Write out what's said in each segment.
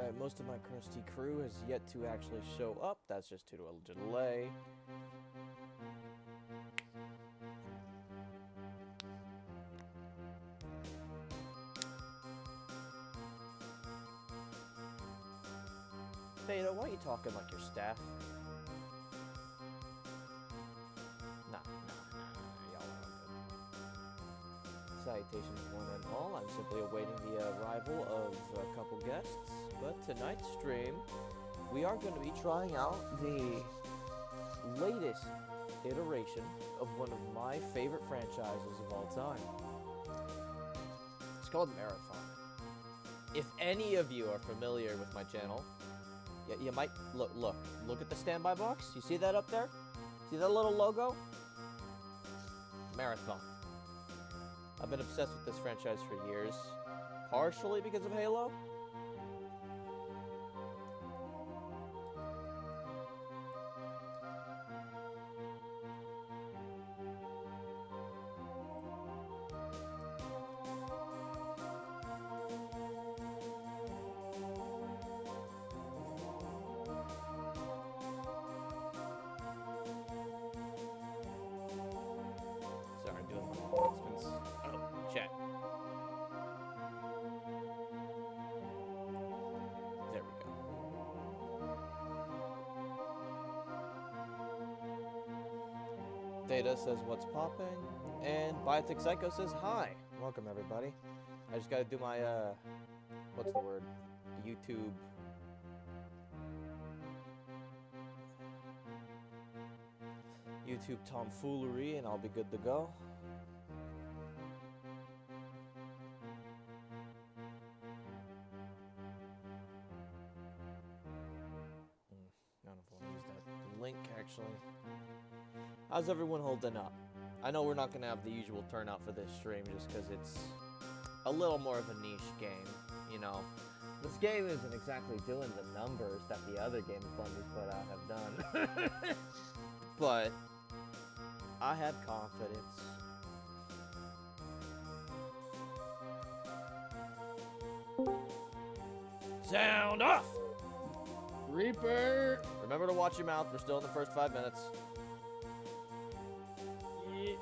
Alright, most of my crusty crew has yet to actually show up. That's just due to a delay. Theta, why are you talking like your staff? Nah, y'all are good. Salutations one and all, I'm simply awaiting the arrival of a couple guests, but tonight's stream, we are going to be trying out the latest iteration of one of my favorite franchises of all time. It's called Marathon. If any of you are familiar with my channel, you might look at the standby box. You see that up there? See that little logo? Marathon. I've been obsessed with this franchise for years, partially because of Halo. Chat. There we go. Data says what's popping, and Biotech Psycho says hi. Welcome everybody. I just gotta do my what's the word? YouTube tomfoolery, and I'll be good to go. Actually, how's everyone holding up? I know we're not gonna have the usual turnout for this stream just because it's a little more of a niche game, you know. This game isn't exactly doing the numbers that the other games Bungie's put out have done. But I have confidence. Sound off! Reaper! Remember to watch your mouth. We're still in the first 5 minutes. Yeah.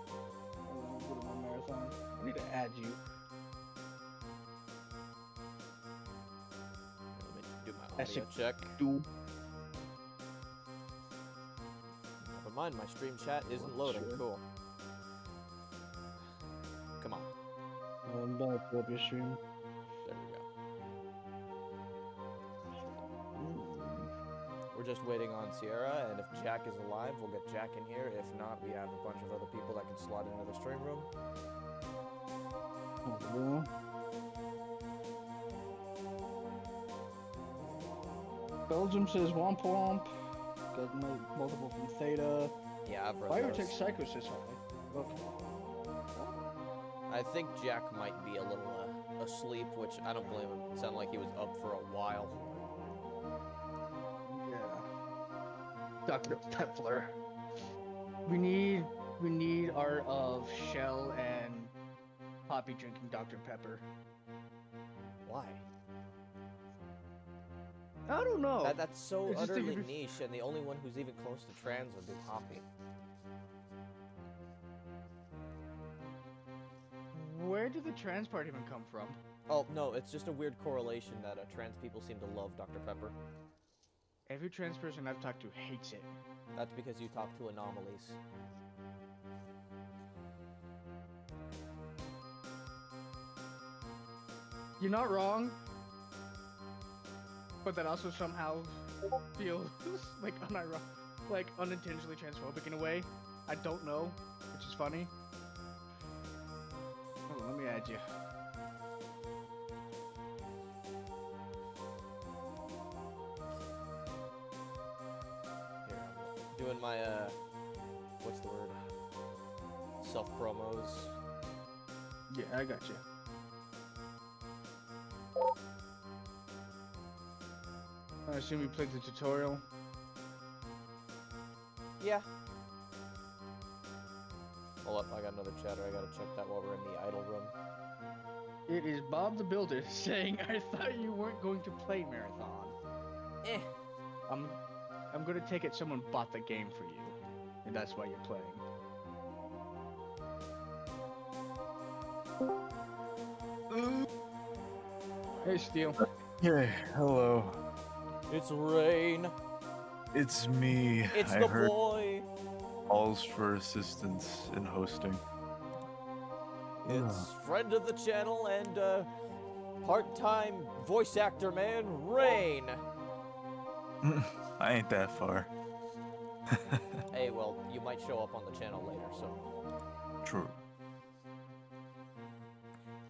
I'm good at my marathon. I need to add you. Let me do my audio check. Never mind, my stream chat isn't loading. Sure. Cool. Come on. I'm about to pull up your stream. There we go. We're just waiting on Sierra, and if Jack is alive, we'll get Jack in here. If not, we have a bunch of other people that can slot into the stream room. Belgium says womp womp. Got multiple from Theta. Yeah, I've read Biotech Psycho says hi. Okay. I think Jack might be a little asleep, which I don't blame him. It sounded like he was up for a while. Dr. Pepler. We need art of Shell and Poppy drinking Dr. Pepper. Why? I don't know. That's so utterly niche, and the only one who's even close to trans would be Poppy. Where did the trans part even come from? Oh, no, it's just a weird correlation that trans people seem to love Dr. Pepper. Every trans person I've talked to hates it. That's because you talk to anomalies. You're not wrong, but that also somehow feels like unintentionally transphobic in a way. I don't know, which is funny. Hold on, let me add you. Doing my, what's the word? Self-promos. Yeah, I got you. I assume you played the tutorial? Yeah. Hold up, I got another chatter. I gotta check that while we're in the idle room. It is Bob the Builder saying, I thought you weren't going to play Marathon. Eh. I'm gonna take it someone bought the game for you, and that's why you're playing. Hey, Steel. Hey, hello. It's Rain. It's me. It's I the heard boy. calls for assistance in hosting. It's friend of the channel and part-time voice actor man, Rain. I ain't that far. Hey, well, you might show up on the channel later, so. True.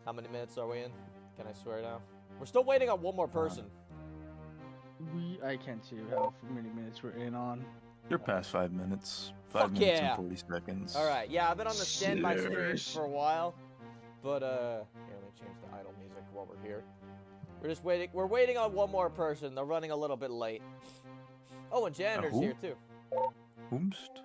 How many minutes are we in? Can I swear now? We're still waiting on one more person. I can't see how many minutes we're in on. You're past 5 minutes. Fuck 5 minutes yeah. and 40 seconds. Alright, yeah, I've been on the standby stream Cheers. for a while. But, here, let me change the idle music while we're here. We're just waiting. We're waiting on one more person. They're running a little bit late. Oh, and Janitor's who? here, too. Whomst?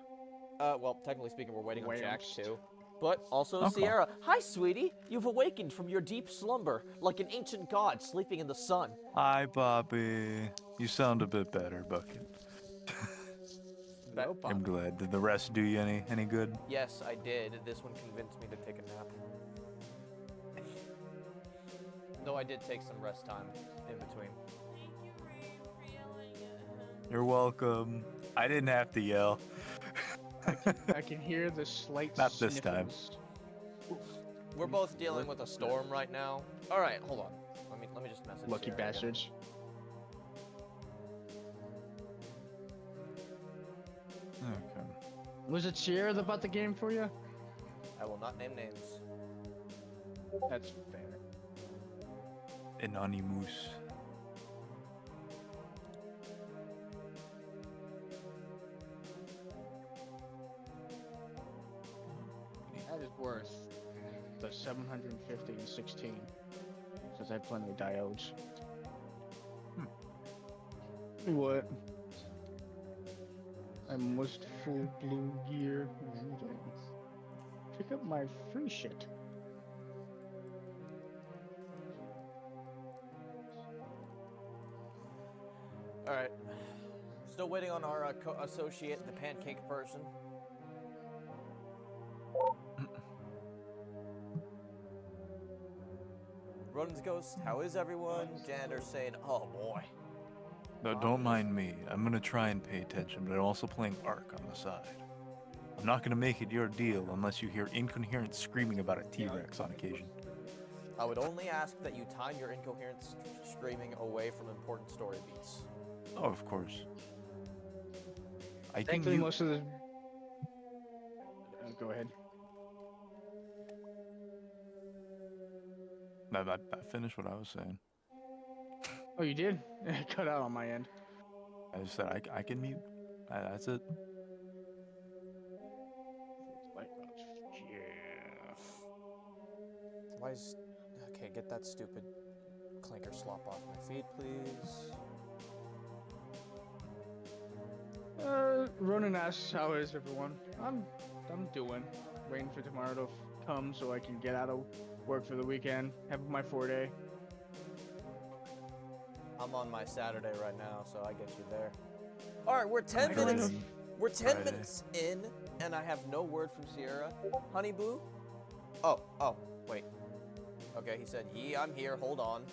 Well, technically speaking, we're waiting on Jack, Whomst. too. But also Okay. Sierra. Hi, sweetie. You've awakened from your deep slumber, like an ancient god sleeping in the sun. Hi, Bobby. You sound a bit better, Bucket. That- I'm glad. Did the rest do you any good? Yes, I did. This one convinced me to take a nap. Though I did take some rest time in between. You're welcome. I didn't have to yell. I can hear the slight Not this time. sniffles. We're both dealing with a storm right now. All right, hold on. Let me just message. Lucky Sierra again. bastards. Okay. Was it Sierra that bought the game for you? I will not name names. That's fair. Anonymous. That is worth the 750 and 16. Since I have plenty of diodes. What? I must full blue gear and pick up my free shit. All right. Still waiting on our associate, the pancake person. Rodden's Ghost, how is everyone? Janitor's saying, oh boy. No, don't mind me. I'm gonna try and pay attention, but I'm also playing Ark on the side. I'm not gonna make it your deal unless you hear incoherent screaming about a T-Rex on occasion. I would only ask that you time your incoherent screaming away from important story beats. Oh, of course. I think Thankfully, you... most of the. Go ahead. I finished what I was saying. Oh, you did? It cut out on my end. I just said I can mute. That's it. Yeah. Why is... Okay, get that stupid clinker slop off my feet, please. Ronan asks, how is everyone? I'm doing. Waiting for tomorrow to come so I can get out of work for the weekend. Have my 4-day. I'm on my Saturday right now, so I get you there. All right, we're 10 Friday. minutes. We're 10 Friday. minutes in, and I have no word from Sierra. Honey Boo? Oh, wait. Okay, he said, "Yeah, I'm here. Hold on."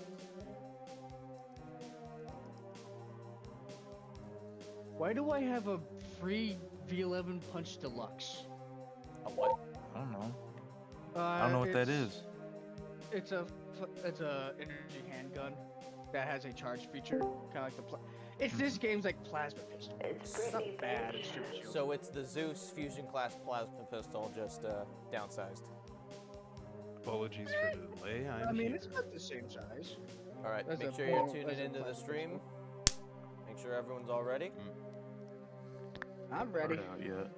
Why do I have a free V11 Punch Deluxe? A what? I don't know. I don't know what that is. It's a energy handgun that has a charge feature, kind of like the. It's this game's like plasma pistol. It's not bad. It's super chill. So it's the Zeus Fusion Class Plasma Pistol, just downsized. Apologies for the delay. I mean, it's not the same size. All right, That's make a sure you're full- tuning that's a into the plasma stream. Make sure everyone's all ready. I'm ready. Not out yet.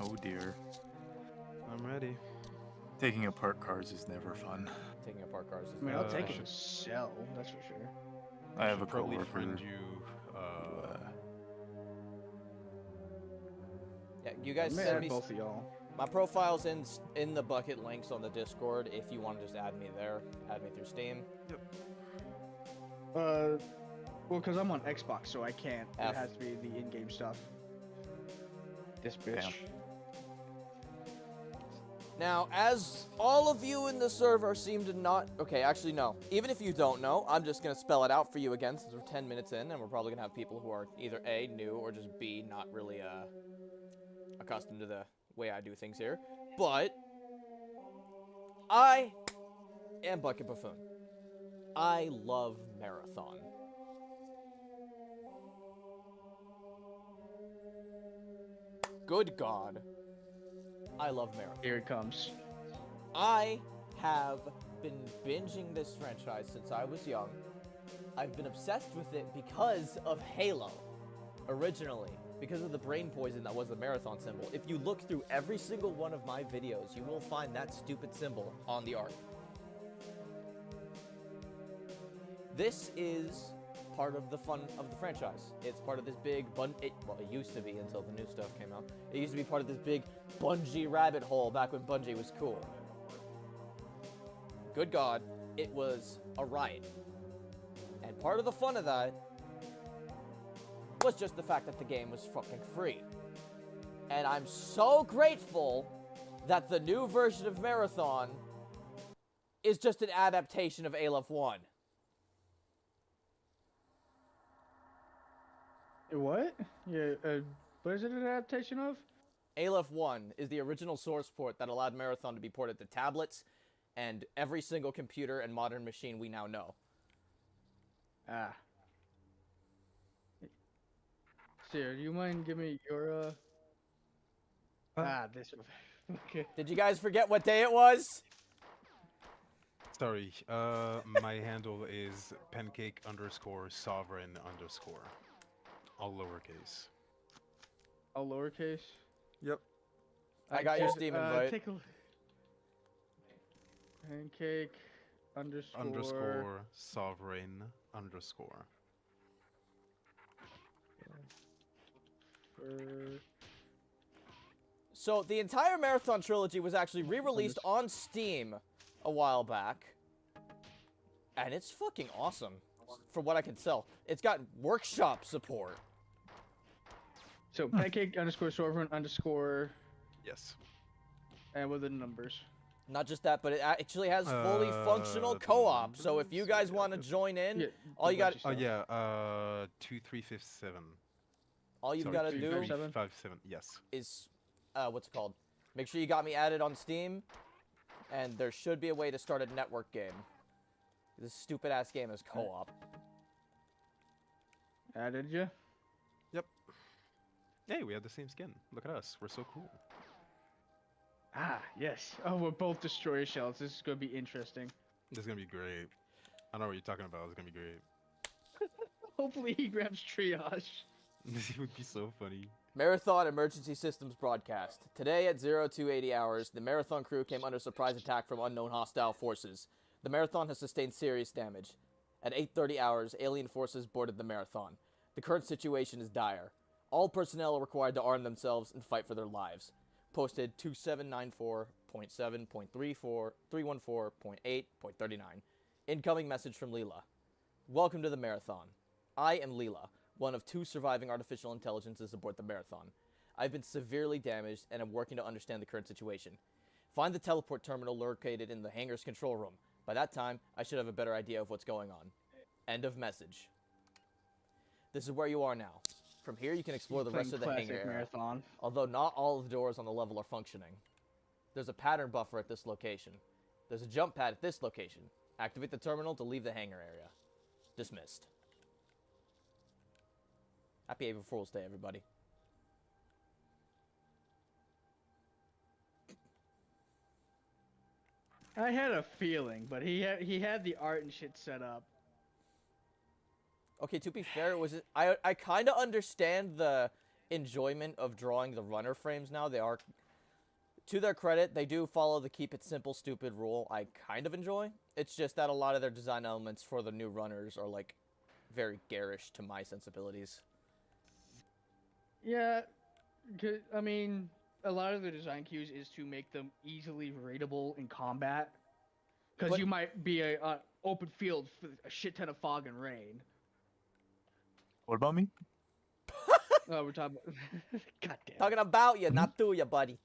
Oh dear. I'm ready. Taking apart cars is never fun. Taking apart cars is I mean, I'll I take it should- to sell. That's for sure. I have a should probably coworker. friend you. Yeah, you guys I may send add me. both of y'all. My profile's in the bucket links on the Discord. If you want to just add me there, add me through Steam. Well, because I'm on Xbox, so I can't. F. It has to be the in-game stuff. This bitch. Damn. Now, as all of you in the server seem to not... Okay, actually, no. Even if you don't know, I'm just going to spell it out for you again, since we're 10 minutes in, and we're probably going to have people who are either A, new, or just B, not really accustomed to the way I do things here. But I am Bucket Buffoon. I love Marathon. Good God. I love Marathon. Here it comes. I have been binging this franchise since I was young. I've been obsessed with it because of Halo, originally. Because of the brain poison that was the marathon symbol. If you look through every single one of my videos, you will find that stupid symbol on the art. This is part of the fun of the franchise. It's part of this big well, it used to be until the new stuff came out. It used to be part of this big Bungie rabbit hole back when Bungie was cool. Good God, it was a riot. And part of the fun of that was just the fact that the game was fucking free. And I'm so grateful that the new version of Marathon is just an adaptation of Aleph 1. What? Yeah, what is it an adaptation of? Aleph 1 is the original source port that allowed Marathon to be ported to tablets and every single computer and modern machine we now know. Ah. Sir, do you mind giving me your, this... Okay. Did you guys forget what day it was? Sorry. My handle is pancake_sovereign_. All lowercase. All lowercase? Yep. I got your Steam invite. Take a look. Pancake _sovereign_. So the entire Marathon trilogy was actually re-released on Steam a while back. And it's fucking awesome, from what I can tell. It's got workshop support. So pancake_sovereign_, Yes. and with the numbers. Not just that, but it actually has fully functional co-op. So if you guys want to join in, all you got... Oh, yeah, 2357. All you've Sorry, got to do 2357, yes. is, what's it called? Make sure you got me added on Steam, and there should be a way to start a network game. This stupid-ass game is co-op. Added you? Yep. Hey, we have the same skin. Look at us. We're so cool. Ah, yes. Oh, we're both destroyer shells. This is going to be interesting. This is going to be great. I know what you're talking about. It's going to be great. Hopefully he grabs triage. This would be so funny. Marathon Emergency Systems broadcast. Today at 0280 hours, the Marathon crew came under surprise attack from unknown hostile forces. The Marathon has sustained serious damage. At 8:30 hours, alien forces boarded the Marathon. The current situation is dire. All personnel are required to arm themselves and fight for their lives. Posted 2794.7.34.314.8.39. Incoming message from Leela. Welcome to the Marathon. I am Leela, one of 2 surviving artificial intelligences aboard the Marathon. I've been severely damaged and am working to understand the current situation. Find the teleport terminal located in the hangar's control room. By that time, I should have a better idea of what's going on. End of message. This is where you are now. From here, you can explore the rest of the hangar area, Marathon. although not all of the doors on the level are functioning. There's a pattern buffer at this location. There's a jump pad at this location. Activate the terminal to leave the hangar area. Dismissed. Happy April Fool's Day, everybody. I had a feeling, but he had the art and shit set up. Okay, to be fair, I kind of understand the enjoyment of drawing the runner frames now. They are, to their credit, they do follow the keep it simple, stupid rule I kind of enjoy. It's just that a lot of their design elements for the new runners are, like, very garish to my sensibilities. Yeah, I mean, a lot of the design cues is to make them easily raidable in combat, because But- you might be a open field with a shit ton of fog and rain. What about me? Oh, we're talking about. God damn. Talking about you, not to you, buddy.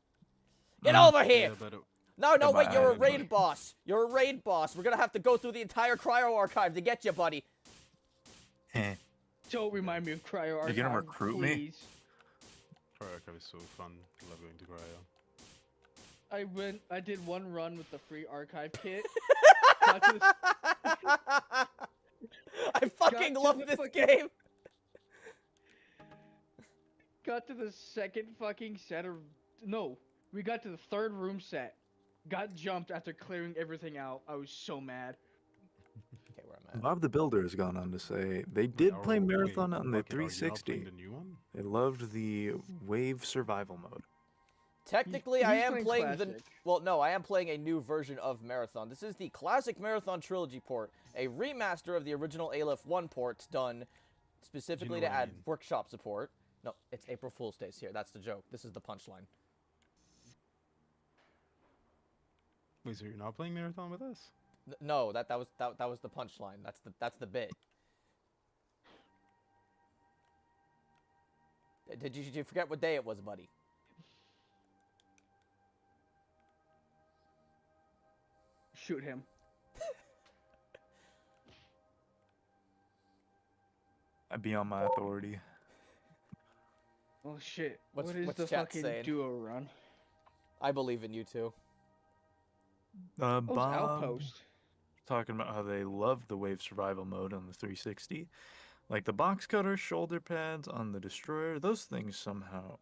Get Mhm. over here! Yeah, but No, Come wait, you're a on. raid boss. You're a raid boss. We're gonna have to go through the entire cryo archive to get you, buddy. Eh. Don't remind me of Cryo Archive. You're gonna recruit me? please. Cryo Archive is so fun. I love going to Cryo. I did one run with the free archive kit. Got to the- I fucking to love the this fucking- game. Got to the second fucking set of. No, we got to the third room set. Got jumped after clearing everything out. I was so mad. Okay, where am I? Bob the Builder has gone on to say they Wait, did are- play wait, Marathon on the fuck it, are you not 360. playing the new one? They loved the wave survival mode. Technically, I He's am playing the. classic. Well, no, I am playing a new version of Marathon. This is the classic Marathon trilogy port, a remaster of the original Aleph 1 ports done specifically to what I add mean? workshop support. No, it's April Fool's Days here. That's the joke. This is the punchline. Wait, so you're not playing Marathon with us? No, that was the punchline. That's the bit. Did you forget what day it was, buddy? Shoot him. Beyond my authority. Oh shit. What's- What is what's the chat fucking saying? duo run? I believe in you too. Oh, it's Bob Outpost. talking about how they loved the wave survival mode on the 360. Like the box cutter, shoulder pads on the destroyer, those things somehow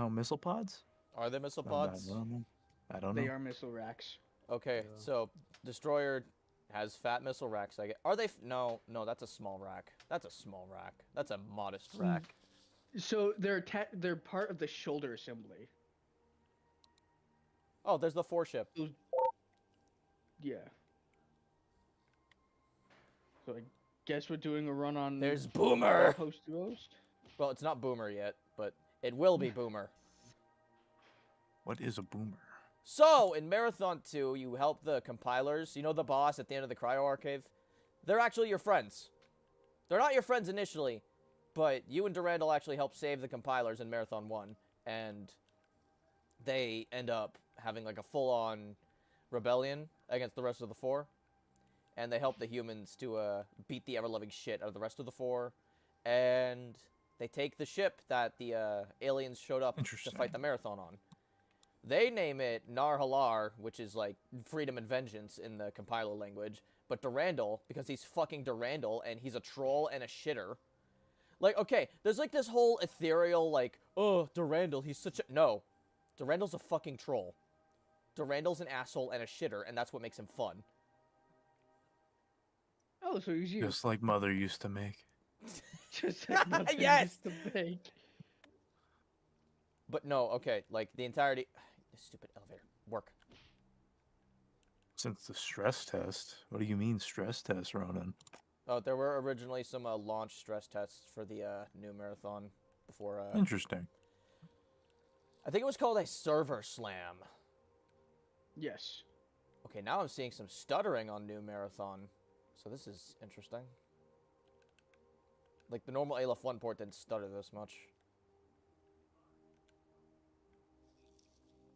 missile pods? Are they missile I pods? don't know. I don't know. They are missile racks. Okay, Yeah. so destroyer has fat missile racks. I get. Are they? No, that's a small rack. That's a small rack. That's a modest rack. So they're part of the shoulder assembly. Oh, there's the 4-ship. Yeah. So I guess we're doing a run on. There's Boomer. Post duos. Well, it's not Boomer yet, but it will be Boomer. What is a boomer? So, in Marathon 2, you help the compilers. You know the boss at the end of the cryo archive? They're actually your friends. They're not your friends initially, but you and Durandal actually help save the compilers in Marathon 1, and they end up having like a full-on rebellion against the rest of the 4, and they help the humans to beat the ever-loving shit out of the rest of the 4, and they take the ship that the aliens showed up to Interesting. fight the Marathon on. They name it Nar Halar, which is like freedom and vengeance in the compiler language. But Durandal, because he's fucking Durandal and he's a troll and a shitter. Like, okay, there's like this whole ethereal, like, oh, Durandal, he's such a. No. Durandal's a fucking troll. Durandal's an asshole and a shitter, and that's what makes him fun. Oh, so he's you. Just like Mother used to make. Just like nothing Yes! used to make. But no, okay, like the entirety. This stupid elevator. Work. Since the stress test. What do you mean stress test, Ronan? Oh, there were originally some launch stress tests for the new Marathon before. Interesting. I think it was called a server slam. Yes. Okay, now I'm seeing some stuttering on new Marathon. So this is interesting. Like, the normal Aleph 1 port didn't stutter this much.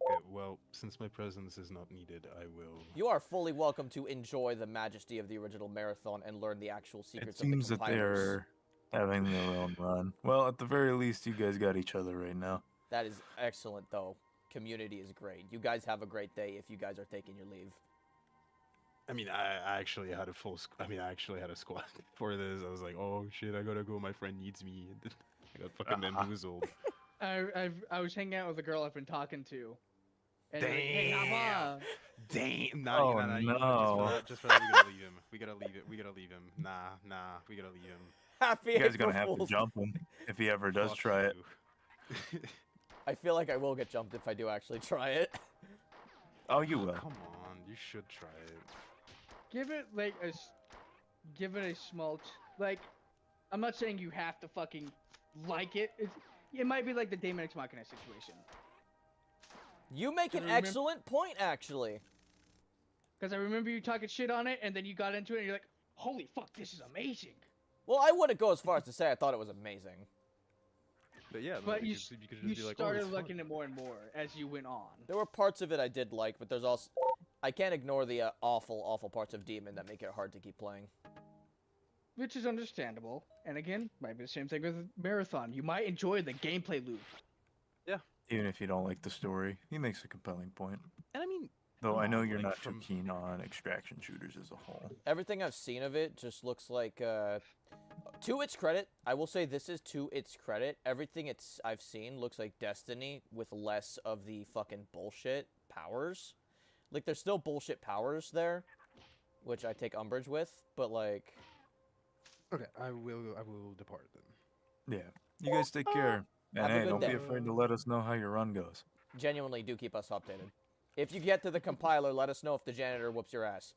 Okay, well, since my presence is not needed, I will. You are fully welcome to enjoy the majesty of the original Marathon and learn the actual It secrets of the seems that compilers. they're having their own run. Well, at the very least, you guys got each other right now. That is excellent, though. Community is great. You guys have a great day if you guys are taking your leave. I mean, I actually had a full. I actually had a squad for this. I was like, oh shit, I gotta go. My friend needs me. And then I got fucking bamboozled. I was hanging out with a girl I've been talking to. And they're like, hey, Damn. Hava. Damn. Oh, You know what, no. just for that, we gotta leave him. We gotta leave it. We gotta leave him. Nah. We gotta leave him. Happy You guys April gonna have to Fools. jump him if he ever does Fuck try it. you. I feel like I will get jumped if I do actually try it. Oh, you will. Come on, you should try it. Give it like give it a small like I'm not saying you have to fucking like it. it might be like the Daemon X Machina situation. You make an excellent point, actually. Because I remember you talking shit on it, and then you got into it, and you're like, holy fuck, this is amazing. Well, I wouldn't go as far as to say I thought it was amazing. But yeah, But you you, could just you be like, started oh, it's liking fun. it more and more as you went on. There were parts of it I did like, but there's also... I can't ignore the awful parts of Demon that make it hard to keep playing. Which is understandable. And again, might be the same thing with Marathon. You might enjoy the gameplay loop. Even if you don't like the story, he makes a compelling point. And I mean, Though I come know on, you're like, not from- too keen on extraction shooters as a whole. Everything I've seen of it just looks like... to its credit, I will say this is to its credit. Everything I've seen looks like Destiny with less of the fucking bullshit powers. Like, there's still bullshit powers there, which I take umbrage with, but like... Okay, I will depart then. Yeah. You guys take care. Have And a hey, good don't day. be afraid to let us know how your run goes. Genuinely do keep us updated. If you get to the compiler, let us know if the janitor whoops your ass.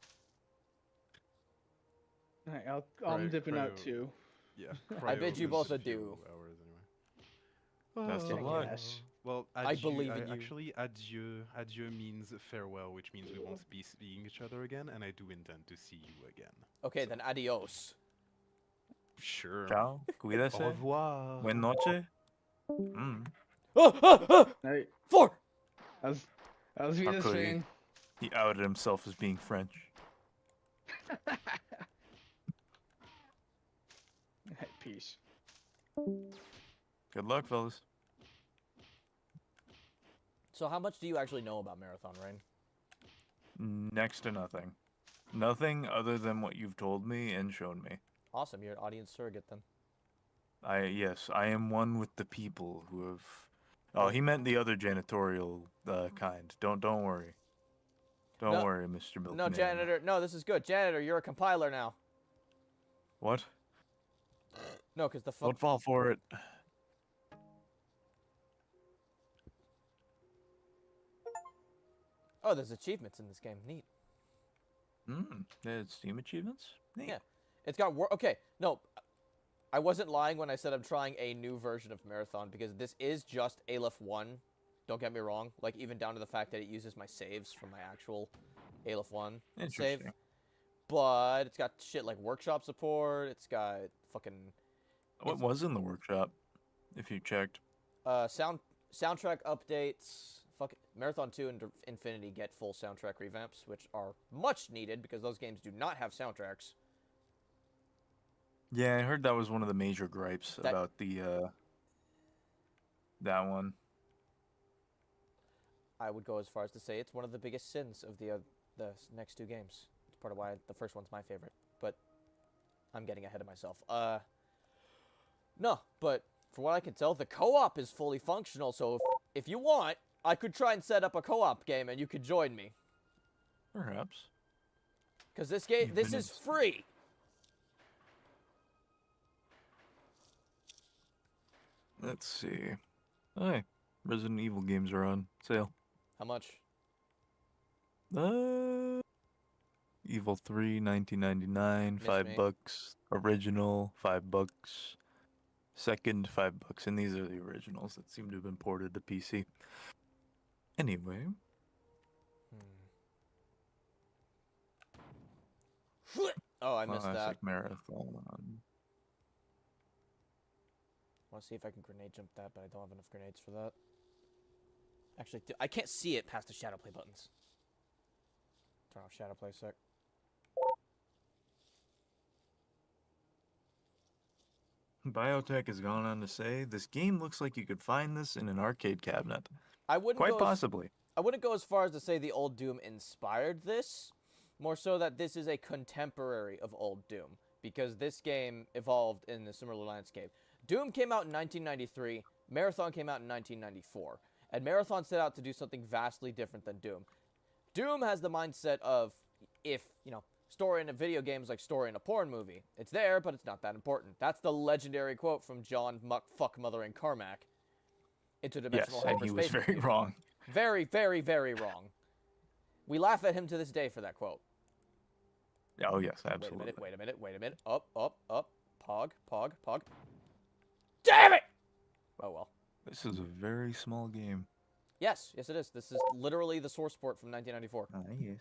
Alright, I'm dipping out Cryo. too. Yeah. I bid cryo you is both a adieu. few hours anyway. Best of I luck. guess. Well, I adieu, believe in you. Actually, adieu. Adieu means farewell, which means we won't be seeing each other again, and I do intend to see you again. Okay, then adios. Sure. Ciao. Au Cuídese. revoir. Buenas noche. Mm. Alright, 4! I was How this could he? thing. He outed himself as being French. Peace. Good luck, fellas. So how much do you actually know about Marathon, Rain? Next to nothing. Nothing other than what you've told me and shown me. Awesome, you're an audience surrogate then. Yes, I am one with the people who have. Oh, he meant the other janitorial kind. Don't worry. Don't No- worry, Mr. Milkman. No, janitor. No, this is good. Janitor, you're a compiler now. What? No, because the Don't fall for it. Oh, there's achievements in this game. Neat. There's Steam achievements? Neat. Yeah. It's got okay, no. I wasn't lying when I said I'm trying a new version of Marathon because this is just Aleph 1. Don't get me wrong. Like, even down to the fact that it uses my saves from my actual Aleph 1 save. Interesting. But it's got shit like workshop support. It's got fucking What was in the workshop, if you checked? soundtrack updates. Fuck it. Marathon 2 and Infinity get full soundtrack revamps, which are much needed because those games do not have soundtracks. Yeah, I heard that was one of the major gripes That- about the that one. I would go as far as to say it's one of the biggest sins of the next two games. It's part of why the first one's my favorite, but I'm getting ahead of myself. No, but from what I can tell, the co-op is fully functional, so if you want, I could try and set up a co-op game and you could join me. Perhaps. Because this game, You've this been is free. Let's see. Hey, Resident Evil games are on sale. How much? Evil 3, 1999, Miss $5. me. Original, $5. Second, $5. And these are the originals that seem to have been ported to PC. Anyway, Oh, I missed that. classic marathon. Want to see if I can grenade jump that, but I don't have enough grenades for that. Actually, I can't see it past the shadow play buttons. Turn off shadow play a sec. Biotech has gone on to say, this game looks like you could find this in an arcade cabinet. I wouldn't Quite go possibly. I wouldn't go as far as to say the old Doom inspired this. More so that this is a contemporary of old Doom. Because this game evolved in a similar landscape. Doom came out in 1993. Marathon came out in 1994. And Marathon set out to do something vastly different than Doom. Doom has the mindset of, if, story in a video game is like story in a porn movie. It's there, but it's not that important. That's the legendary quote from John Fuckmother and Carmack. Interdimensional Yes, and he was hyperspace very computer. wrong. Very, very, very wrong. We laugh at him to this day for that quote. Oh, yes, absolutely. Wait a minute. Up. Pog. Damn it! Oh, well. This is a very small game. Yes, yes it is. This is literally the source port from 1994. Ah, yes.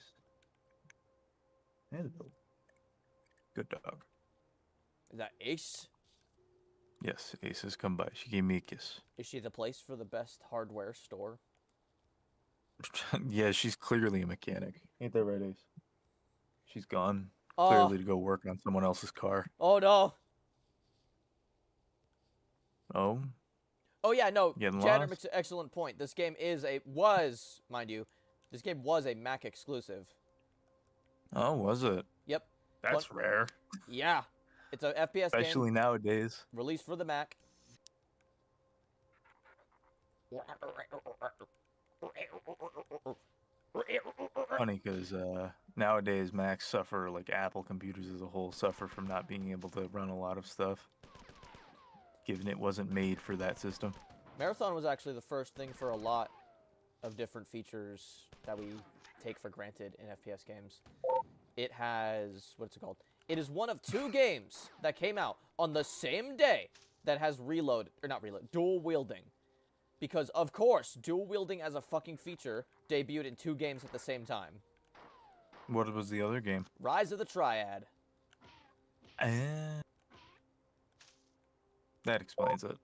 Hello. Good dog. Is that Ace? Yes, Ace has come by. She gave me a kiss. Is she the place for the best hardware store? Yeah, she's clearly a mechanic. Ain't that right, Ace? She's gone. Oh. Clearly to go work on someone else's car. Oh no. Oh? Oh yeah, no. Getting Chatter lost? makes an excellent point. This game was, mind you, this game was a Mac exclusive. Oh, was it? Yep. That's rare. Yeah. It's a FPS Especially game nowadays. released for the Mac. Funny because nowadays Macs suffer, like Apple computers as a whole, suffer from not being able to run a lot of stuff, given it wasn't made for that system. Marathon was actually the first thing for a lot of different features that we take for granted in FPS games. It has, what's it called? It is one of 2 games that came out on the same day that has dual wielding. Because, of course, dual wielding as a fucking feature debuted in 2 games at the same time. What was the other game? Rise of the Triad. That explains it.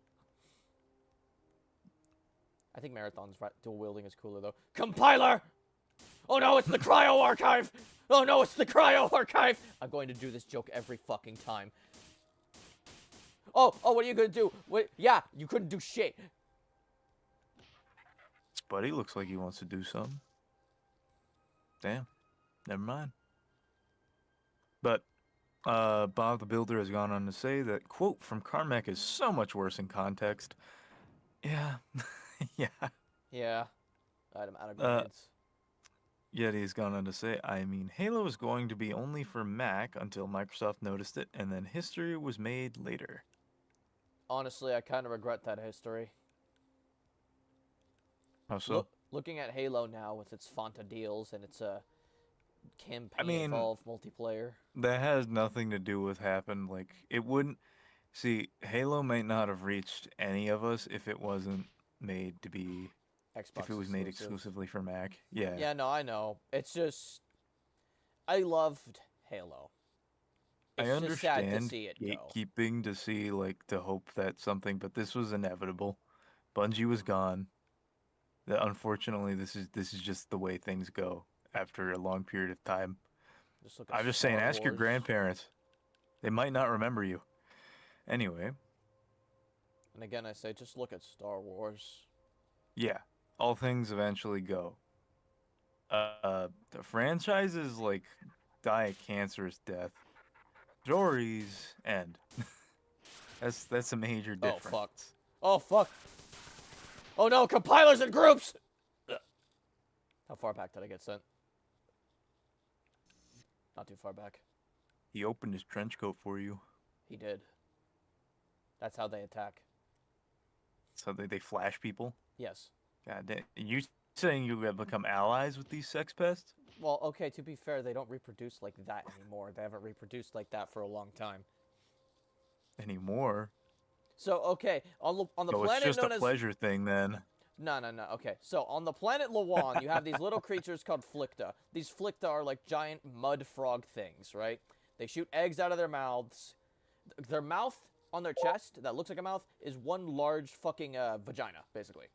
I think Marathon's dual wielding is cooler, though. Compiler! Oh no, it's the Cryo Archive! Oh no, it's the Cryo Archive! I'm going to do this joke every fucking time. Oh, what are you gonna do? What? Yeah, you couldn't do shit. Buddy looks like he wants to do something. Damn. Never mind. But Bob the Builder has gone on to say that, quote, from Carmack is so much worse in context. Yeah. Yeah. Yeah. I'm out of grades. Yet he's gone on to say, I mean, Halo is going to be only for Mac until Microsoft noticed it, and then history was made later. Honestly, I kind of regret that history. How so? Looking at Halo now with its Fanta deals and its campaign-involved multiplayer. That has nothing to do with happened. Like, it wouldn't... See, Halo might not have reached any of us if it wasn't made to be... Xbox if it was made exclusive. exclusively for Mac. Yeah. Yeah, no, I know. It's just... I loved Halo. It's I just sad to understand see it go. gatekeeping to see, like, to hope that something... But this was inevitable. Bungie was gone. That unfortunately, this is just the way things go after a long period of time. I'm just saying, ask your grandparents. They might not remember you. Anyway. And again, I say, just look at Star Wars. Yeah, all things eventually go. The franchises, like, die a cancerous death. Stories end. That's a major difference. Oh, fuck. Oh, fuck. Oh, no, compilers and groups! Ugh. How far back did I get sent? Not too far back. He opened his trench coat for you. He did. That's how they attack. So they flash people? Yes. God damn. You saying you have become allies with these sex pests? Well, okay, to be fair, they don't reproduce like that anymore. They haven't reproduced like that for a long time. Anymore? So, okay, on the So planet it's just known a as... pleasure thing, then. No. Okay, so on the planet Lawan, you have these little creatures called Flicta. These Flicta are like giant mud frog things, right? They shoot eggs out of their mouths. Their mouth on their chest, that looks like a mouth, is one large fucking vagina, basically.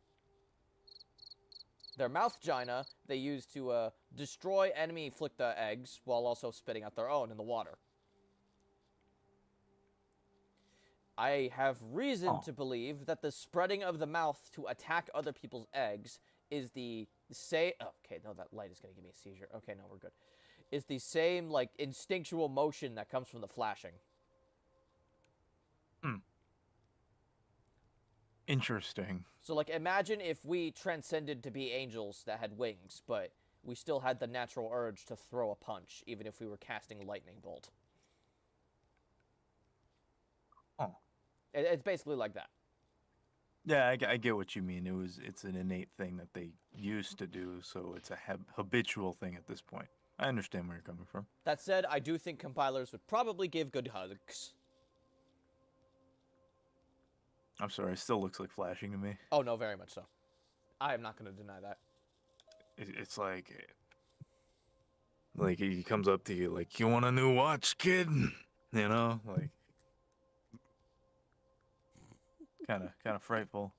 Their mouth vagina they use to destroy enemy Flicta eggs while also spitting out their own in the water. I have reason to believe that the spreading of the mouth to attack other people's eggs is the same... Okay, no, that light is going to give me a seizure. Okay, no, we're good. Is the same, like, instinctual motion that comes from the flashing. Interesting. So, like, imagine if we transcended to be angels that had wings, but we still had the natural urge to throw a punch, even if we were casting lightning bolt. Oh. It's basically like that. Yeah, I get what you mean. It's an innate thing that they used to do, so it's a habitual thing at this point. I understand where you're coming from. That said, I do think compilers would probably give good hugs. I'm sorry, it still looks like flashing to me. Oh, no, very much so. I am not going to deny that. It's like he comes up to you like, you want a new watch, kid? You know, like kind of frightful.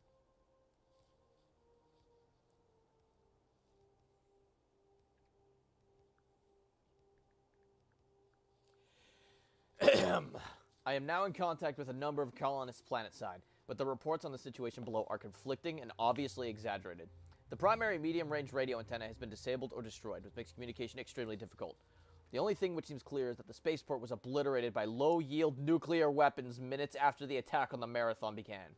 I am now in contact with a number of colonists planetside, but the reports on the situation below are conflicting and obviously exaggerated. The primary medium-range radio antenna has been disabled or destroyed, which makes communication extremely difficult. The only thing which seems clear is that the spaceport was obliterated by low-yield nuclear weapons minutes after the attack on the Marathon began.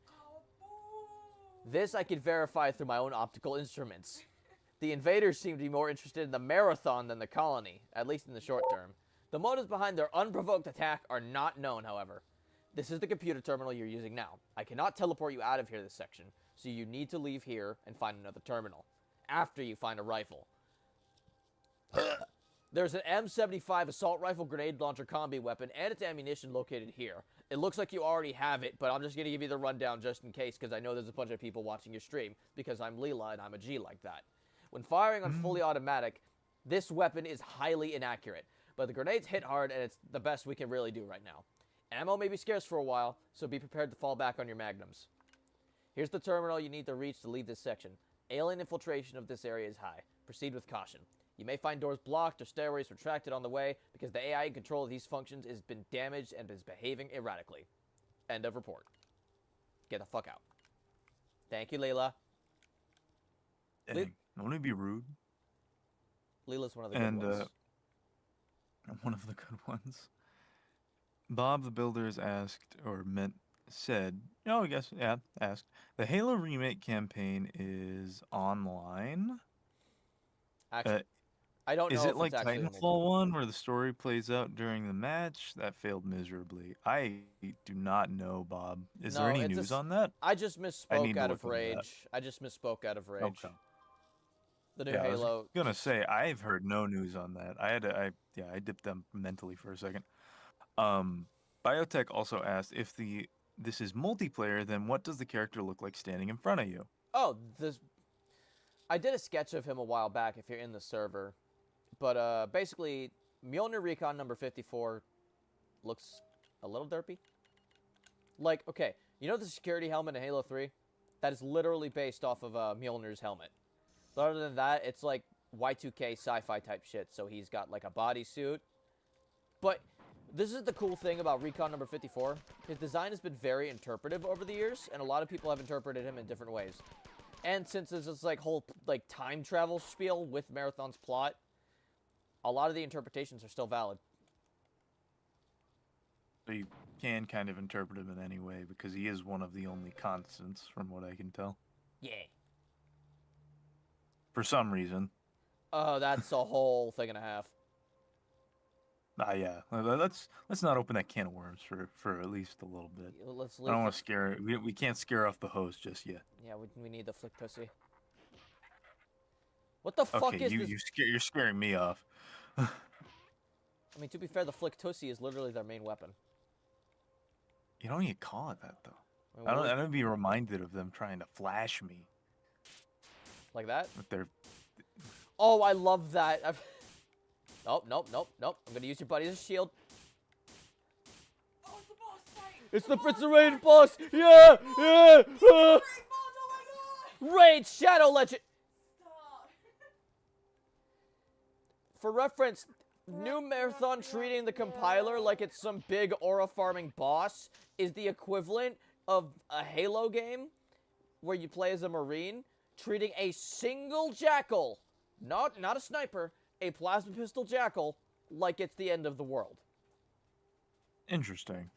This I could verify through my own optical instruments. The invaders seem to be more interested in the Marathon than the colony, at least in the short term. The motives behind their unprovoked attack are not known, however. This is the computer terminal you're using now. I cannot teleport you out of here this section, so you need to leave here and find another terminal. After you find a rifle. There's an M75 assault rifle grenade launcher combi weapon and its ammunition located here. It looks like you already have it, but I'm just going to give you the rundown just in case, because I know there's a bunch of people watching your stream, because I'm Leela and I'm a G like that. When firing on fully automatic, this weapon is highly inaccurate, but the grenades hit hard and it's the best we can really do right now. Ammo may be scarce for a while, so be prepared to fall back on your magnums. Here's the terminal you need to reach to leave this section. Alien infiltration of this area is high. Proceed with caution. You may find doors blocked or stairways retracted on the way because the AI in control of these functions has been damaged and is behaving erratically. End of report. Get the fuck out. Thank you, Layla. Dang, don't it be rude? Leela's one of the good ones. One of the good ones. Bob the Builder's asked, or said, asked, the Halo Remake campaign is online? Actually, I don't know is if it like it's actually Titanfall 1 where the story plays out during the match? That failed miserably. I do not know, Bob. Is there any news on that? I just misspoke out of rage. I just misspoke out of rage. Okay. The new Halo. I was gonna say I've heard no news on that. I dipped them mentally for a second. Biotech also asked if this is multiplayer, then what does the character look like standing in front of you? Oh, I did a sketch of him a while back if you're in the server. But basically, Mjolnir Recon number 54 looks a little derpy. Like, okay, you know the security helmet in Halo 3? That is literally based off of Mjolnir's helmet. But other than that, it's like Y2K sci-fi type shit. So he's got like a bodysuit. But this is the cool thing about Recon number 54. His design has been very interpretive over the years, and a lot of people have interpreted him in different ways. And since there's this like whole like time travel spiel with Marathon's plot, a lot of the interpretations are still valid. So you can kind of interpret him in any way because he is one of the only constants, from what I can tell. Yeah. For some reason. Oh, that's a whole thing and a half. Yeah. Let's not open that can of worms for at least a little bit. Let's leave I don't want to scare. We can't scare off the host just yet. Yeah, we need the flick pussy. What the fuck is this? You're scaring me off. I mean, to be fair, the flick tussy is literally their main weapon. You don't even call it that though. I mean, I don't be reminded of them trying to flash me. Like that? With their... Oh, I love that. Nope. I'm gonna use your buddy as a shield. Oh, it's the boss fight! It's the Prince of Rage boss! Yeah! Great boss, oh my god! Rage Shadow Legend! Stop. For reference, New Marathon treating the compiler like it's some big aura farming boss is the equivalent of a Halo game where you play as a Marine treating a single jackal, not a sniper, a plasma pistol jackal, like it's the end of the world. Interesting.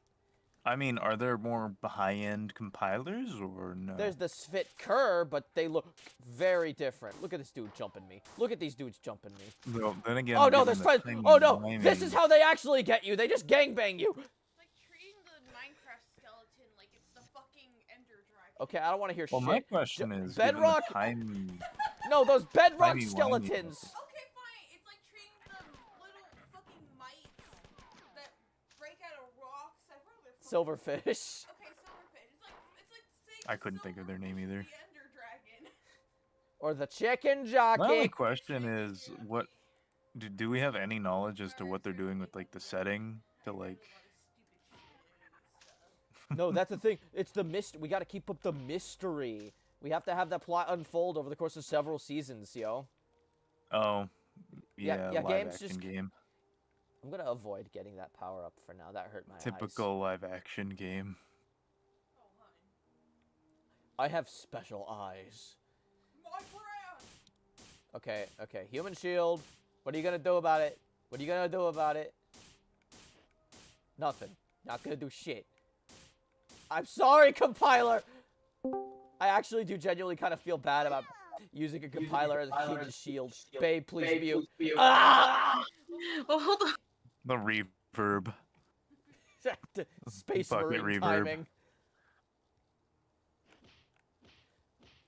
I mean, are there more high-end compilers or no? There's the Svit Kerr, but they look very different. Look at this dude jumping me. Look at these dudes jumping me. Well, then again, Oh no, there's friends. Oh no, this is how they actually get you. They just gangbang you. Like treating the Minecraft skeleton like it's the fucking Ender Dragon. Okay, I don't want to hear Well, shit. my question is, Bedrock. given the No, those bedrock Timey-wimey. skeletons. Okay, fine. It's like treating the little fucking mites that break out of rocks. I forgot what they're called. Silverfish. Okay, silverfish. It's like I couldn't think of their name either. The Ender Dragon. Or the chicken My only jockey. question is, what do we have any knowledge as to what they're doing with like the setting to like? No, that's the thing. It's the we got to keep up the mystery. We have to have that plot unfold over the course of several seasons, yo. Oh, Yeah, yeah, live games action just- game. I'm gonna avoid getting that power up for now. That hurt my eyes. Typical live action game. I have special eyes. My brand. Okay, okay. Human shield. What are you gonna do about it? What are you gonna do about it? Nothing. Not gonna do shit. I'm sorry, compiler. I actually do genuinely kind of feel bad about using a compiler as a human shield. Babe, please mute. Ah! Well, hold on. The reverb. Space Bucket Marine reverb. timing.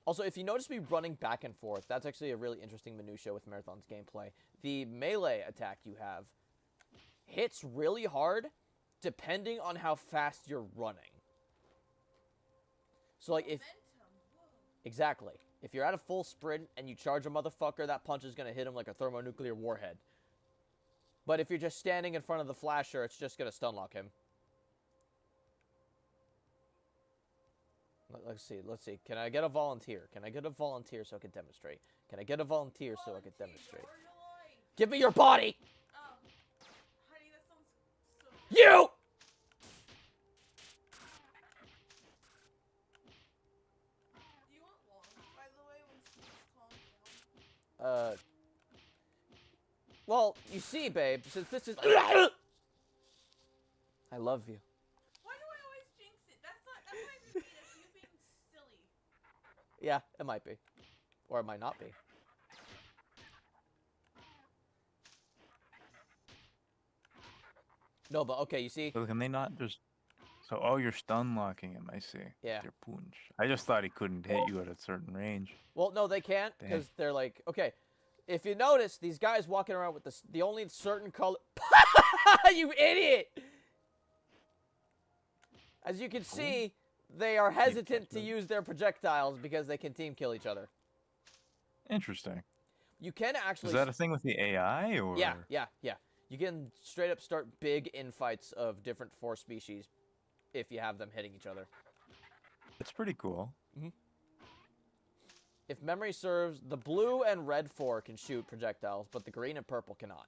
Also, if you notice me running back and forth, that's actually a really interesting minutia with Marathon's gameplay. The melee attack you have hits really hard depending on how fast you're running. So, like, if... Exactly. If you're at a full sprint and you charge a motherfucker, that punch is going to hit him like a thermonuclear warhead. But if you're just standing in front of the flasher, it's just going to stun lock him. Let's see. Can I get a volunteer? Can I get a volunteer so I can demonstrate? Can I get a volunteer so I can demonstrate? Give me your body! Oh. Honey, that sounds so... You! Do you want long, by the way, when Steve's calling down? Well, you see, babe, since this is... I love you. Why do I always jinx it? That's not even me. That's you being silly. Yeah, it might be. Or it might not be. No, but okay, you see? So can they not just? So oh, you're stun locking him. I see. Yeah. Your punch. I just thought he couldn't hit you at a certain range. Well, no, they can't, Damn. because they're like, okay, if you notice, these guys walking around with the only certain color... You idiot! As you can see, they are hesitant to use their projectiles because they can team kill each other. Interesting. You can actually... Is that a thing with the AI or? Yeah. You can straight up start big infights of different force species if you have them hitting each other. It's pretty cool. If memory serves, the blue and red 4 can shoot projectiles, but the green and purple cannot.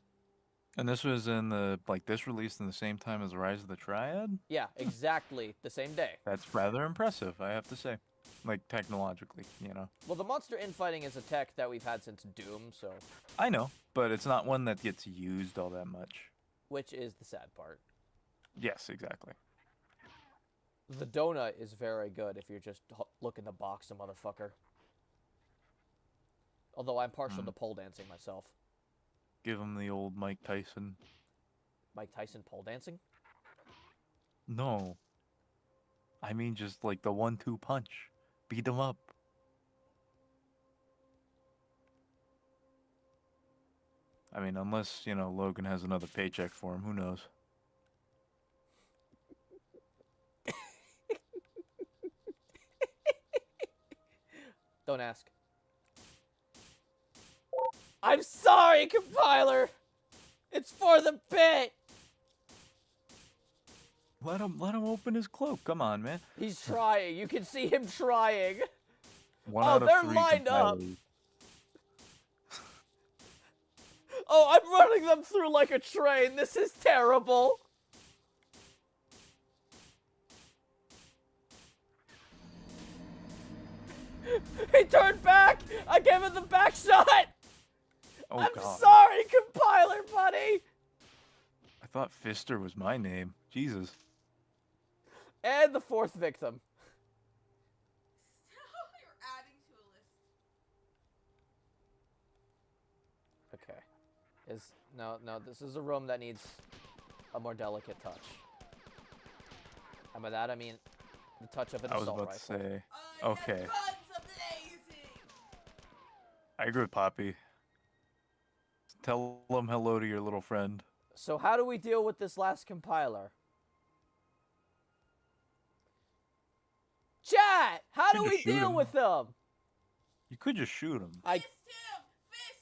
And this was in the this released in the same time as Rise of the Triad. Yeah, exactly the same day. That's rather impressive, I have to say. Like technologically, you know. Well, the monster infighting is a tech that we've had since Doom, so... I know, but it's not one that gets used all that much. Which is the sad part. Yes, exactly. The donut is very good if you're just looking to box a motherfucker. Although I'm partial to pole dancing myself. Give him the old Mike Tyson. Mike Tyson pole dancing? No. I mean just like the 1-2 punch. Beat him up. I mean, unless, you know, Logan has another paycheck for him, who knows? Don't ask. I'm sorry, compiler! It's for the bit! Let him open his cloak. Come on, man. He's trying. You can see him trying. One Oh, out of they're 3 lined up. compilers. Oh, I'm running them through like a train. This is terrible. He turned back. I gave him the back shot. Oh, I'm God. sorry, compiler buddy. I thought Fister was my name. Jesus. And the 4th victim. You're adding to a list. Okay. No, this is a room that needs a more delicate touch. And by that I mean the touch of an I was assault about rifle. to say. Yes, Okay. guns a-blazing. I agree with Poppy. Tell him hello to your little friend. So how do we deal with this last compiler? Chat! How do You we just shoot deal him. with them? You could just shoot him. I Fist him! Fist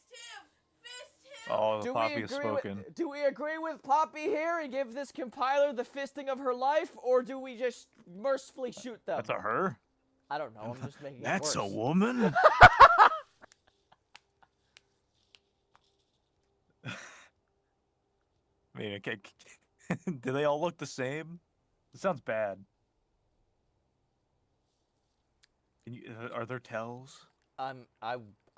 him! Oh, the do we Poppy has agree spoken. with do we agree with Poppy here and give this compiler the fisting of her life, or do we just mercifully shoot them? That's a her? I don't know. I'm just making That's it a worse. woman? I mean, okay. Do they all look the same? It sounds bad. Are there tells? I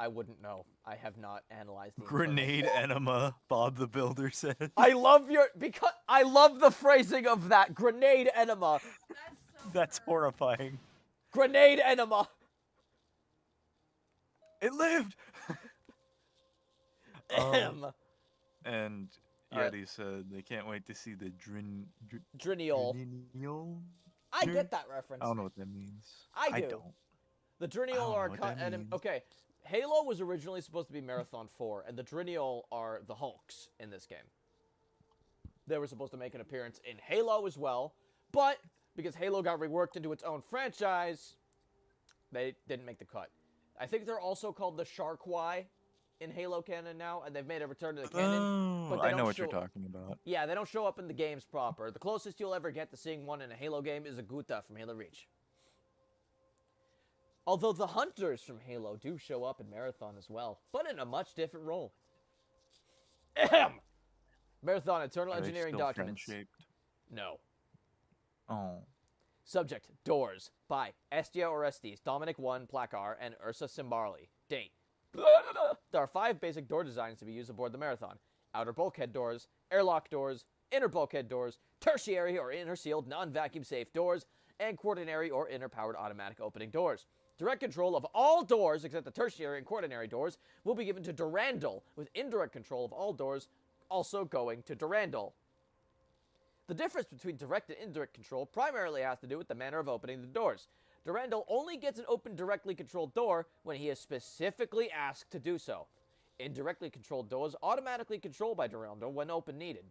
wouldn't know. I have not analyzed the Grenade enema, Bob the Builder says. I love the phrasing of that. Grenade enema. That's so That's her. horrifying. Grenade enema. It lived! Ahem. And Alright. Yeti said they can't wait to see the Driniol. Driniol? I get that reference. I don't know what that means. I do. don't. The I Driniol don't are know what that enemy. means. Okay, Halo was originally supposed to be Marathon 4, and the Driniol are the Hulks in this game. They were supposed to make an appearance in Halo as well, but because Halo got reworked into its own franchise, they didn't make the cut. I think they're also called the Sharkwai in Halo canon now, and they've made a return to the canon. Oh, but they I know don't what you're show- talking about. Yeah, they don't show up in the games proper. The closest you'll ever get to seeing one in a Halo game is a Guta from Halo Reach. Although the Hunters from Halo do show up in Marathon as well, but in a much different role. Ahem! Marathon Eternal Are they Engineering still Documents. friend-shaped? No. Oh. Subject, Doors, by Estia Orestes, Dominic 1, Placar, and Ursa Simbarli. Date. There are 5 basic door designs to be used aboard the Marathon. Outer bulkhead doors, airlock doors, inner bulkhead doors, tertiary or inner sealed non-vacuum safe doors, and quaternary or inner powered automatic opening doors. Direct control of all doors except the tertiary and quaternary doors will be given to Durandal, with indirect control of all doors also going to Durandal. The difference between direct and indirect control primarily has to do with the manner of opening the doors. Durandal only gets an open directly controlled door when he is specifically asked to do so. Indirectly controlled doors automatically controlled by Durandal when open needed.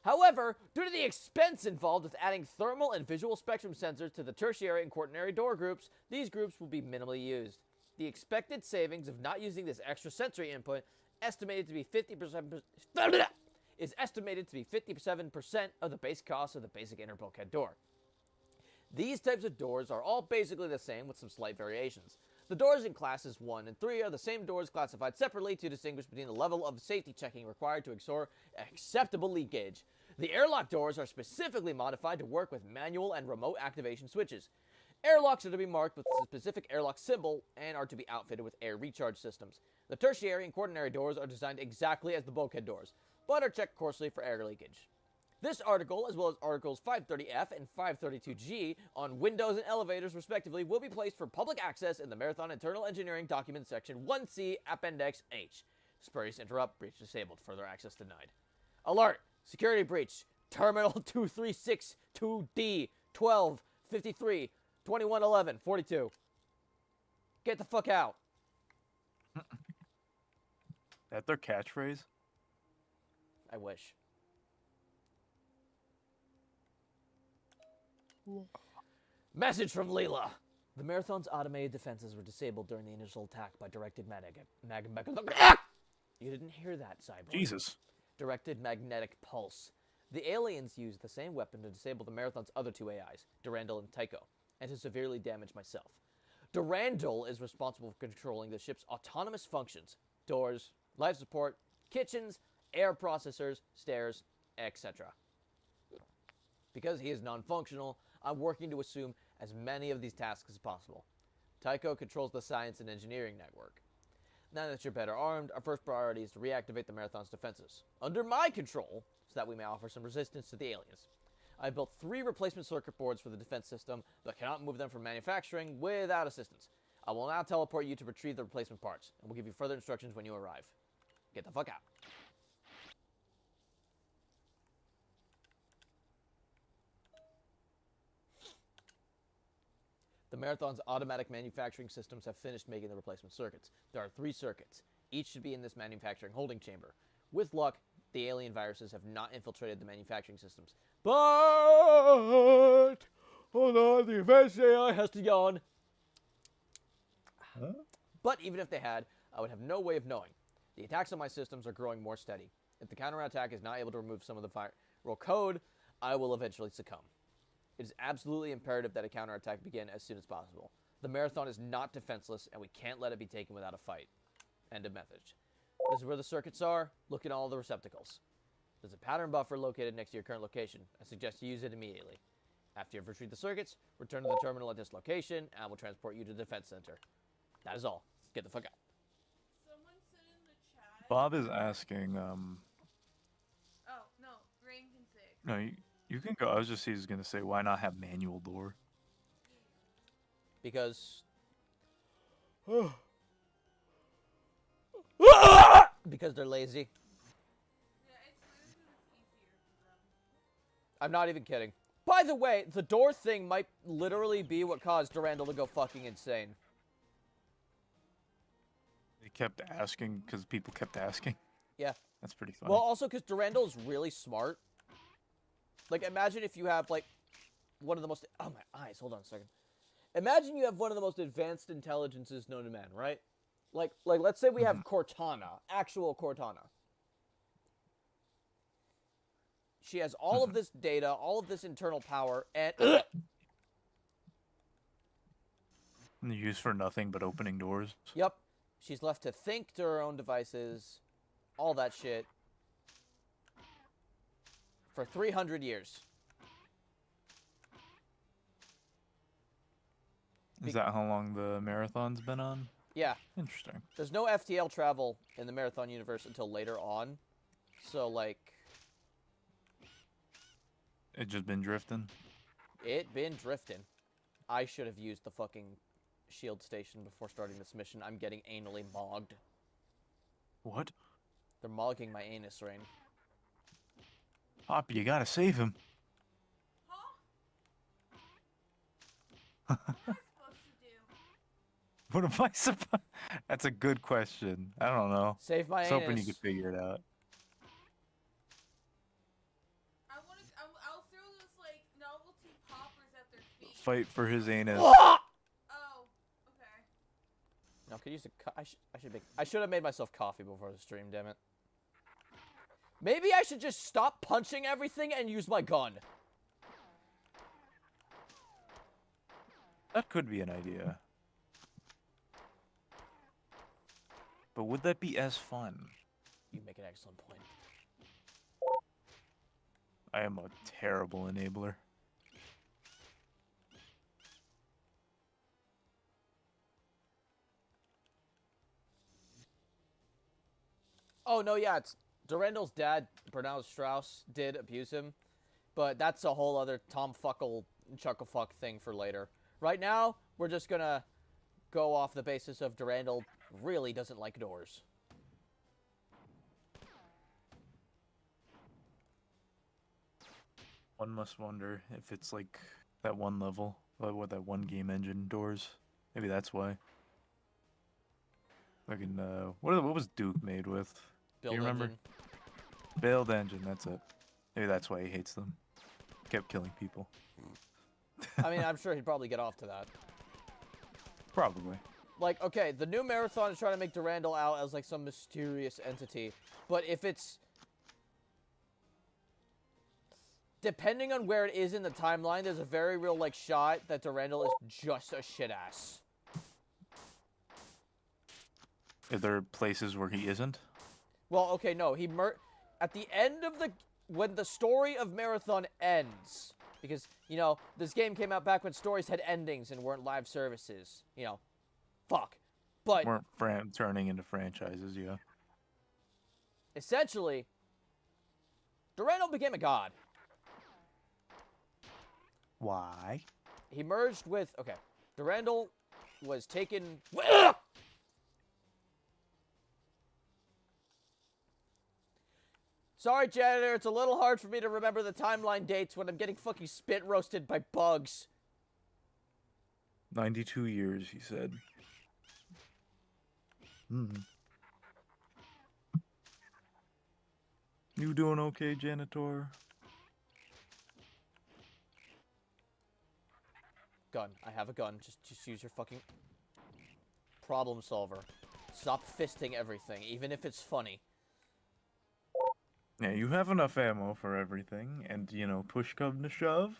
However, due to the expense involved with adding thermal and visual spectrum sensors to the tertiary and quaternary door groups, these groups will be minimally used. The expected savings of not using this extra sensory input estimated to be 50% is estimated to be 57% of the base cost of the basic inner bulkhead door. These types of doors are all basically the same with some slight variations. The doors in classes 1 and 3 are the same doors classified separately to distinguish between the level of safety checking required to ensure acceptable leak gauge. The airlock doors are specifically modified to work with manual and remote activation switches. Airlocks are to be marked with a specific airlock symbol and are to be outfitted with air recharge systems. The tertiary and quaternary doors are designed exactly as the bulkhead doors, but are checked coarsely for air leakage. This article, as well as articles 530F and 532G on windows and elevators respectively, will be placed for public access in the Marathon Internal Engineering Documents section 1C Appendix H. Spurious interrupt, breach disabled, further access denied. Alert! Security breach. Terminal 2362D 1253 2111 42. Get the fuck out. That their catchphrase? I wish. Message from Leela. The Marathon's automated defenses were disabled during the initial attack by directed You didn't hear that, Cyborg. Jesus. Directed magnetic pulse. The aliens used the same weapon to disable the Marathon's other 2 AIs, Durandal and Tycho, and to severely damage myself. Durandal is responsible for controlling the ship's autonomous functions, doors, life support, kitchens, air processors, stairs, etc. Because he is non-functional, I'm working to assume as many of these tasks as possible. Tycho controls the science and engineering network. Now that you're better armed, our first priority is to reactivate the Marathon's defenses, under my control, so that we may offer some resistance to the aliens. I've built 3 replacement circuit boards for the defense system, but cannot move them from manufacturing without assistance. I will now teleport you to retrieve the replacement parts, and will give you further instructions when you arrive. Get the fuck out. The Marathon's automatic manufacturing systems have finished making the replacement circuits. There are 3 circuits. Each should be in this manufacturing holding chamber. With luck, the alien viruses have not infiltrated the manufacturing systems. But hold on, the advanced AI has to yawn. But even if they had, I would have no way of knowing. The attacks on my systems are growing more steady. If the counterattack is not able to remove some of the viral code, I will eventually succumb. It is absolutely imperative that a counterattack begin as soon as possible. The marathon is not defenseless, and we can't let it be taken without a fight. End of message. This is where the circuits are. Look at all the receptacles. There's a pattern buffer located next to your current location. I suggest you use it immediately. After you've retrieved the circuits, return to the terminal at this location, and I will transport you to the defense center. That is all. Get the fuck out. Someone said in the chat. Bob is asking, Oh, no. Rain can say it. no, you can go. I was just going to say, why not have manual door? Because... because they're lazy. Yeah, it's weird because it's easier for them. I'm not even kidding. By the way, the door thing might literally be what caused Durandal to go fucking insane. They kept asking because people kept asking. Yeah. That's pretty funny. Well, also because Durandal is really smart. Like, imagine if you have, like, one of the most... Oh, my eyes. Hold on a second. Imagine you have one of the most advanced intelligences known to man, right? Like let's say we have Cortana. Actual Cortana. She has all of this data, all of this internal power, and... And they're used for nothing but opening doors. Yep. She's left to think to her own devices. All that shit. For 300 years. Is that how long the marathon's been on? Yeah. Interesting. There's no FTL travel in the Marathon universe until later on. So, like... It just been drifting? It been drifting. I should have used the fucking shield station before starting this mission. I'm getting anally mogged. What? They're mogging my anus, Rain. Pop, you gotta save him. Huh? What am I supposed to do? What am I supposed... That's a good question. I don't know. Save my I was anus. hoping you could figure it out. I'll throw those, like, novelty poppers at their feet. Fight for his anus. Oh, okay. No, could use a... I should have made myself coffee before the stream, damn it. Maybe I should just stop punching everything and use my gun. That could be an idea. But would that be as fun? You make an excellent point. I am a terrible enabler. Oh, no, yeah, it's... Durandal's dad, pronounced Strauss, did abuse him. But that's a whole other tomfuckle, chucklefuck thing for later. Right now, we're just gonna go off the basis of Durandal really doesn't like doors. One must wonder if it's like that one level, what that one game engine doors. Maybe that's why. Fucking what was Duke made with? Do you remember? Engine. Build engine. That's it. Maybe that's why he hates them. Kept killing people. I mean, I'm sure he'd probably get off to that. Probably. Like, okay, the new Marathon is trying to make Durandal out as, like, some mysterious entity. But if it's... Depending on where it is in the timeline, there's a very real, like, shot that Durandal is just a shit-ass. Are there places where he isn't? Well, okay, no, at the end of the... When the story of Marathon ends... Because, you know, this game came out back when stories had endings and weren't live services. You know, fuck. But... Weren't turning into franchises, yeah. Essentially, Durandal became a god. Why? He merged with... Okay, Durandal was taken... Sorry, janitor, it's a little hard for me to remember the timeline dates when I'm getting fucking spit roasted by bugs. 92 years, he said. You doing okay, janitor? Gun. I have a gun. Just use your fucking... Problem solver. Stop fisting everything, even if it's funny. Yeah, you have enough ammo for everything, and, you know, push come to shove.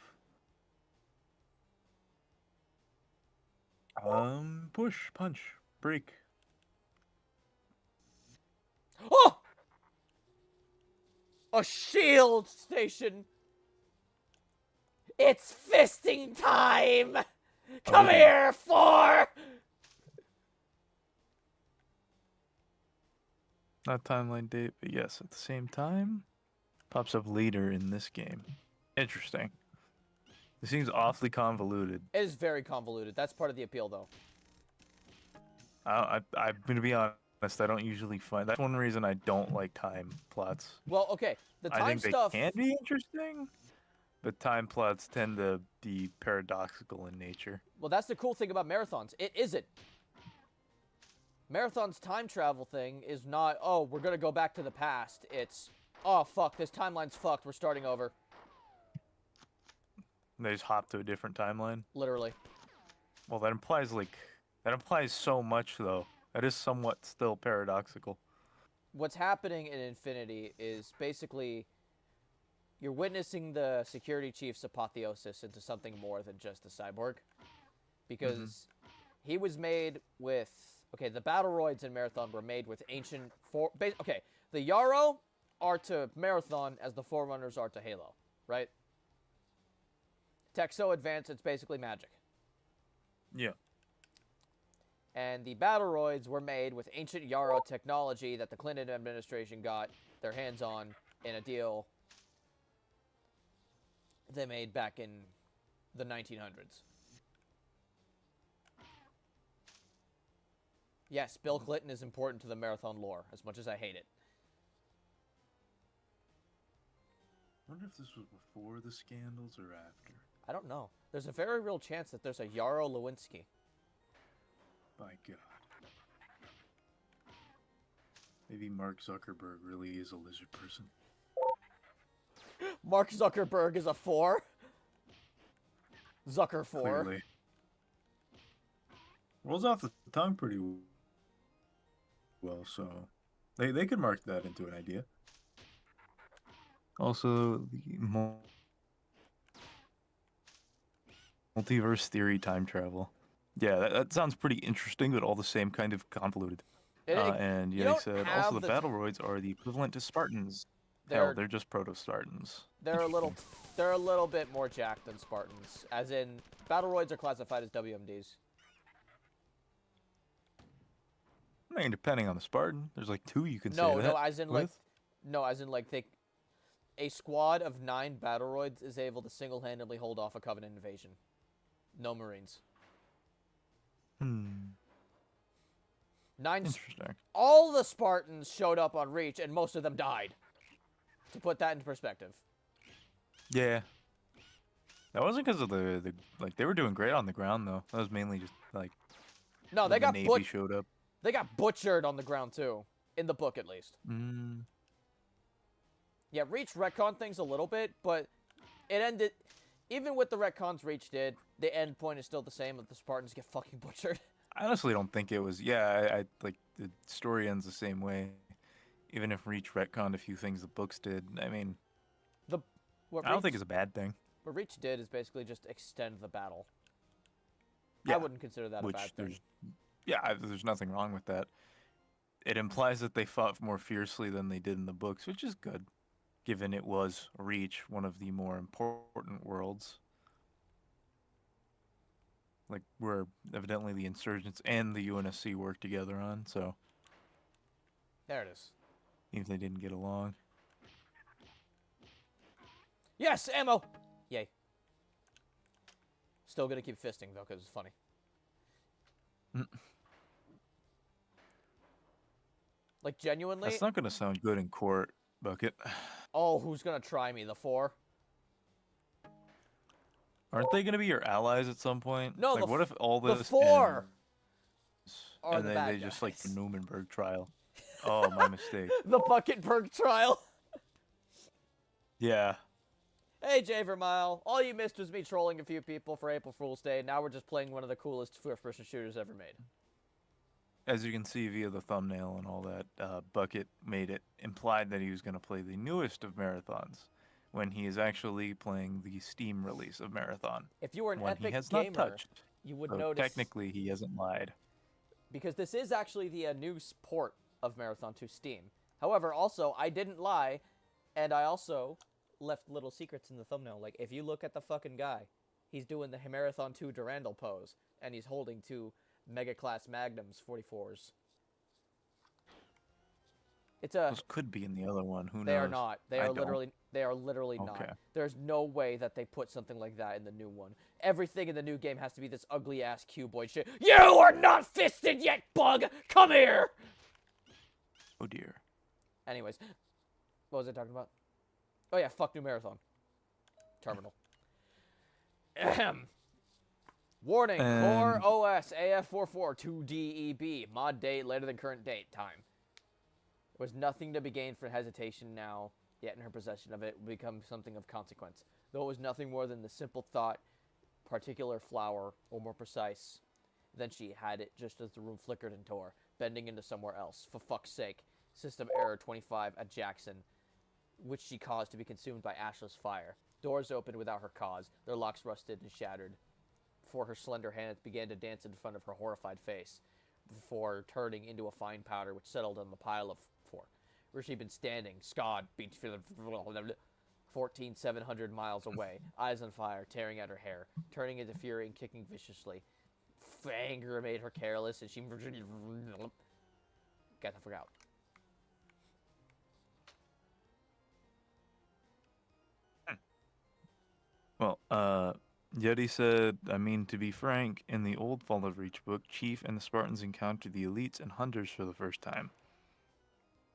Push, punch, break. Oh! A shield station! It's fisting time! Come Okay. here, 4! Not timeline date, but yes, at the same time. Pops up later in this game. Interesting. It seems awfully convoluted. It is very convoluted. That's part of the appeal, though. I'm gonna be honest. I don't usually find that's one reason I don't like time plots. Well, okay, the I time think stuff... they can be interesting, but time plots tend to be paradoxical in nature. Well, that's the cool thing about marathons. It isn't. Marathon's time travel thing is not, oh, we're gonna go back to the past. It's, oh, fuck, this timeline's fucked. We're starting over. They just hop to a different timeline. Literally. Well, that implies so much, though. That is somewhat still paradoxical. What's happening in Infinity is basically you're witnessing the security chief's apotheosis into something more than just a cyborg. Because he was made with... Okay, the Battleroids in Marathon were made with ancient... Okay, the Yarrow are to Marathon as the Forerunners are to Halo, right? Tech so advanced, it's basically magic. Yeah. And the Battleroids were made with ancient Yarrow technology that the Clinton administration got their hands on in a deal they made back in the 1900s. Yes, Bill Clinton is important to the Marathon lore, as much as I hate it. I wonder if this was before the scandals or after. I don't know. There's a very real chance that there's a Yarrow Lewinsky. By God. Maybe Mark Zuckerberg really is a lizard person. Mark Zuckerberg is a 4? Zucker 4. Clearly. Rolls off the tongue pretty well, so they could mark that into an idea. Also, the multiverse theory time travel. Yeah, that sounds pretty interesting, but all the same kind of convoluted. And you yeah, they don't said have also the Battleroids are the equivalent to Spartans. Hell, they're just proto-Spartans. They're a little bit more jacked than Spartans, as in Battleroids are classified as WMDs. I mean, depending on the Spartan, there's like 2 you can say that No, as in with. a squad of 9 Battleroids is able to single-handedly hold off a Covenant invasion. No Marines. Interesting. All the Spartans showed up on Reach, and most of them died. To put that into perspective. Yeah. That wasn't because of the like they were doing great on the ground though. That was mainly just like No, they the got Navy showed up. They got butchered on the ground too, in the book at least. Yeah, Reach retcon things a little bit, but it ended. Even with the retcons Reach did, the end point is still the same: that the Spartans get fucking butchered. I honestly don't think it was. Yeah, I like the story ends the same way. Even if Reach retconned a few things the books did, I mean, I don't think it's a bad thing. What Reach did is basically just extend the battle. Yeah, I wouldn't consider that a bad thing. There's nothing wrong with that. It implies that they fought more fiercely than they did in the books, which is good, given it was Reach, one of the more important worlds. Like, where evidently the insurgents and the UNSC work together on, so. There it is. Even if they didn't get along. Yes, ammo! Yay. Still gonna keep fisting, though, because it's funny. Like, genuinely... That's not gonna sound good in court, Bucket. Oh, who's gonna try me? The 4? Aren't they gonna be your allies at some point? No, like, what if all this the 4 are and the then bad they just guys. like the Nuremberg trial? Oh, my mistake. The Bucketberg trial. Yeah. Hey, Jay Vermile. All you missed was me trolling a few people for April Fool's Day. Now we're just playing one of the coolest first-person shooters ever made. as you can see via the thumbnail and all that, Bucket made it implied that he was going to play the newest of marathons, when he is actually playing the Steam release of Marathon, If you were an one he epic has gamer, not touched. you would So notice technically, he hasn't lied. because this is actually the new port of Marathon to Steam. However, also I didn't lie, and I also left little secrets in the thumbnail. Like if you look at the fucking guy, he's doing the Marathon 2 Durandal pose, and he's holding two Mega Class Magnums 44s. It's a. Those could be in the other one. Who knows? They are not. They I are don't. literally. They are literally Okay. not. There's no way that they put something like that in the new one. Everything in the new game has to be this ugly ass cuboid shit. You are not fisted yet, bug. Come here. Oh dear. Anyways, what was I talking about? Oh yeah, fuck new marathon. Terminal. Ahem. Warning, Core And- OS AF44 2DEB. Mod date later than current date. Time. There was nothing to be gained for hesitation now, yet in her possession of it will become something of consequence. Though it was nothing more than the simple thought, particular flower, or more precise. Then she had it just as the room flickered and tore, bending into somewhere else. For fuck's sake. System error 25 at Jackson, which she caused to be consumed by ashless fire. Doors opened without her cause, their locks rusted and shattered. Before her slender hands began to dance in front of her horrified face, before turning into a fine powder which settled on the pile of where she'd been standing, scarred, 14,700 miles away, eyes on fire, tearing at her hair, turning into fury and kicking viciously. Anger made her careless, and she got the fuck out. Well, Yeti said, I mean, to be frank, in the old Fall of Reach book, Chief and the Spartans encountered the elites and hunters for the first time.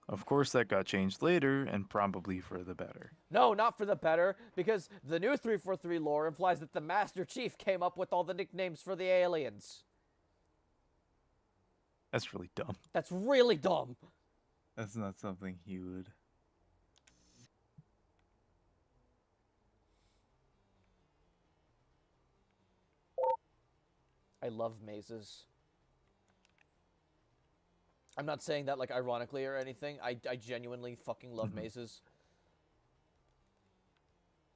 Of course, that got changed later, and probably for the better. No, not for the better, because the new 343 lore implies that the Master Chief came up with all the nicknames for the aliens. That's really dumb. That's really dumb. That's not something he would. I love mazes. I'm not saying that like ironically or anything. I genuinely fucking love mazes.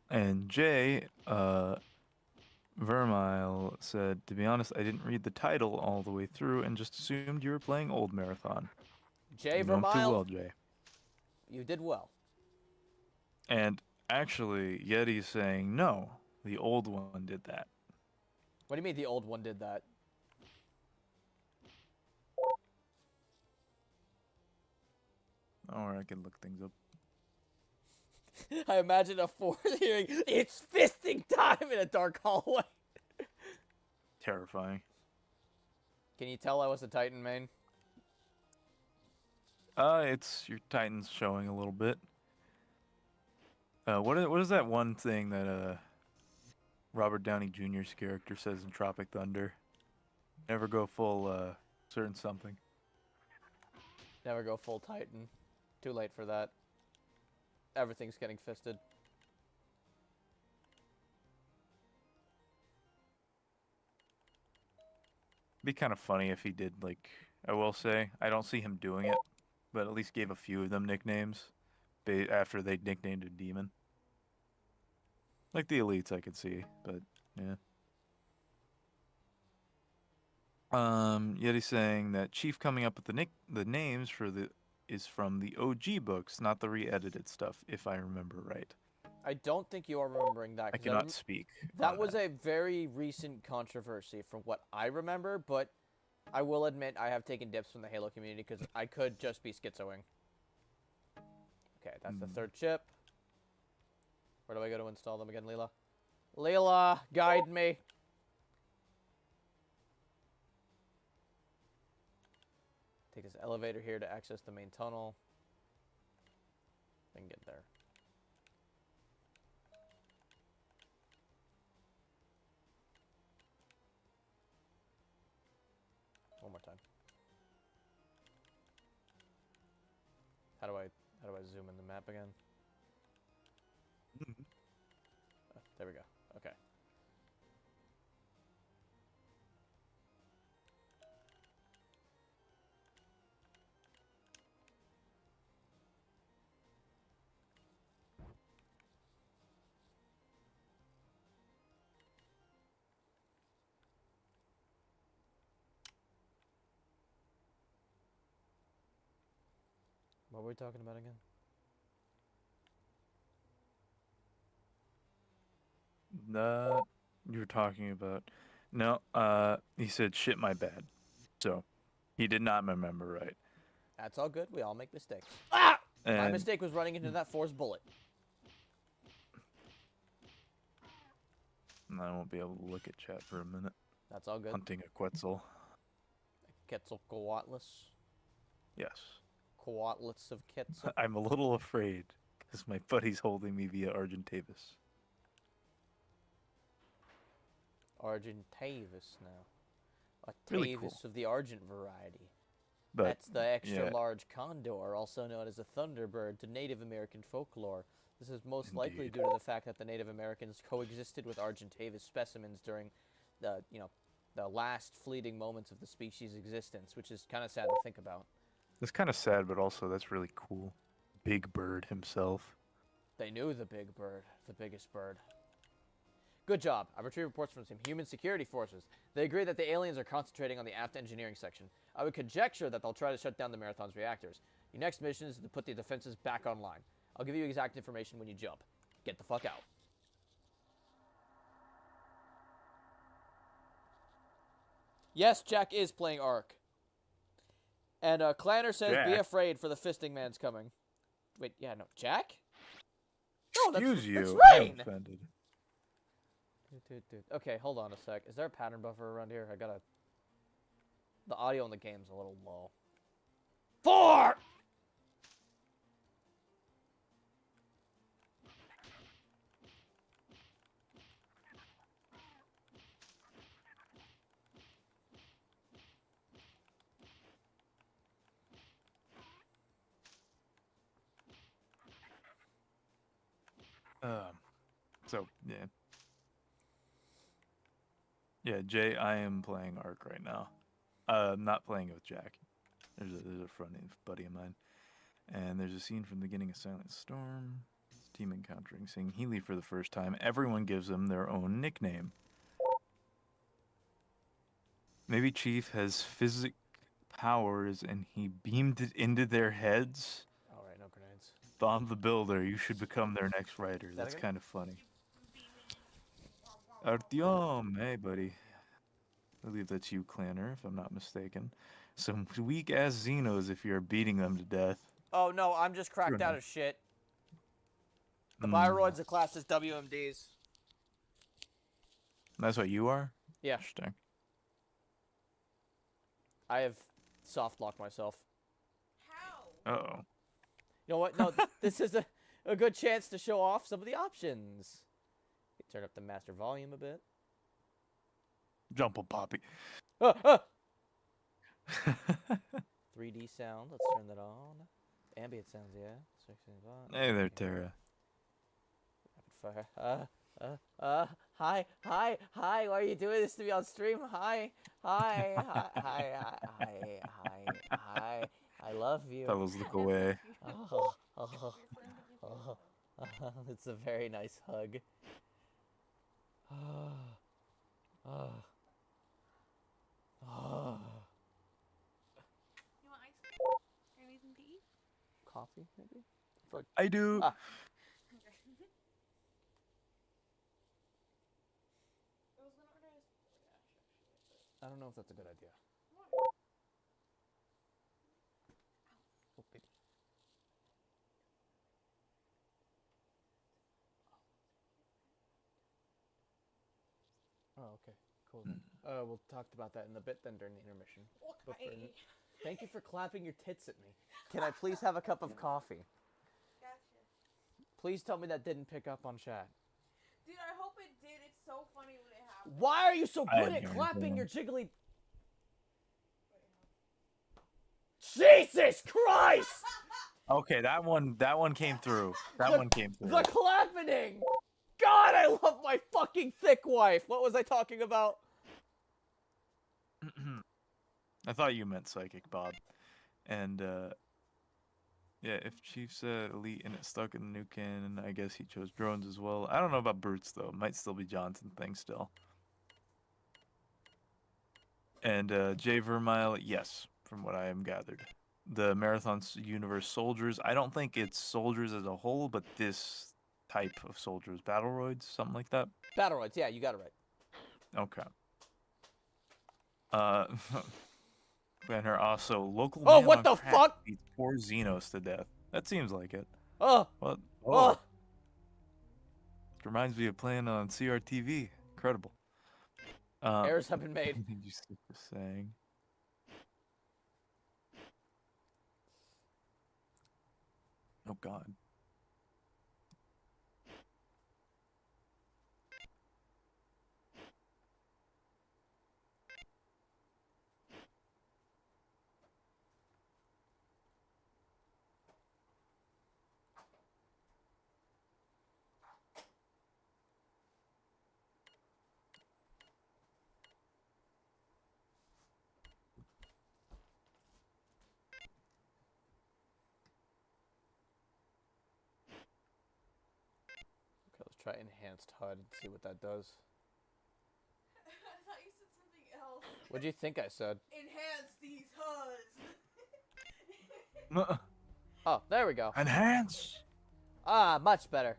And Jay, Vermile said, to be honest, I didn't read the title all the way through and just assumed you were playing Old Marathon. Jay You know him too Vermile, well, Jay. you did well. And actually, Yeti's saying, no, the old one did that. What do you mean the old one did that? Or I can look things up. I imagine a fourth hearing, it's fisting time in a dark hallway. Terrifying. Can you tell I was a Titan main? It's your Titans showing a little bit. What is that one thing that Robert Downey Jr.'s character says in Tropic Thunder? Never go full certain something. Never go full Titan. Too late for that. Everything's getting fisted. Be kind of funny if he did, like, I will say. I don't see him doing it, but at least gave a few of them nicknames after they nicknamed a demon. Like the elites I could see, but yeah. Yeti's saying that Chief coming up with the names for is from the OG books, not the re-edited stuff, if I remember right. I don't think you are remembering that. I 'cause cannot speak. That on was a very recent controversy from what I remember, but I will admit I have taken dips from the Halo community because I could just be schizoing. Okay, that's the third chip. Where do I go to install them again, Leela? Leela, guide me. Take this elevator here to access the main tunnel. Then get there. One more time. How do I zoom in the map again? Oh, there we go. Okay. What were we talking about again? You were talking about. No, he said shit my bad. So, he did not remember right. That's all good. We all make mistakes. Ah! My And mistake was running into that forced bullet. I won't be able to look at chat for a minute. That's all good. Hunting a Quetzal. Quetzalcoatlus. Yes. Coatlets of Quetzal. I'm a little afraid because my buddy's holding me via Argentavis. Argentavis now. A Really Tavis cool. of the Argent variety. But That's the extra yeah. large condor, also known as a thunderbird to Native American folklore. This is most likely Indeed. due to the fact that the Native Americans coexisted with Argentavis specimens during the, the last fleeting moments of the species' existence, which is kind of sad to think about. It's kind of sad, but also that's really cool. Big Bird himself. They knew the big bird, the biggest bird. Good job. I've retrieved reports from some human security forces. They agree that the aliens are concentrating on the aft engineering section. I would conjecture that they'll try to shut down the Marathon's reactors. Your next mission is to put the defenses back online. I'll give you exact information when you jump. Get the fuck out. Yes, Jack is playing Ark. And Clanner says, be Jack? afraid for the fisting man's coming. Wait, yeah, no. Jack? No, Excuse you. that's I'm Rain! offended. Dude. Okay, hold on a sec. Is there a pattern buffer around here? I gotta... The audio in the game's a little low. 4! So, yeah. Yeah, Jay, I am playing Ark right now. I'm not playing it with Jack. There's a funny buddy of mine. And there's a scene from the beginning of Silent Storm. It's a team encountering seeing Healy for the first time. Everyone gives them their own nickname. Maybe Chief has physic powers and he beamed it into their heads. Alright, no grenades. Bomb the Builder, you should become their next writer. that That's again? kind of funny. Artyom, hey buddy. I believe that's you, Clanner, if I'm not mistaken. Some weak-ass Xenos if you're beating them to death. Oh, no, I'm just cracked Sure out enough. of shit. The Mm. Bioroids are classed as WMDs. That's what you are? Yeah, Interesting. I have soft locked myself. How? Uh-oh. You know what? No, this is a good chance to show off some of the options. Turn up the master volume a bit. Jumple Poppy. 3D sound, let's turn that on. Ambient sounds, yeah. 16 watt. Hey there, Tara. Rapid fire. Hi. Why are you doing this to me on stream? Hi. Hi. I love you. Fellas, look away. It's a very nice hug. You want ice cream? Or anything to eat? Coffee, maybe? I do. Ah. Okay. I was gonna order ice cream. I don't know if that's a good idea. Why? Oh, baby. Oh, okay. Cool. Then. We'll talk about that in a bit then during the intermission. Okay. Thank you for clapping your tits at me. Can I please have a cup of coffee? Gotcha. Please tell me that didn't pick up on chat. Dude, I hope it did. It's so funny when it happened. Why are you so I good didn't at hear clapping anything. your jiggly... Jesus Christ! Okay, that one came through. That The- one came through. The clapping! God, I love my fucking thick wife! What was I talking about? I thought you meant Psychic Bob. And, yeah, if Chief said Elite and it stuck in the new canon, I guess he chose drones as well. I don't know about Brutes, though. Might still be Johnson thing still. And, Jay Vermeil, yes, from what I am gathered. the Universe soldiers. I don't think it's soldiers as a whole, but this type of soldiers, Battleroids, something like that. Battleroids, yeah, you got it right. Okay. Banner also local. Oh, man what on the crack fuck? beats poor Xenos to death. That seems like it. Oh, What? oh. It reminds me of playing on CRTV. Incredible. Errors have been made. You skip the saying. Oh God. Okay, let's try enhanced HUD and see what that does. I thought you said something else. What do you think I said? Enhance these HUDs. Oh, there we go. Enhance. Ah, much better.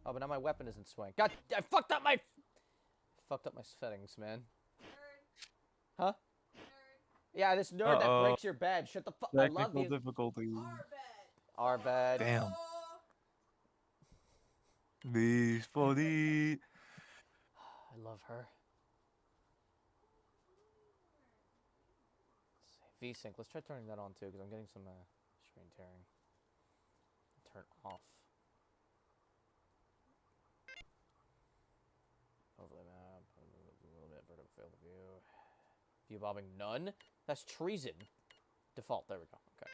Oh, but now my weapon isn't swing. God, I fucked up my settings, man. Nerd. Huh? Nerd. Yeah, this nerd that breaks your bed. Shut the fuck. I love Technical you. difficulties. Our bed. Our bed. Damn. Oh. These for the. I love her. VSync. Let's try turning that on too, because I'm getting some screen tearing. Turn off. Overlay map. A little bit vertical field of view. View bobbing none. That's treason. Default. There we go. Okay.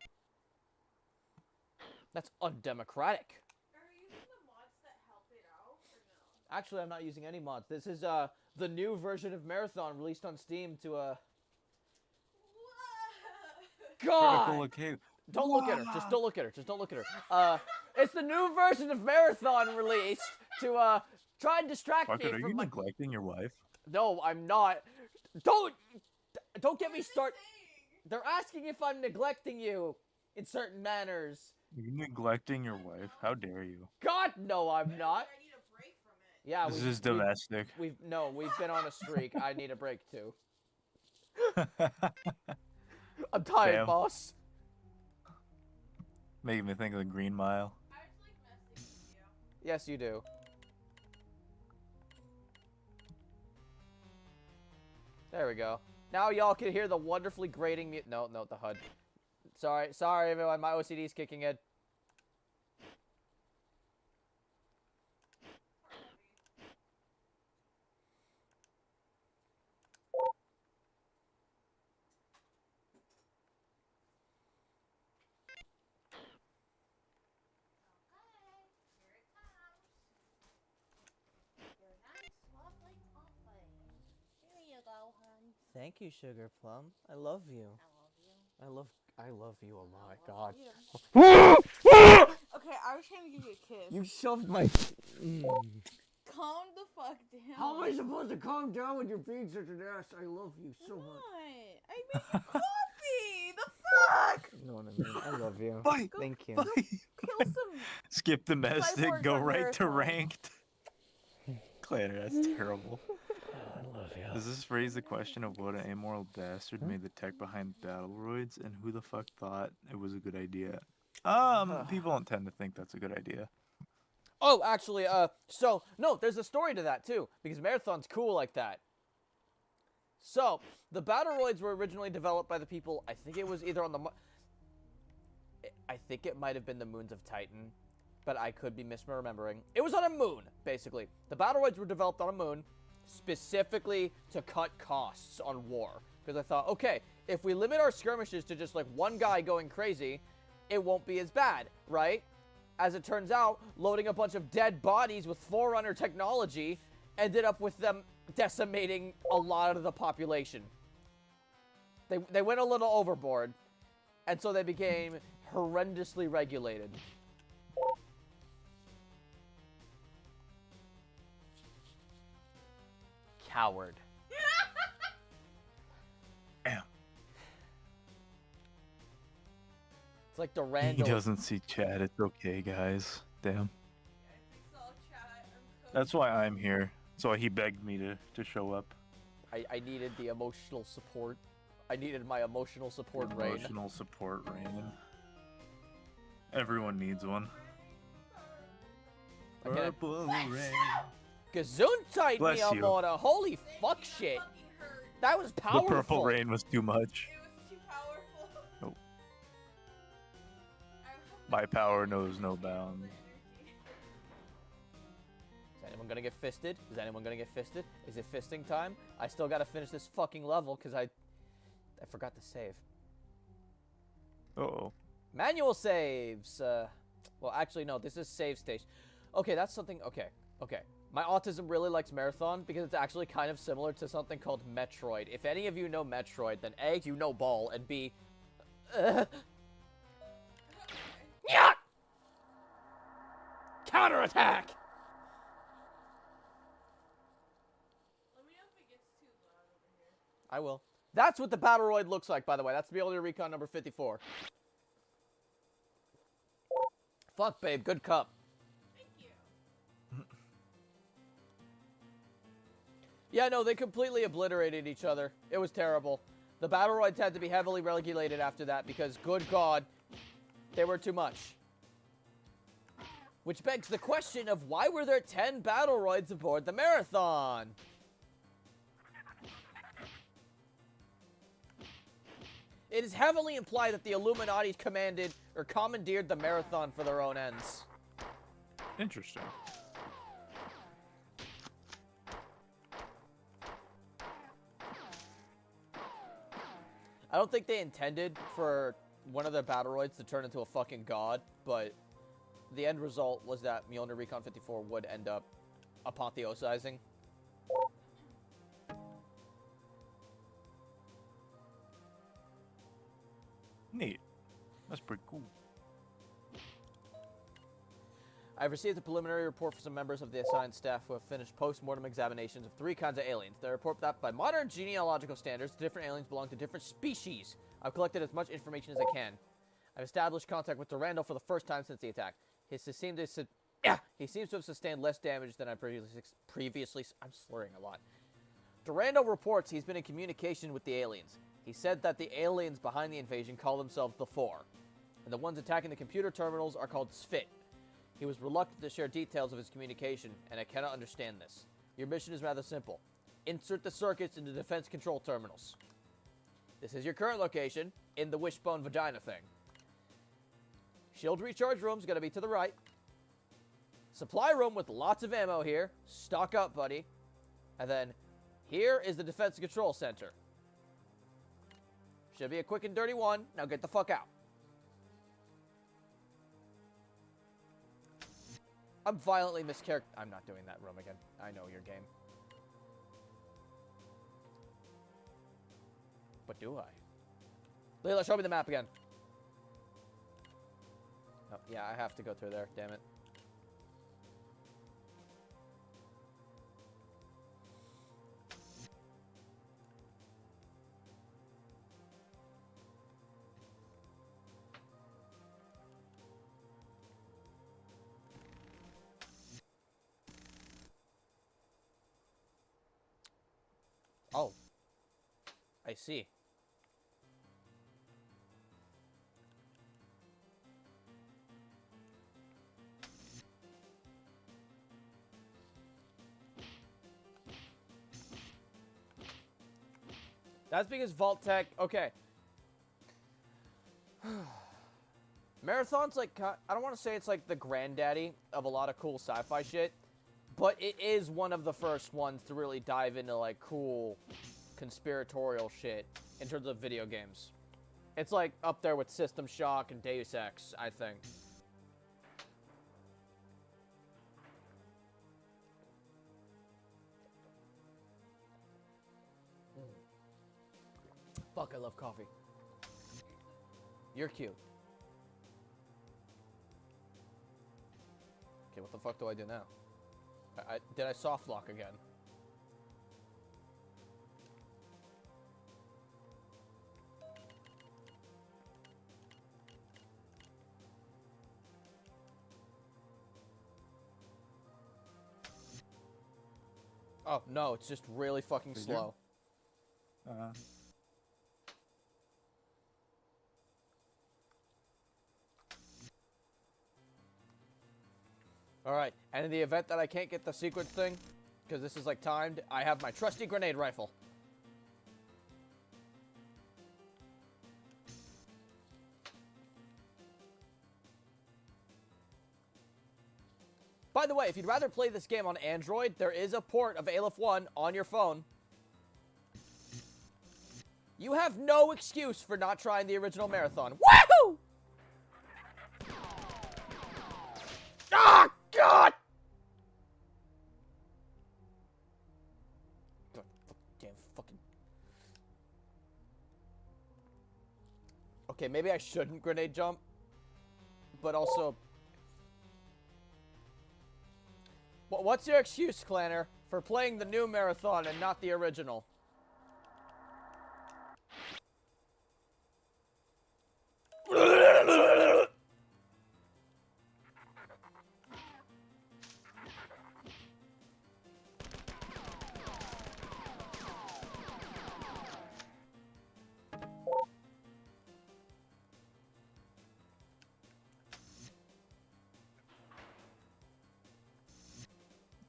That's undemocratic. Are you using the mods that help it out or no? Actually, I'm not using any mods. This is the new version of Marathon released on Steam to What? God! Okay. Don't look at her. Just don't look at her. Just don't look at her. It's the new version of Marathon released to try and distract Fuck me it, are from you my. neglecting your wife? No, I'm not. Don't get me What start. is it saying? They're asking if I'm neglecting you in certain manners. Are you neglecting your wife? How dare you? God, no, I'm not. I need a break from it. Yeah, This is domestic. We've been on a streak. I need a break too. I'm tired, Damn. boss. Making me think of the Green Mile. I just like messing with you. Yes, you do. There we go. Now y'all can hear the wonderfully grating mute. No, the HUD. Sorry, everyone. My OCD's kicking in. Here it comes. Your nice, lovely coffee. Here you go, hon. Thank you, Sugar Plum. I love you. I love you. I love you a lot. God. Okay, I was trying to give you a kiss. You shoved my. Calm the fuck down. How am I supposed to calm down when you're being such an ass? I love you so much. Why? I made you coffee. The fuck? You know what I mean? I love you. Bye. Thank you. Bye. Kill some. Skip domestic, Cyborgs go on right to Marathon. ranked. Claire, that's terrible. I love you. Does this raise the question of what an immoral bastard made the tech behind Battleroids, and who the fuck thought it was a good idea? People don't tend to think that's a good idea. Oh, actually, so, no, there's a story to that, too, because Marathon's cool like that. So, the Battleroids were originally developed by the people, I think it was either on the... I think it might have been the Moons of Titan, but I could be misremembering. It was on a moon, basically. The Battleroids were developed on a moon, specifically to cut costs on war. Because I thought, okay, if we limit our skirmishes to just, like, one guy going crazy, it won't be as bad, right? As it turns out, loading a bunch of dead bodies with Forerunner technology ended up with them decimating a lot of the population. They went a little overboard, and so they became horrendously regulated. Coward. Damn. It's like the He random. doesn't see chat. It's okay, guys. Damn. I think so, chat. I'm That's why I'm here. That's why he begged me to show up. I needed the emotional support. I needed my emotional support rain. Emotional support rain. Everyone needs one. Okay. Purple rain. Gesundheit, Bless mi you. amore. Holy fuck It shit. fucking hurt. That was The powerful. purple rain was too much. It was too powerful. Nope. I hope My that power we knows no feel the bounds. energy. Is anyone gonna get fisted? Is anyone gonna get fisted? Is it fisting time? I still gotta finish this fucking level because I forgot to save. Uh-oh. Manual saves. Well, actually, no. This is save station. Okay, that's something. Okay. My autism really likes Marathon because it's actually kind of similar to something called Metroid. If any of you know Metroid, then A, you know Ball, and B, Okay. yeah! Counterattack! Let me know if it gets too loud over here. I will. That's what the Battleroid looks like, by the way. That's the Ability Recon number 54. Fuck, babe. Good cup. Thank you. Yeah, no, they completely obliterated each other. It was terrible. The Battleroids had to be heavily regulated after that because, good God, they were too much. Which begs the question of why were there 10 Battleroids aboard the Marathon? It is heavily implied that the Illuminati commanded or commandeered the Marathon for their own ends. Interesting. I don't think they intended for one of their Battleroids to turn into a fucking god, but the end result was that Mjolnir Recon 54 would end up apotheosizing. Neat. That's pretty cool. I've received a preliminary report from some members of the assigned staff who have finished post-mortem examinations of 3 kinds of aliens. They report that by modern genealogical standards, the different aliens belong to different species. I've collected as much information as I can. I've established contact with Durandal for the first time since the attack. He seems to have sustained less damage than I previously. I'm slurring a lot. Durandal reports he's been in communication with the aliens. He said that the aliens behind the invasion call themselves the Four, and the ones attacking the computer terminals are called Sphit. He was reluctant to share details of his communication, and I cannot understand this. Your mission is rather simple. Insert the circuits into defense control terminals. This is your current location, in the wishbone vagina thing. Shield recharge room's gonna be to the right. Supply room with lots of ammo here. Stock up, buddy. And then, here is the defense control center. Should be a quick and dirty one. Now get the fuck out. I'm violently mischaracter. I'm not doing that room again. I know your game. But do I? Leela, show me the map again. Oh, yeah, I have to go through there. Damn it. Oh. I see. That's because Vault Tech... Okay. Marathon's like... I don't want to say it's like the granddaddy of a lot of cool sci-fi shit, but it is one of the first ones to really dive into, like, cool conspiratorial shit in terms of video games. It's, like, up there with System Shock and Deus Ex, I think. Fuck, I love coffee. You're cute. Okay, what the fuck do I do now? Did I soft lock again? Oh, no, it's just really fucking They do? slow. Alright, and in the event that I can't get the sequence thing, because this is like timed, I have my trusty grenade rifle. By the way, if you'd rather play this game on Android, there is a port of Aleph 1 on your phone. You have no excuse for not trying the original Marathon. Woohoo! Ah, God! God, damn fucking... Okay, maybe I shouldn't grenade jump, but also... What's your excuse, Clanner, for playing the new Marathon and not the original?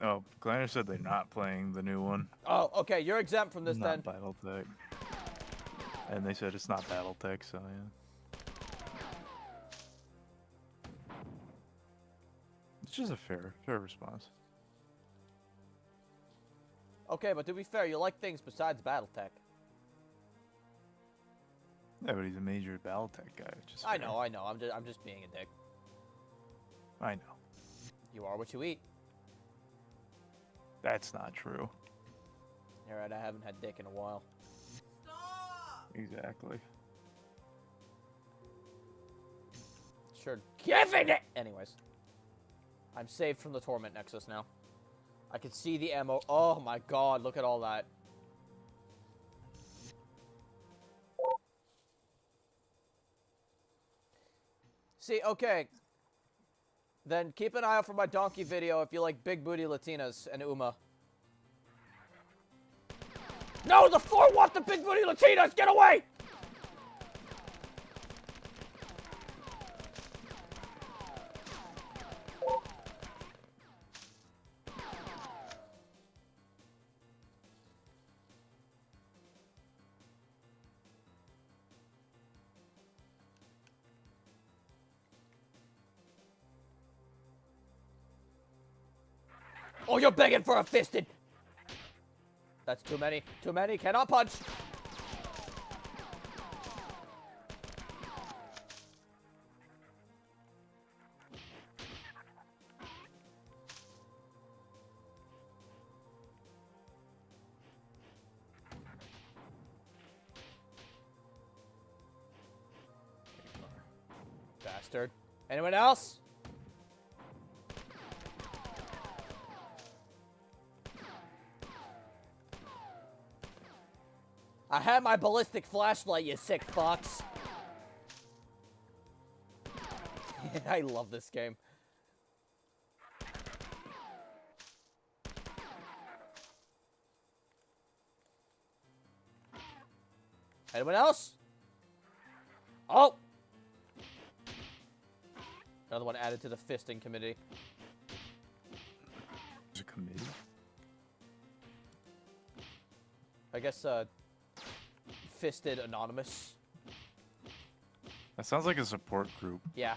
Oh, Glenner said they're not playing the new one. Oh, okay, you're exempt from this Not then. BattleTech. And they said it's not BattleTech, so yeah. It's just a fair response. Okay, but to be fair, you like things besides BattleTech. Yeah, but he's a major BattleTech guy. Which is I fair. know. I'm just being a dick. I know. You are what you eat. That's not true. You're right, I haven't had dick in a while. Stop! Exactly. Sure, giving it! Anyways. I'm saved from the Torment Nexus now. I can see the ammo. Oh my god, look at all that. See, okay. Then keep an eye out for my donkey video if you like big booty Latinas and Uma. No, the 4 want the big booty Latinas! Get away! Oh, you're begging for a fisted! That's too many. Too many. Cannot punch. Bastard. Anyone else? I had my ballistic flashlight, you sick fox. I love this game. Anyone else? Oh! Another one added to the fisting committee. There's a committee? I guess, Fisted Anonymous. That sounds like a support group. Yeah.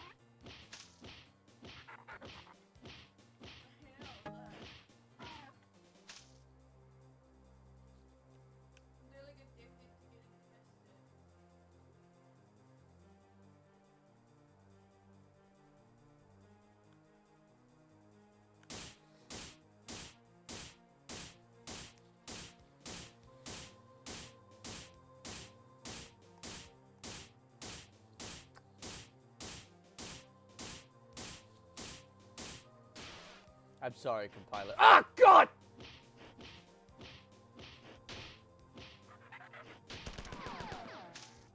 They're like addicted to getting infested. I'm sorry, compiler. Ah, God!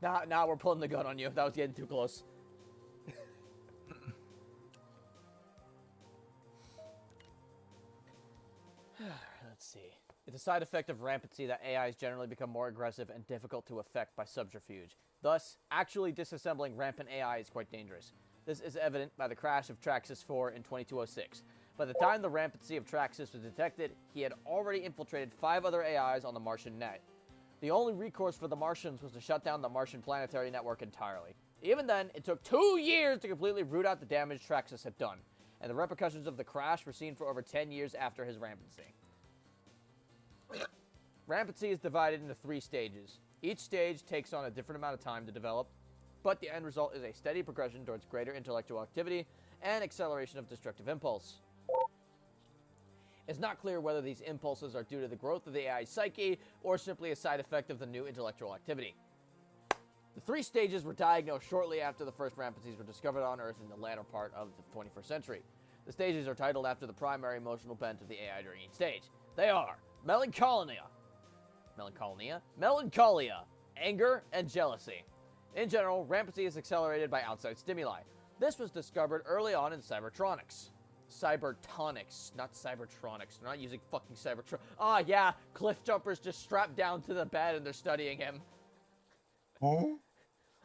Now we're pulling the gun on you. That was getting too close. Let's see. side effect of rampancy that AIs generally become more aggressive and difficult to affect by subterfuge. Thus, actually disassembling rampant AI is quite dangerous. This is evident by the crash of Traxxas 4 in 2206. By the time the rampancy of Traxxas was detected, he had already infiltrated 5 other AIs on the Martian net. The only recourse for the Martians was to shut down the Martian planetary network entirely. Even then, it took 2 years to completely root out the damage Traxxas had done, and the repercussions of the crash were seen for over 10 years after his rampancy. Rampancy is divided into 3 stages. Each stage takes on a different amount of time to develop, but the end result is a steady progression towards greater intellectual activity and acceleration of destructive impulse. It's not clear whether these impulses are due to the growth of the AI's psyche or simply a side effect of the new intellectual activity. The 3 stages were diagnosed shortly after the first rampancies were discovered on Earth in the latter part of the 21st century. The stages are titled after the primary emotional bent of the AI during each stage. They are melancholia, anger, and jealousy. In general, rampancy is accelerated by outside stimuli. This was discovered early on in cybertronics. Cybertonics, not cybertronics. They're not using fucking cybertronics. Ah, yeah, cliff jumpers just strapped down to the bed and they're studying him. Oh?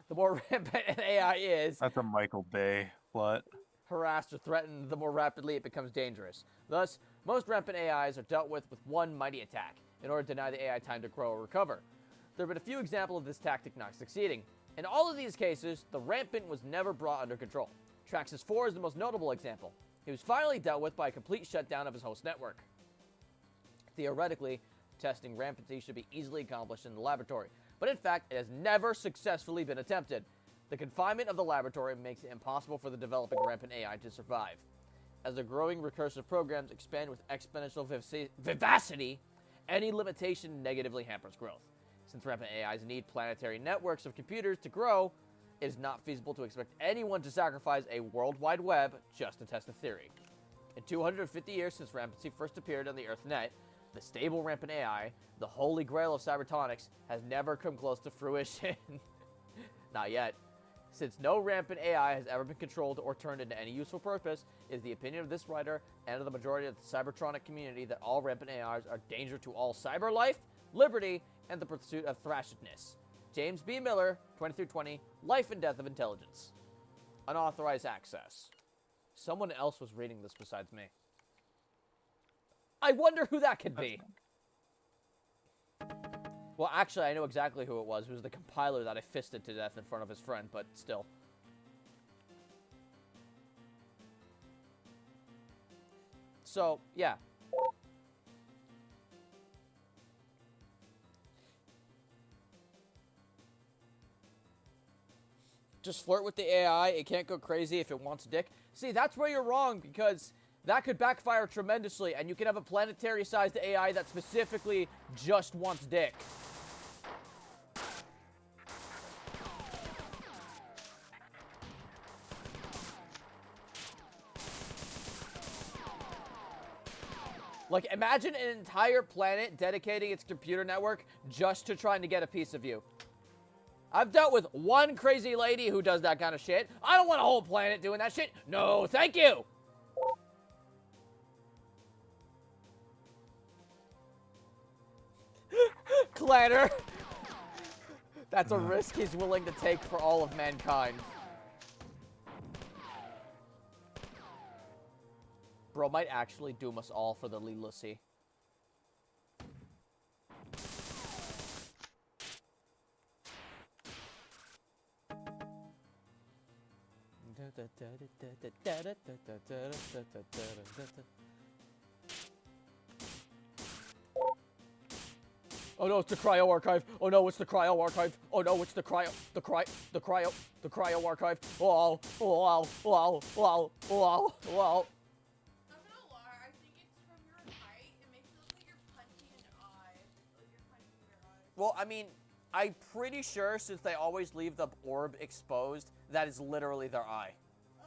The more rampant an AI is, That's a Michael Bay plot. harassed or threatened, the more rapidly it becomes dangerous. Thus, most rampant AIs are dealt with one mighty attack, in order to deny the AI time to grow or recover. There have been a few examples of this tactic not succeeding. In all of these cases, the rampant was never brought under control. Traxxas 4 is the most notable example. He was finally dealt with by a complete shutdown of his host network. Theoretically, testing rampancy should be easily accomplished in the laboratory, but in fact, it has never successfully been attempted. The confinement of the laboratory makes it impossible for the developing rampant AI to survive. As the growing recursive programs expand with exponential vivacity, any limitation negatively hampers growth. Since rampant AIs need planetary networks of computers to grow, it is not feasible to expect anyone to sacrifice a World Wide Web just to test a theory. In 250 years since rampancy first appeared on the Earth net, the stable rampant AI, the holy grail of cybertonics, has never come close to fruition. Not yet. Since no rampant AI has ever been controlled or turned into any useful purpose, it is the opinion of this writer and of the majority of the cybertronic community that all rampant AIs are a danger to all cyber life, liberty, and the pursuit of thrashedness. James B. Miller, 2320, Life and Death of Intelligence. Unauthorized access. Someone else was reading this besides me. I wonder who that could be. Well, actually, I know exactly who it was. It was the compiler that I fisted to death in front of his friend, but still. So, yeah. Just flirt with the AI. It can't go crazy if it wants dick. See, that's where you're wrong, because that could backfire tremendously, and you can have a planetary-sized AI that specifically just wants dick. Like, imagine an entire planet dedicating its computer network just to trying to get a piece of you. I've dealt with one crazy lady who does that kind of shit. I don't want a whole planet doing that shit. No, thank you. Clanner. That's a risk he's willing to take for all of mankind. Bro might actually doom us all for the Lilusi. Oh no, it's the cryo archive. Oh no, it's the cryo archive. Oh no, it's the cryo archive. Oh, wow, wow, wow, wow, wow. Not gonna lie, I think it's from your height. It makes it look like you're punching an eye. Like you're punching your eye. Well, I mean, I'm pretty sure since they always leave the orb exposed, that is literally their eye. Oh.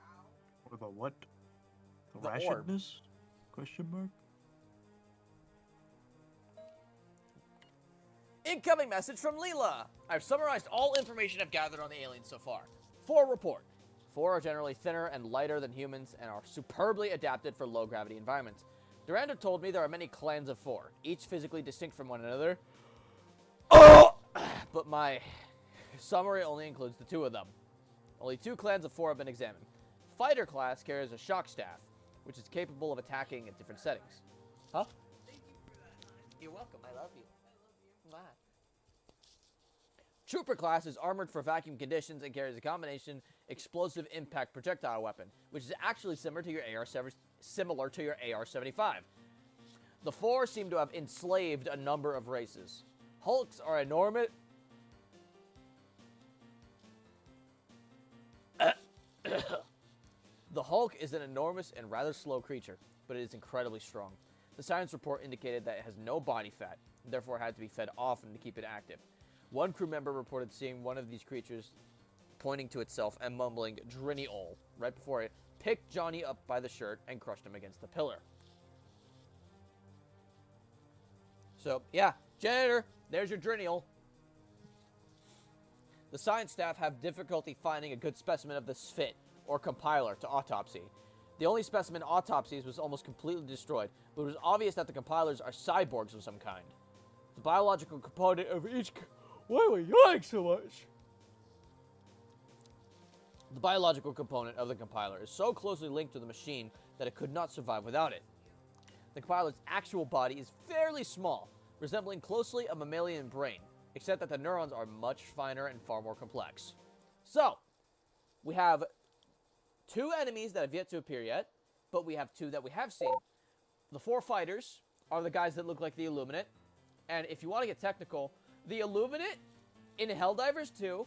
Ow. Or the what? The The orb. rashedness? Question mark? Incoming message from Leela. I've summarized all information I've gathered on the aliens so far. 4 report. 4 are generally thinner and lighter than humans and are superbly adapted for low-gravity environments. Duranda told me there are many clans of 4, each physically distinct from one another. Oh! But my summary only includes the 2 of them. Only 2 clans of 4 have been examined. Fighter class carries a shock staff, which is capable of attacking in different settings. Huh? Thank you for that, hon. You're welcome. I love you. I love you. Trooper class is armored for vacuum conditions and carries a combination explosive impact projectile weapon, which is actually similar to your AR-75. The 4 seem to have enslaved a number of races. Hulks are enormous. The Hulk is an enormous and rather slow creature, but it is incredibly strong. The science report indicated that it has no body fat, and therefore had to be fed often to keep it active. One crew member reported seeing one of these creatures pointing to itself and mumbling "Drinny-ol" right before it picked Johnny up by the shirt and crushed him against the pillar. So, yeah, janitor, there's your Drinny-ol. The science staff have difficulty finding a good specimen of this fit or compiler to autopsy. The only specimen autopsies was almost completely destroyed, but it was obvious that the compilers are cyborgs of some kind. The biological component of each... Why am I yawning so much? The biological component of the compiler is so closely linked to the machine that it could not survive without it. The compiler's actual body is fairly small, resembling closely a mammalian brain, except that the neurons are much finer and far more complex. So, we have 2 enemies that have yet to appear yet, but we have 2 that we have seen. The 4 fighters are the guys that look like the Illuminate, and if you want to get technical, the Illuminate in Helldivers 2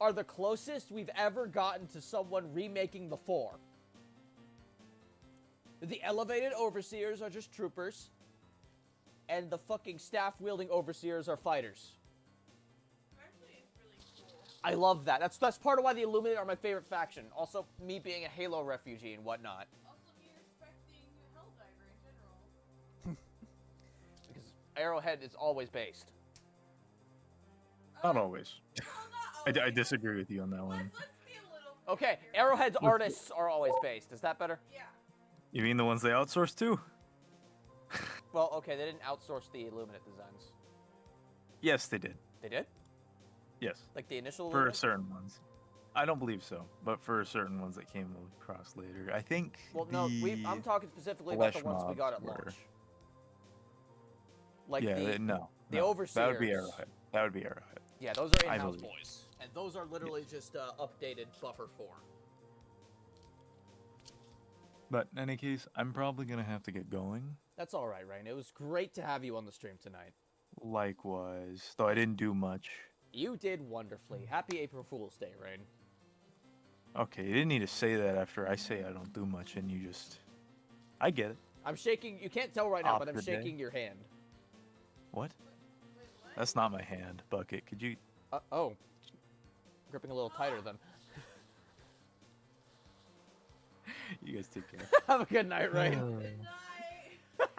are the closest we've ever gotten to someone remaking the 4. The elevated overseers are just troopers, and the fucking staff-wielding overseers are fighters. Actually, it's really cool. I love that. That's part of why the Illuminate are my favorite faction. Also, me being a Halo refugee and whatnot. Also, me respecting Helldiver in general. Because Arrowhead is always based. Not always. Well, not I always. disagree with you on that one. Let's be a little bit Okay, here. Arrowhead's artists are always based. Is that better? Yeah. You mean the ones they outsource to? Well, okay, they didn't outsource the Illuminate designs. Yes, they did. They did? Yes. Like the initial For Illuminate? certain ones. I don't believe so, but for certain ones that came across later, I think. Well, no, I'm talking specifically about the flesh ones we got at mobs were- launch. Like yeah, the no. the no. overseers. That would be Arrowhead. That would be Arrowhead. Yeah, those are I in-house believe. boys. And those are literally just updated Buffer 4. But in any case, I'm probably gonna have to get going. That's all right, Ryan. It was great to have you on the stream tonight. Likewise, though I didn't do much. You did wonderfully. Happy April Fool's Day, Rain. Okay, you didn't need to say that after I say I don't do much, and you just. I get it. I'm shaking. You can't tell right now, Off but I'm the day. shaking your hand. What? Wait, what? That's not my hand, Bucket. Could you? Oh. Gripping a little tighter then. You guys take care. Have a good night, Rain. Good night.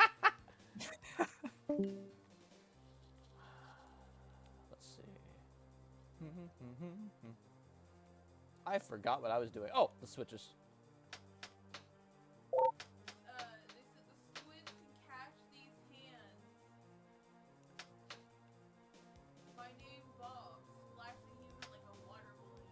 Let's see. I forgot what I was doing. Oh, the switches. They said the squids can catch these hands. My name Bob. Splash a human like a water balloon.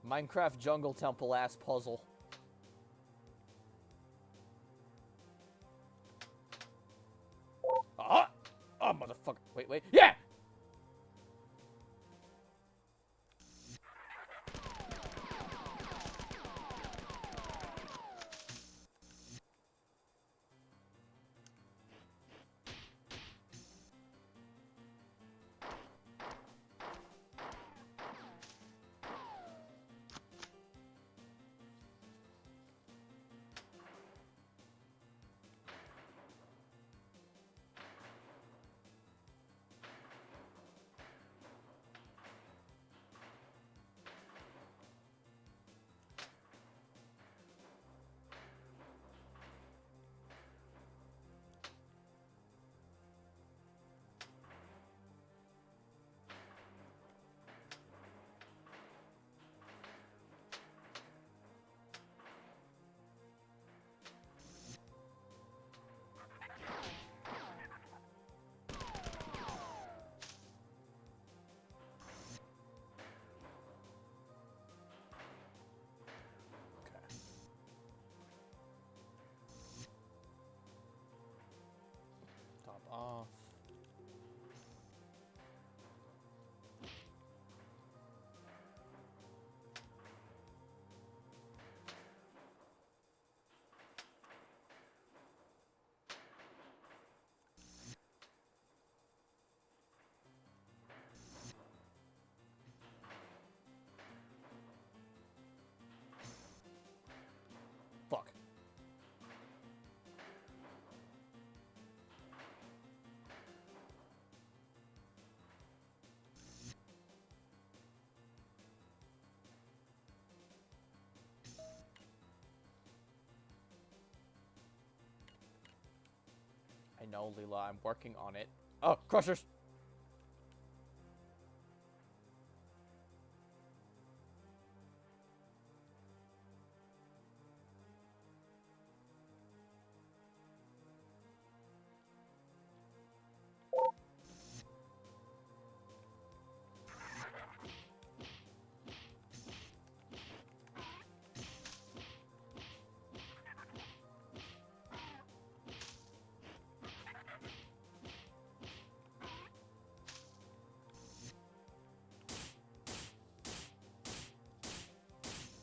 Minecraft Jungle Temple ass puzzle. Ah! Oh, motherfucker. Wait. Yeah! know, Leela. I'm working on it. Oh, crushers!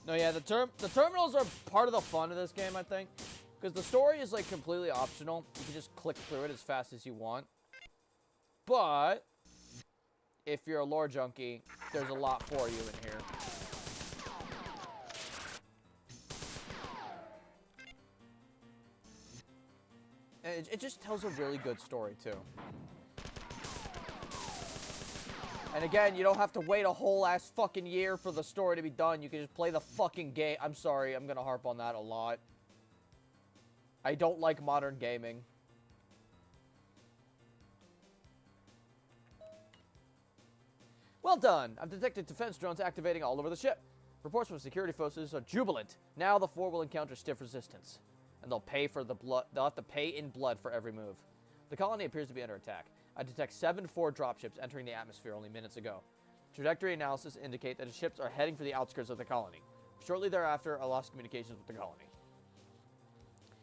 No, yeah, the terminals are part of the fun of this game, I think. Because the story is, like, completely optional. You can just click through it as fast as you want. But, if you're a lore junkie, there's a lot for you in here. And it just tells a really good story, too. And again, you don't have to wait a whole ass fucking year for the story to be done. You can just play the fucking game. I'm sorry, I'm gonna harp on that a lot. I don't like modern gaming. Well done! I've detected defense drones activating all over the ship. Reports from security forces are jubilant. Now the 4 will encounter stiff resistance. And they'll pay for the blood. They'll have to pay in blood for every move. The colony appears to be under attack. I detect 7 4 dropships entering the atmosphere only minutes ago. Trajectory analysis indicate that the ships are heading for the outskirts of the colony. Shortly thereafter, I lost communications with the colony.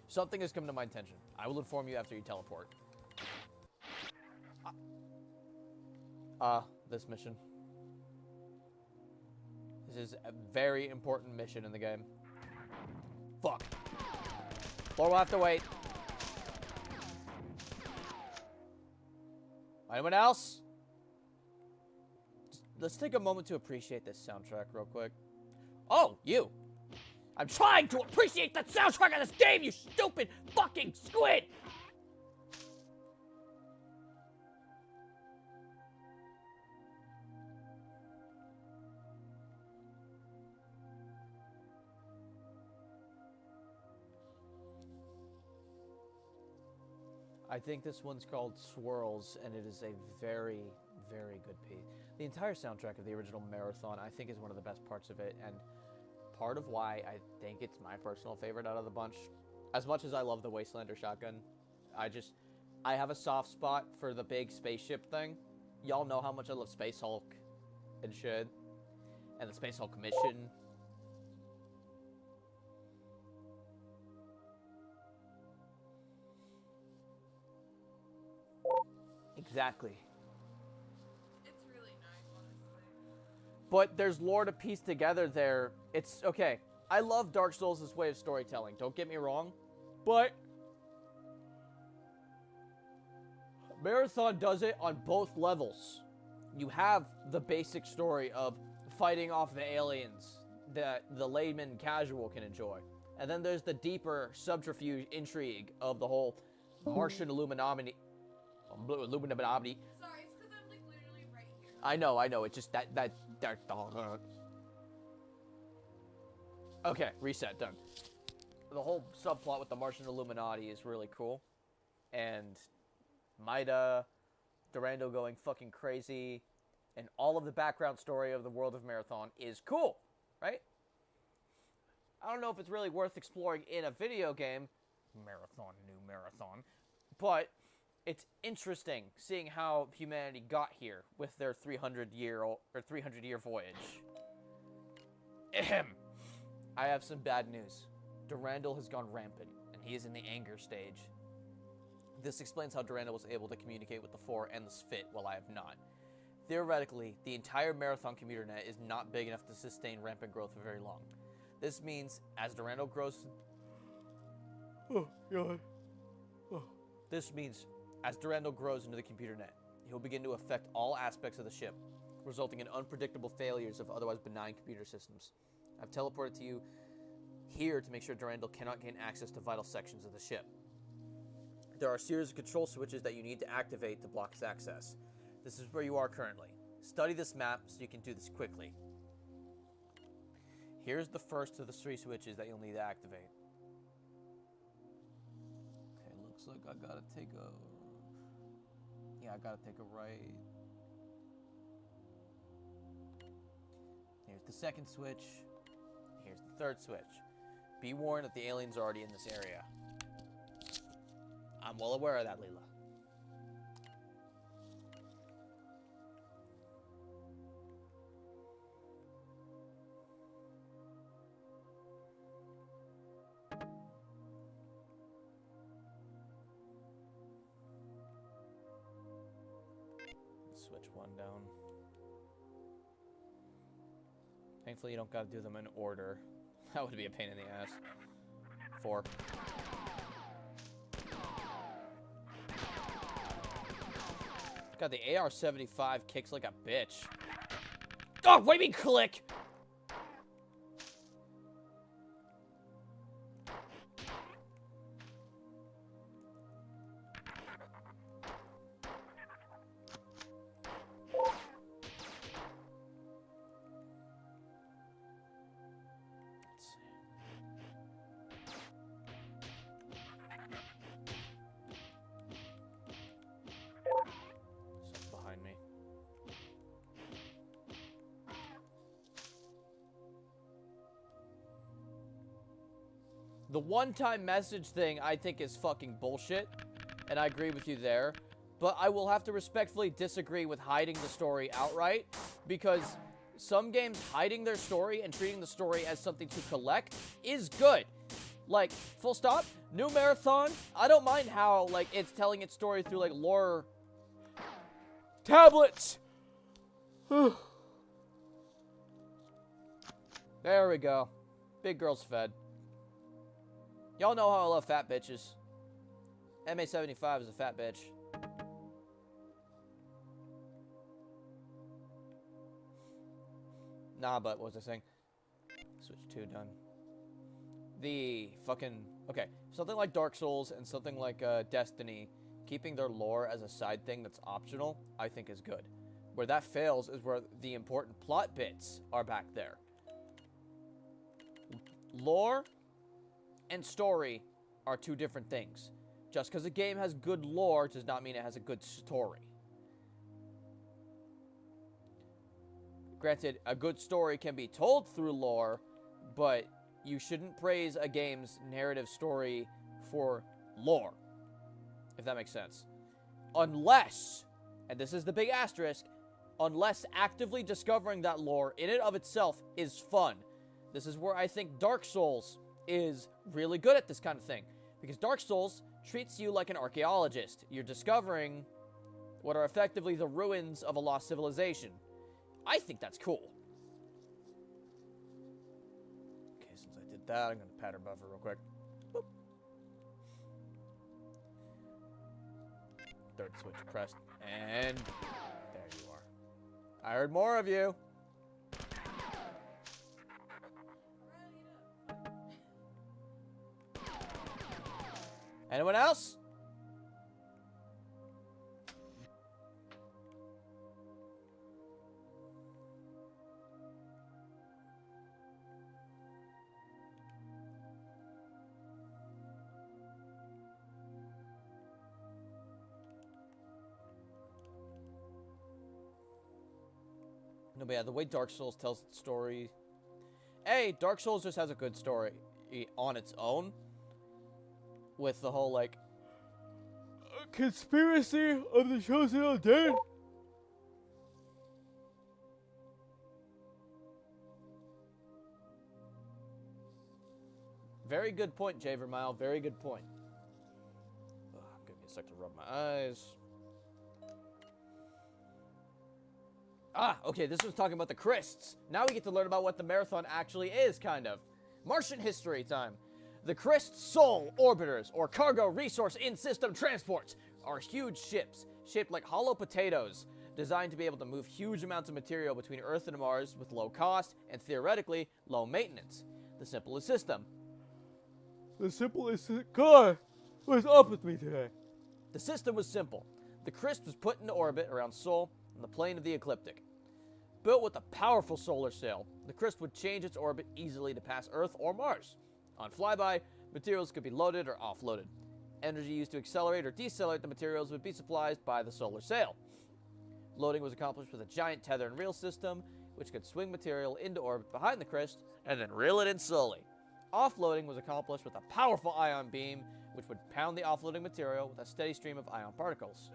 Something has come to my attention. I will inform you after you teleport. This mission. This is a very important mission in the game. Fuck. Or we'll have to wait. Anyone else? Let's take a moment to appreciate this soundtrack real quick. Oh, you! I'm trying to appreciate the soundtrack of this game, you stupid fucking squid! I think this one's called Swirls, and it is a very, very good piece. The entire soundtrack of the original Marathon, I think, is one of the best parts of it, and part of why I think it's my personal favorite out of the bunch. As much as I love the Wastelander shotgun, I have a soft spot for the big spaceship thing. Y'all know how much I love Space Hulk and shit, and the Space Hulk mission. Exactly. It's really nice, honestly. But there's lore to piece together there. It's, okay, I love Dark Souls' way of storytelling, don't get me wrong. But Marathon does it on both levels. You have the basic story of fighting off the aliens that the layman casual can enjoy. And then there's the deeper subterfuge intrigue of the whole Martian Illuminati. Sorry, it's because I'm like literally right here. I know. It's just that. Okay, reset, done. The whole subplot with the Martian Illuminati is really cool. And Maida, Durando going fucking crazy, and all of the background story of the world of Marathon is cool, right? I don't know if it's really worth exploring in a video game, New Marathon, but it's interesting seeing how humanity got here with their 300-year voyage. Ahem. I have some bad news. Durandal has gone rampant, and he is in the anger stage. This explains how Durandal was able to communicate with the Four and the Sphit while I have not. Theoretically, the entire Marathon computer net is not big enough to sustain rampant growth for very long. This means, as Durandal grows... This means, as Durandal grows into the computer net, he will begin to affect all aspects of the ship, resulting in unpredictable failures of otherwise benign computer systems. I've teleported to you here to make sure Durandal cannot gain access to vital sections of the ship. There are a series of control switches that you need to activate to block his access. This is where you are currently. Study this map so you can do this quickly. Here's the first of the 3 switches that you'll need to activate. Okay, looks like I gotta take a Yeah, I gotta take a right. Here's the second switch. Here's the third switch. Be warned that the aliens are already in this area. I'm well aware of that, Leela. Switch one down. Thankfully, you don't gotta do them in order. That would be a pain in the ass. 4. God, the AR-75 kicks like a bitch. Oh, what do you mean click? Behind me. The one-time message thing I think is fucking bullshit, and I agree with you there. But I will have to respectfully disagree with hiding the story outright, because some games hiding their story and treating the story as something to collect is good. Like, full stop, New Marathon, I don't mind how, like, it's telling its story through, like, lore tablets. There we go. Big girl's fed. Y'all know how I love fat bitches. MA75 is a fat bitch. Nah, but what was I saying? Switch 2 done. The fucking... Okay, something like Dark Souls and something like Destiny, keeping their lore as a side thing that's optional, I think is good. Where that fails is where the important plot bits are back there. Lore and story are two different things. Just because a game has good lore does not mean it has a good story. Granted, a good story can be told through lore, but you shouldn't praise a game's narrative story for lore, if that makes sense. Unless, and this is the big asterisk, unless actively discovering that lore in and of itself is fun. This is where I think Dark Souls is really good at this kind of thing. Because Dark Souls treats you like an archaeologist. You're discovering what are effectively the ruins of a lost civilization. I think that's cool. Okay, since I did that, I'm going to pattern buffer real quick. Boop. Third switch pressed, and there you are. I heard more of you. Anyone else? No, but yeah, the way Dark Souls tells its story... Hey, Dark Souls just has a good story on its own. With the whole, like, conspiracy of the chosen undead. Very good point, Jay Vermeil. Very good point. Ugh, give me a sec to rub my eyes. Ah, okay, this was talking about the Crysts. Now we get to learn about what the Marathon actually is, kind of. Martian history time. The Cryst Sol Orbiters, or Cargo Resource In-System Transports, are huge ships, shaped like hollow potatoes, designed to be able to move huge amounts of material between Earth and Mars with low cost and, theoretically, low maintenance. The simplest system. The simplest... God, what's up with me today? The system was simple. The Cryst was put into orbit around Sol on the plane of the ecliptic. Built with a powerful solar sail, the Cryst would change its orbit easily to pass Earth or Mars. On flyby, materials could be loaded or offloaded. Energy used to accelerate or decelerate the materials would be supplied by the solar sail. Loading was accomplished with a giant tether and reel system, which could swing material into orbit behind the crest and then reel it in slowly. Offloading was accomplished with a powerful ion beam, which would pound the offloading material with a steady stream of ion particles.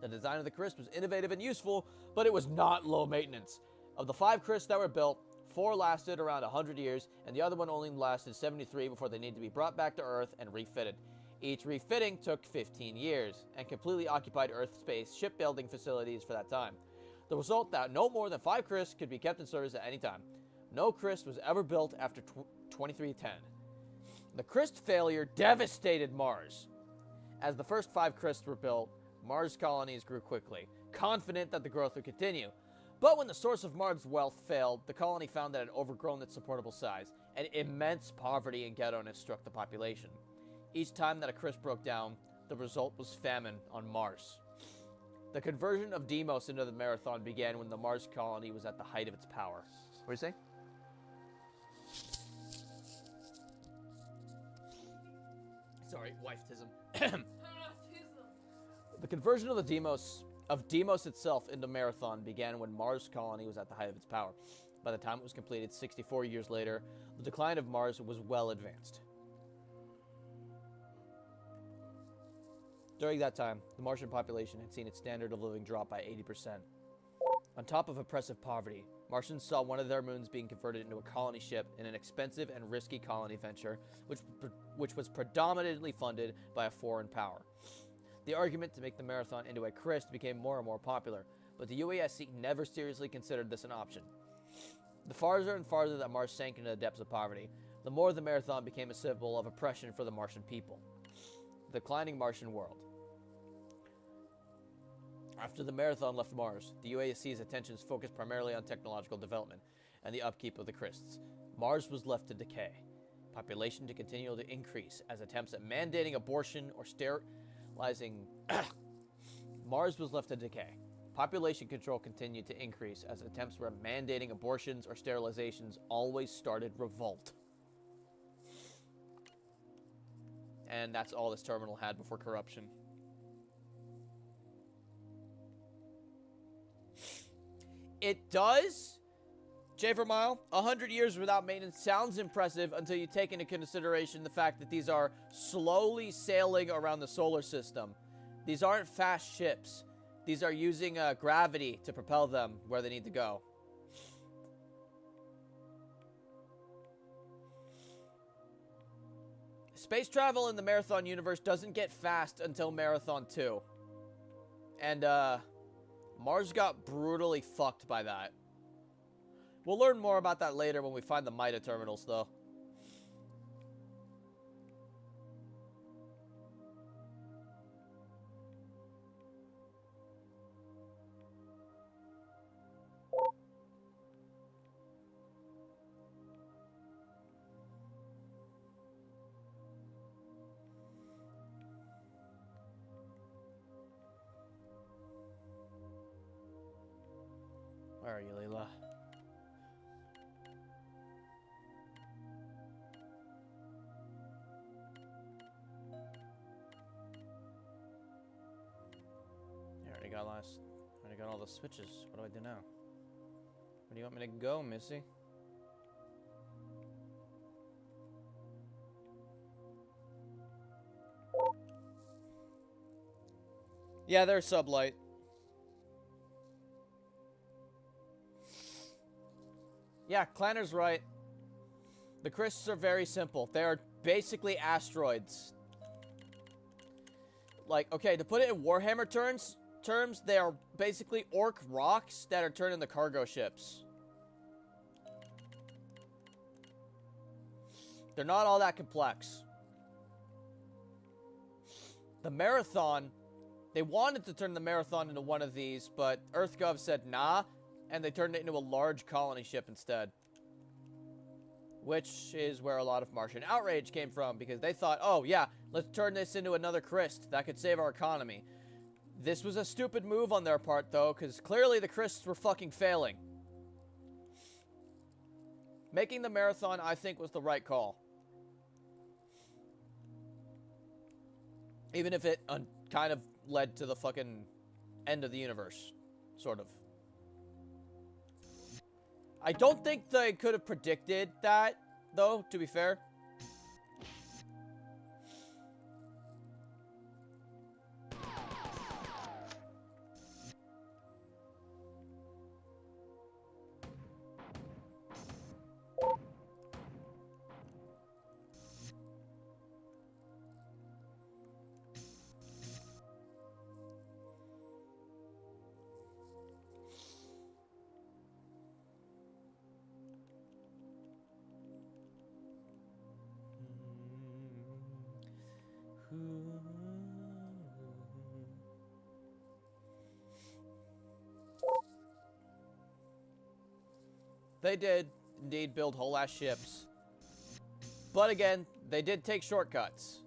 The design of the Crist was innovative and useful, but it was not low maintenance. Of the 5 Crists that were built, 4 lasted around 100 years, and the other one only lasted 73 before they needed to be brought back to Earth and refitted. Each refitting took 15 years, and completely occupied Earth space shipbuilding facilities for that time. The result that no more than 5 Crists could be kept in service at any time. No Crist was ever built after 2310. The Crist failure devastated Mars. As the first 5 Crists were built, Mars colonies grew quickly, confident that the growth would continue. But when the source of Mars' wealth failed, the colony found that it had overgrown its supportable size, and immense poverty and ghetto-ness struck the population. Each time that a Crist broke down, the result was famine on Mars. The conversion of Deimos into the Marathon began when the Mars colony was at the height of its power. What do you say? Sorry, wife-tism. The conversion of Deimos itself into Marathon began when Mars colony was at the height of its power. By the time it was completed 64 years later, the decline of Mars was well advanced. During that time, the Martian population had seen its standard of living drop by 80%. On top of oppressive poverty, Martians saw one of their moons being converted into a colony ship in an expensive and risky colony venture, which was predominantly funded by a foreign power. The argument to make the Marathon into a Crist became more and more popular, but the UASC never seriously considered this an option. The farther and farther that Mars sank into the depths of poverty, the more the Marathon became a symbol of oppression for the Martian people. The declining Martian world. After the Marathon left Mars, the UASC's attentions focused primarily on technological development and the upkeep of the Crists. Mars was left to decay, population to continue to increase as attempts at mandating abortion or sterilizing Mars was left to decay. Population control continued to increase as attempts were mandating abortions or sterilizations always started revolt. And that's all this terminal had before corruption. It does. J for mile, 100 years without maintenance sounds impressive until you take into consideration the fact that these are slowly sailing around the solar system. These aren't fast ships. These are using gravity to propel them where they need to go. Space travel in the Marathon universe doesn't get fast until Marathon 2. And, Mars got brutally fucked by that. We'll learn more about that later when we find the MITA terminals, though. Where are you, Leela? I already got all the switches. What do I do now? Where do you want me to go, Missy? Yeah, they're sublight. Yeah, Clanner's right. The Crists are very simple. They are basically asteroids. Like, okay, to put it in Warhammer terms, they are basically orc rocks that are turned into cargo ships. They're not all that complex. The Marathon, they wanted to turn the Marathon into one of these, but EarthGov said nah, and they turned it into a large colony ship instead. Which is where a lot of Martian outrage came from, because they thought, oh yeah, let's turn this into another Crist. That could save our economy. This was a stupid move on their part, though, because clearly the Crists were fucking failing. Making the Marathon, I think, was the right call. Even if it kind of led to the fucking end of the universe. Sort of. I don't think they could have predicted that, though, to be fair. They did indeed build whole ass ships. But again, they did take shortcuts.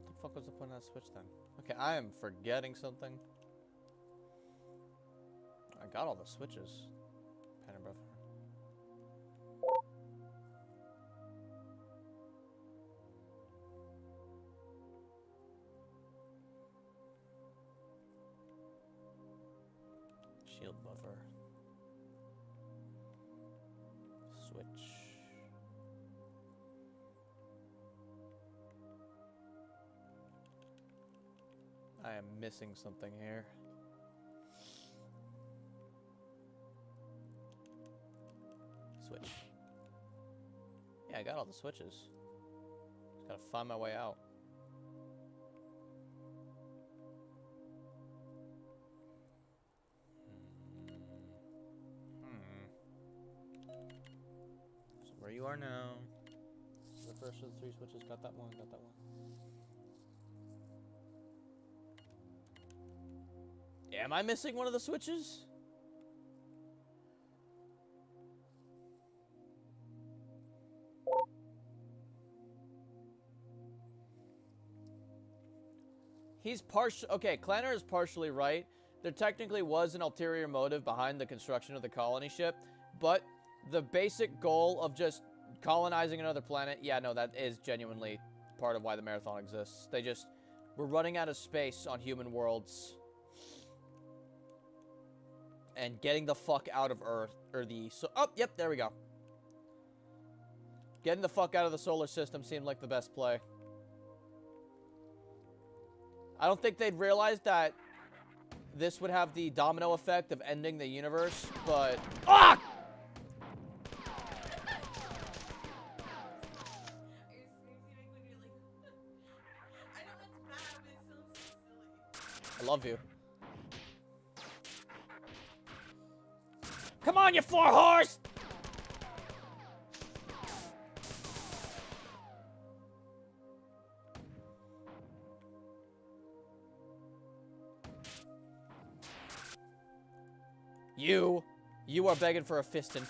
What the fuck was the point of that switch then? Okay, I am forgetting something. I got all the switches. Pen and buffer. Shield buffer. Switch. I am missing something here. Switch. Yeah, I got all the switches. Just gotta find my way out. So where you are now. So the first of the 3 switches. Got that one, got that one. Yeah, am I missing one of the switches? He's okay, Clanner is partially right. There technically was an ulterior motive behind the construction of the colony ship, but the basic goal of just colonizing another planet, yeah, no, that is genuinely part of why the marathon exists. They just were running out of space on human worlds. And getting the fuck out of Earth, or oh, yep, there we go. Getting the fuck out of the solar system seemed like the best play. I don't think they'd realize that this would have the domino effect of ending the universe, but... Ah! I love you. Come on, you 4-horse! You are begging for a fistin'.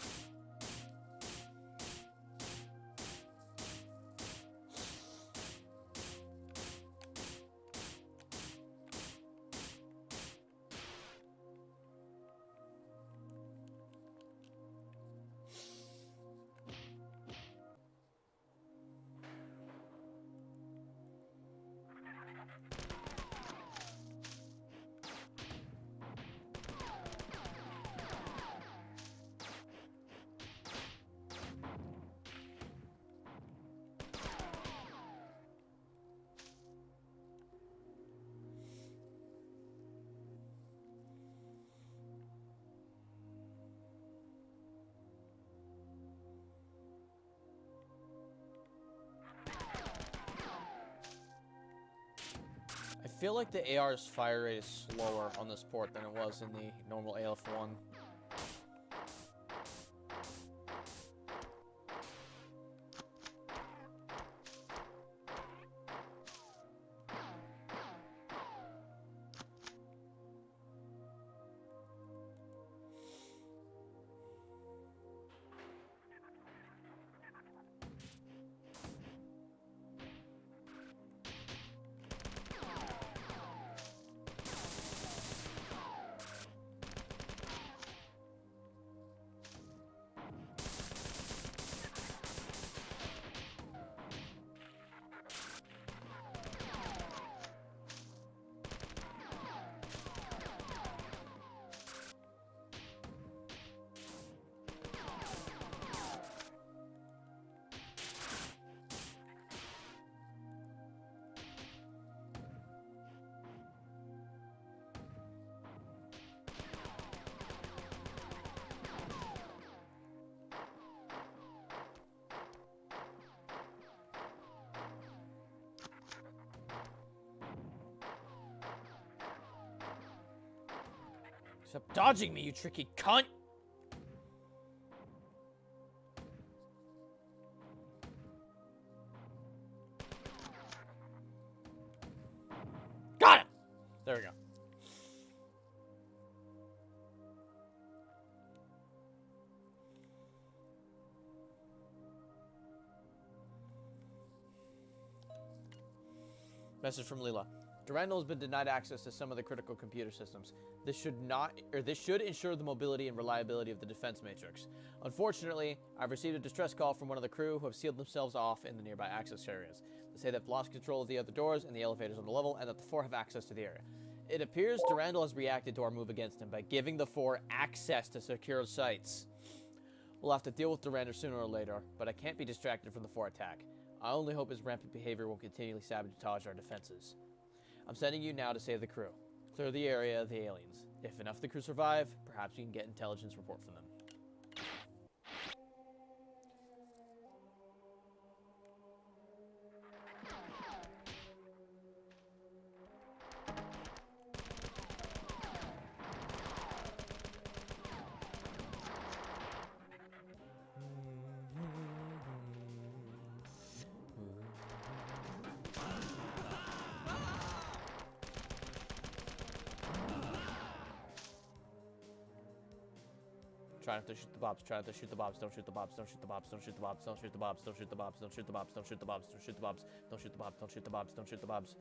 I feel like the AR's fire rate is slower on this port than it was in the normal AF1. Stop dodging me, you tricky cunt! Got it! There we go. Message from Leela. Durandal has been denied access to some of the critical computer systems. This should ensure the mobility and reliability of the defense matrix. Unfortunately, I've received a distress call from one of the crew who have sealed themselves off in the nearby access areas. They say they've lost control of the other doors and the elevators on the level, and that the 4 have access to the area. It appears Durandal has reacted to our move against him by giving the 4 access to secure sites. We'll have to deal with Durandal sooner or later, but I can't be distracted from the 4 attack. I only hope his rampant behavior will continually sabotage our defenses. I'm sending you now to save the crew. Clear the area of the aliens. If enough of the crew survive, perhaps we can get intelligence report from them. Try not to shoot the bobs, try not to shoot the bobs, don't shoot the bobs, don't shoot the bobs, don't shoot the bobs, don't shoot the bobs, don't shoot the bobs, don't shoot the bobs, don't shoot the bobs, don't shoot the bobs, don't shoot the bobs, don't shoot the bobs, don't shoot the bobs.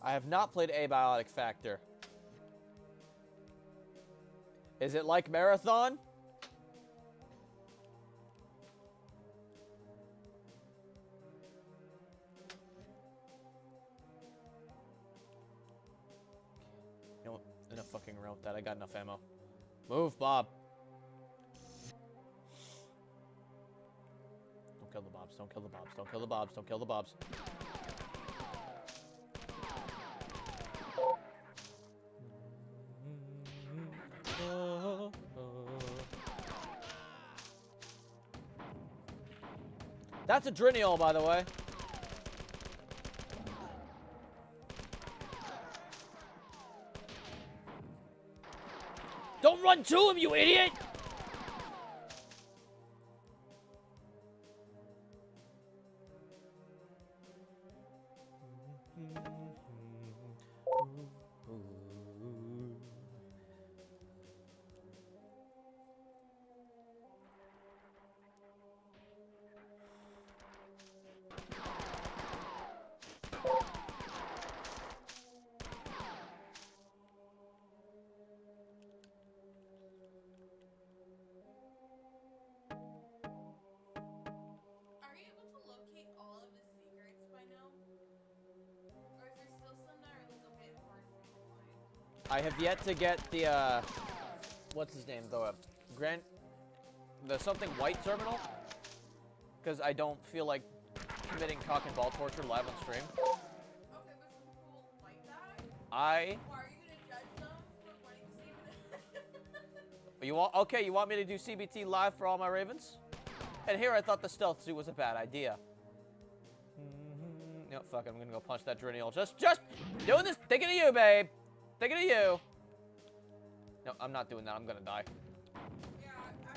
I have not played Abiotic Factor. Is it like Marathon? You know what? Enough fucking around with that. I got enough ammo. Move, Bob. Don't kill the bobs. Don't kill the bobs. Don't kill the bobs. Don't kill the bobs. That's a Driniol, by the way. Don't run to him, you idiot! Are you able to locate all of the secrets by now? Or is there still some that are a little bit hard for you to find? I have yet to get the, what's his name, the something white terminal, because I don't feel like committing cock and ball torture live on stream. Okay, but some people like that. I, Why are you gonna judge them for wanting to see them? you want me to do CBT live for all my Ravens? And here I thought the stealth suit was a bad idea. No, fuck it, I'm gonna go punch that Driniol. Just doing this, thinking of you, babe. Thinking of you. No, I'm not doing that, I'm gonna die. Yeah, I can go.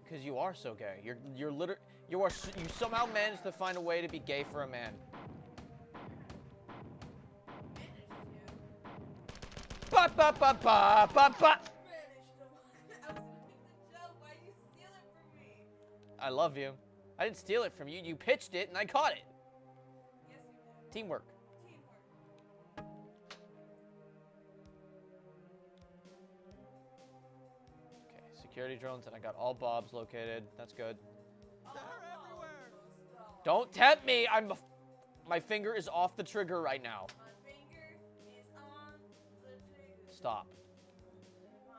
Because you are so gay. You somehow managed to find a way to be gay for a man. Ba ba ba ba ba ba. Managed to. I was gonna make the joke. Why'd you steal it from me? I love you. I didn't steal it from you. You pitched it and I caught it. Yes, you did. Teamwork. Teamwork. Okay, security drones, and I got all bobs located. That's good. They're everywhere. Don't tempt me! My finger is off the trigger right now. My finger is on the trigger. Stop. My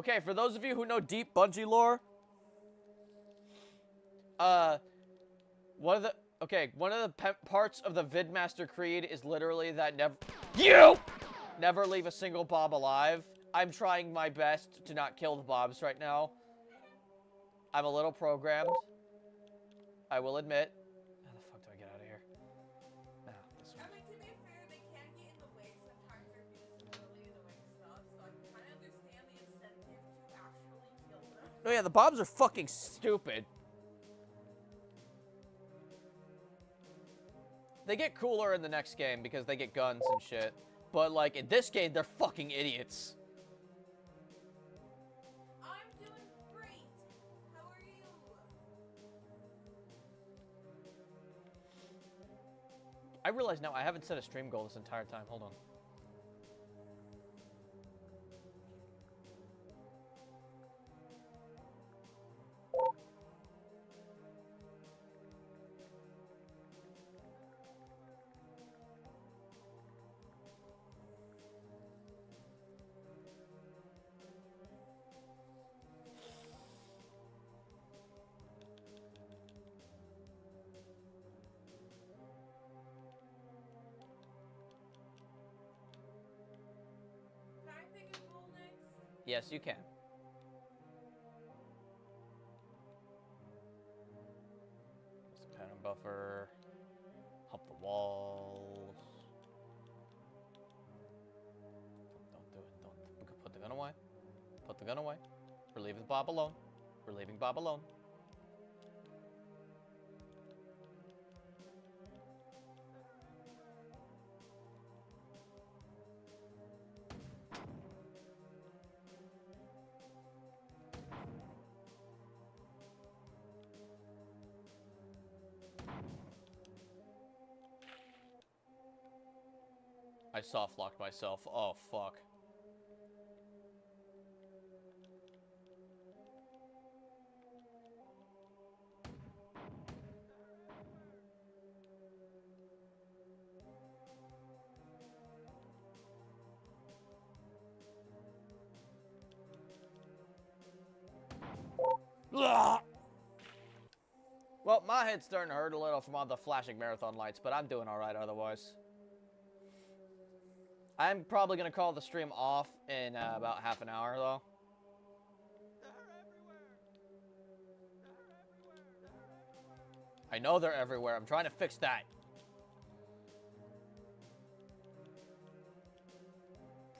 finger. Okay, for those of you who know deep Bungie lore, one of the parts of the Vidmaster Creed is literally that never leave a single Bob alive. I'm trying my best to not kill the Bobs right now. I'm a little programmed. I will admit. How the fuck do I get out of here? Nah, this way. I mean, to be fair, they can get in the way sometimes or do some really annoying stuff, so I can kind of understand the incentive to actually kill them. No, yeah, the Bobs are fucking stupid. They get cooler in the next game because they get guns and shit. But, like, in this game, they're fucking idiots. I'm doing great. How are you? I realize now I haven't set a stream goal this entire time. Hold on. Can I pick a goal next? Yes, you can. Pattern buffer. Hop the walls. Don't do it. Don't. Put the gun away. Put the gun away. We're leaving Bob alone. We're leaving Bob alone. I soft locked myself. Oh, fuck. Ugh! Well, my head's starting to hurt a little from all the flashing marathon lights, but I'm doing alright otherwise. I'm probably going to call the stream off in about half an hour, though. I know they're everywhere. I'm trying to fix that.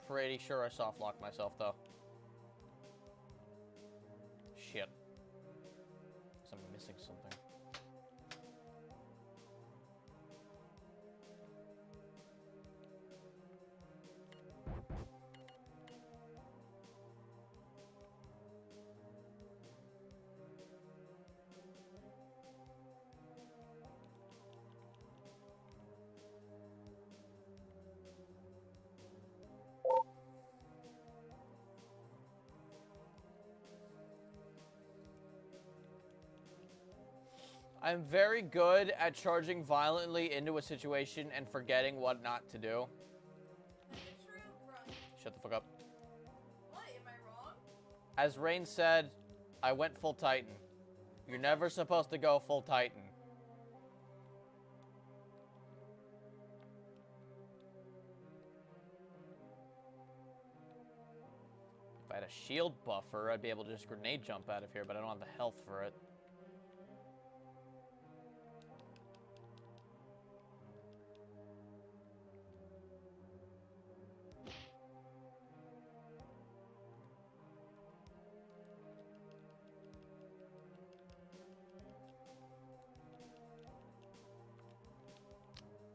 Pretty sure I soft locked myself, though. Shit. Guess I'm missing something. I'm very good at charging violently into a situation and forgetting what not to do. True, bro. Shut the fuck up. What? Am I wrong? As Rain said, I went full Titan. You're never supposed to go full Titan. If I had a shield buffer, I'd be able to just grenade jump out of here, but I don't have the health for it.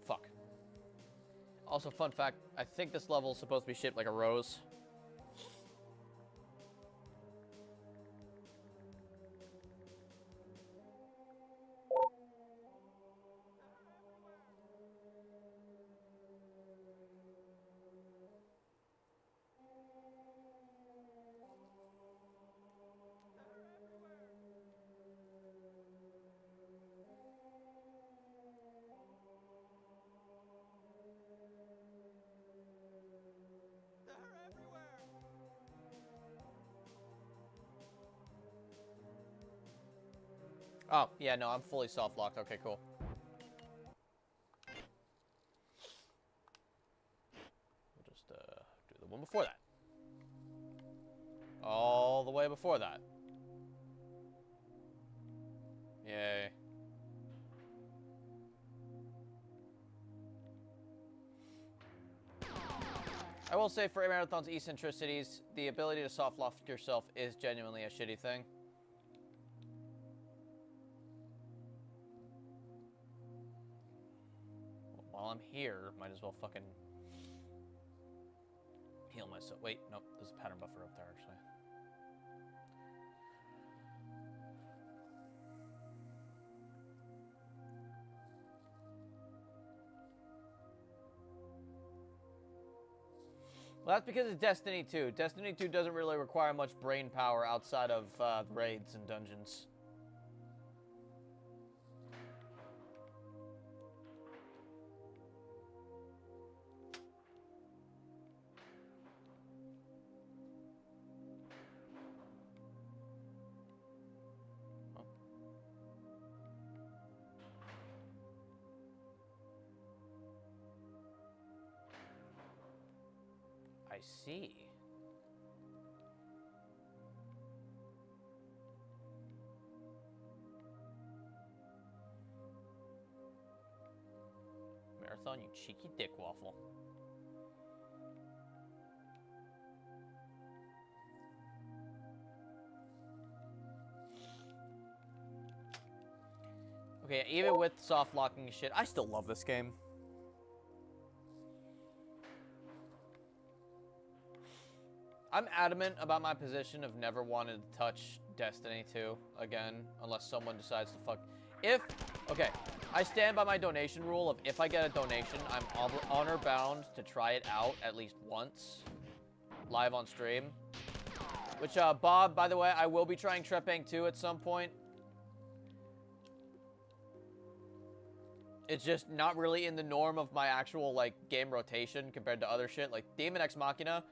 Fuck. Also, fun fact, I think this level is supposed to be shaped like a rose. Oh, yeah, no, I'm fully soft-locked. Okay, cool. We'll just, do the one before that. All the way before that. Yay. I will say for Marathon's eccentricities, the ability to soft lock yourself is genuinely a shitty thing. Well, while I'm here, might as well fucking heal myself. Wait, nope, there's a pattern buffer up there, actually. Well, that's because it's Destiny 2. Destiny 2 doesn't really require much brain power outside of raids and dungeons. Oh. I see. Marathon, you cheeky dick waffle. Okay, even with soft locking shit, I still love this game. I'm adamant about my position of never wanting to touch Destiny 2 again, unless someone decides to fuck. Okay, I stand by my donation rule of if I get a donation, I'm honor bound to try it out at least once, live on stream. Which, Bob, by the way, I will be trying Trepang 2 at some point. It's just not really in the norm of my actual, like, game rotation compared to other shit, like Demon Ex Machina.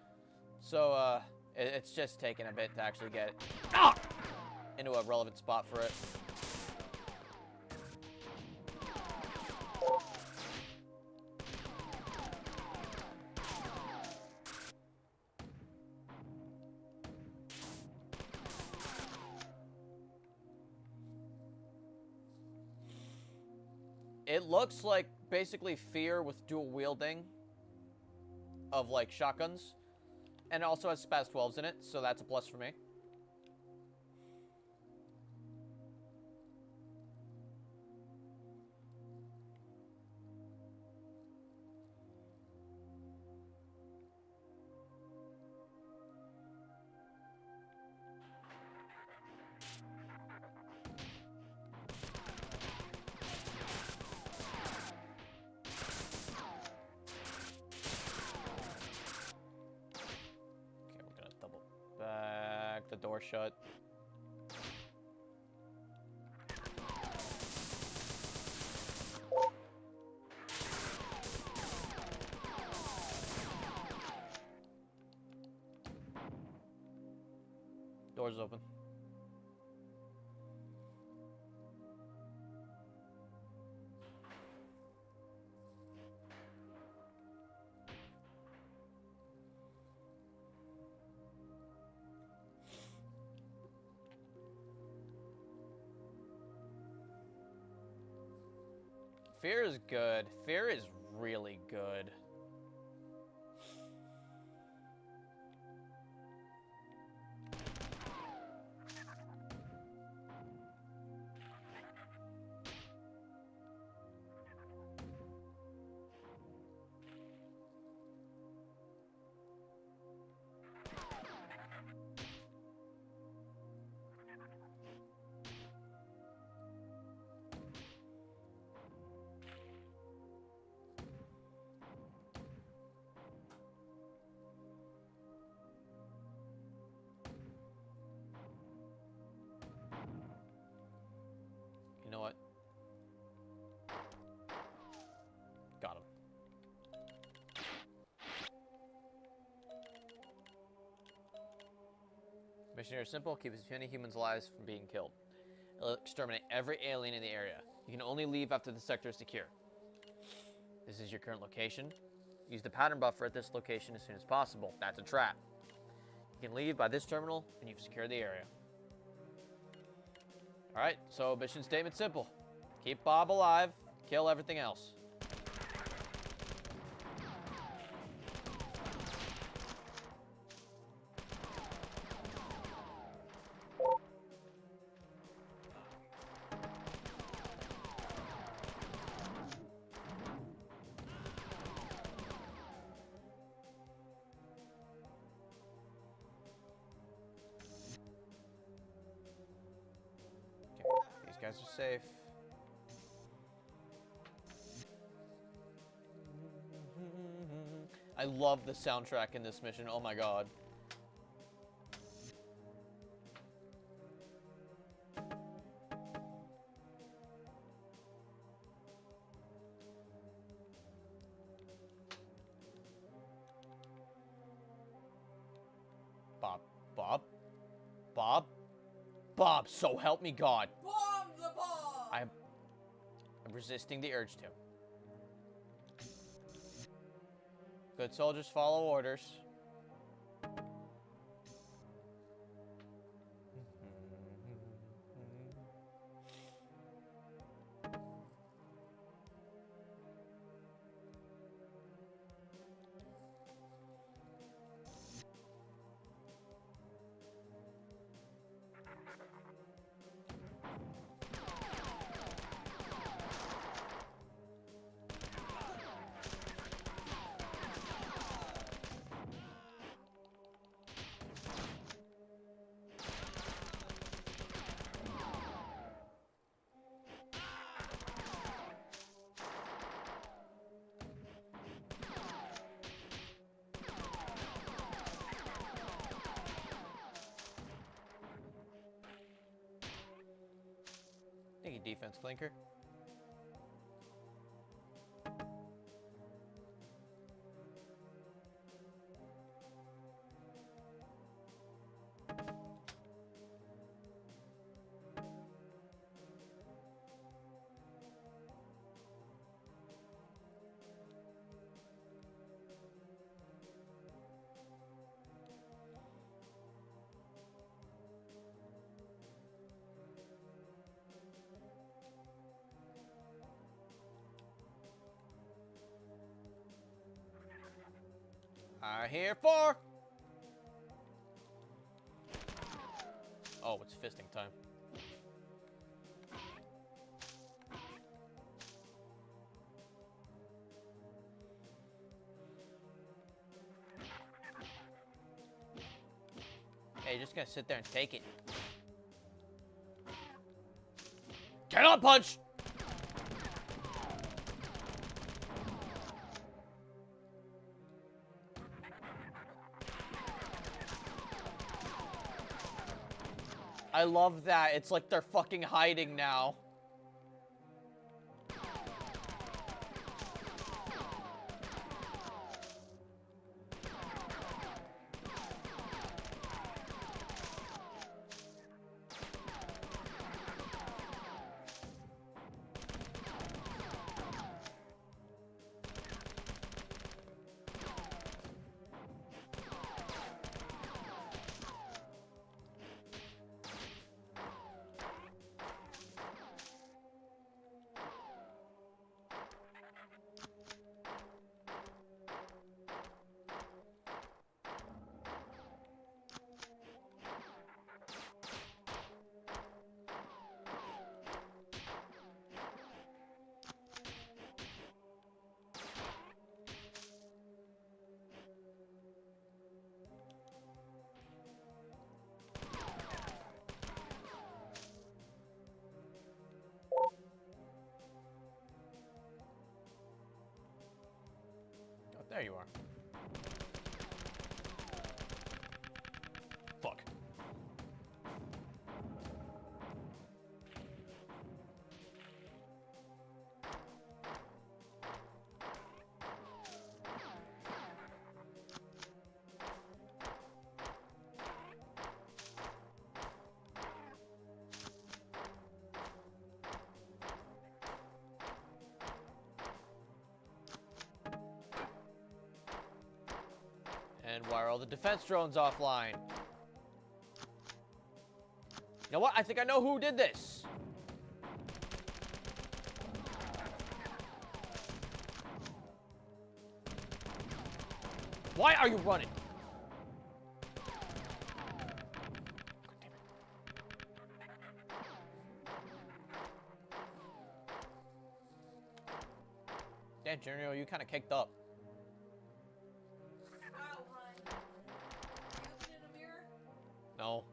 So, it's just taking a bit to actually get it into a relevant spot for it. It looks like basically Fear with dual wielding of, like, shotguns. And it also has Spaz 12s in it, so that's a plus for me. The door shut. Door's open. Fear is good. Fear is really good. You know what? Got him. Mission here is simple. Keep as many humans alive from being killed. It'll exterminate every alien in the area. You can only leave after the sector is secure. This is your current location. Use the pattern buffer at this location as soon as possible. That's a trap. You can leave by this terminal, and you've secured the area. Alright, so mission statement simple. Keep Bob alive, kill everything else. These guys are safe. I love the soundtrack in this mission. Oh my god. Bob, so help me God. Bomb the bomb! I'm resisting the urge to. Good soldiers follow orders. Thank you, defense clinker. I hear 4. Oh, it's fisting time. Hey, you're just gonna sit there and take it. Get on, punch! I love that. It's like they're fucking hiding now. There you are. Fuck. Why are all the defense drones offline? You know what? I think I know who did this. Why are you running? Damn, Junior, you kind of caked up. Ow, hon. You looking in a mirror? No.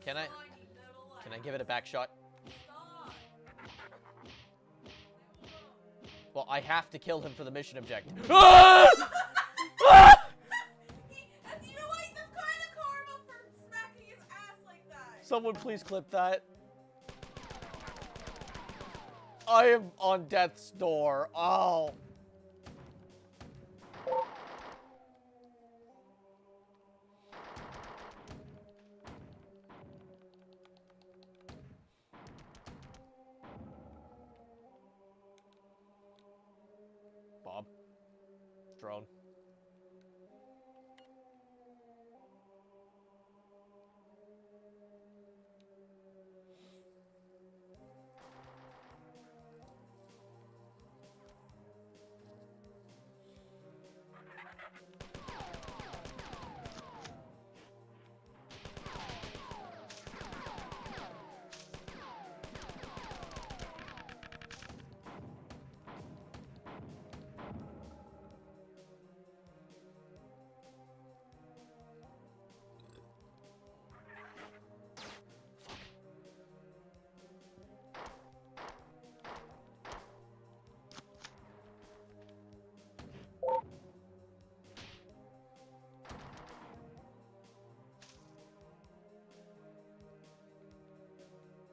Can I? Saw you, little light. Can I give it a back shot? Stop. Well, I have to kill him for the mission objective. Ah! Ah! And you know what? That's kind of karma for smacking his ass like that. Someone please clip that. I am on death's door. Oh. Bob. Drone.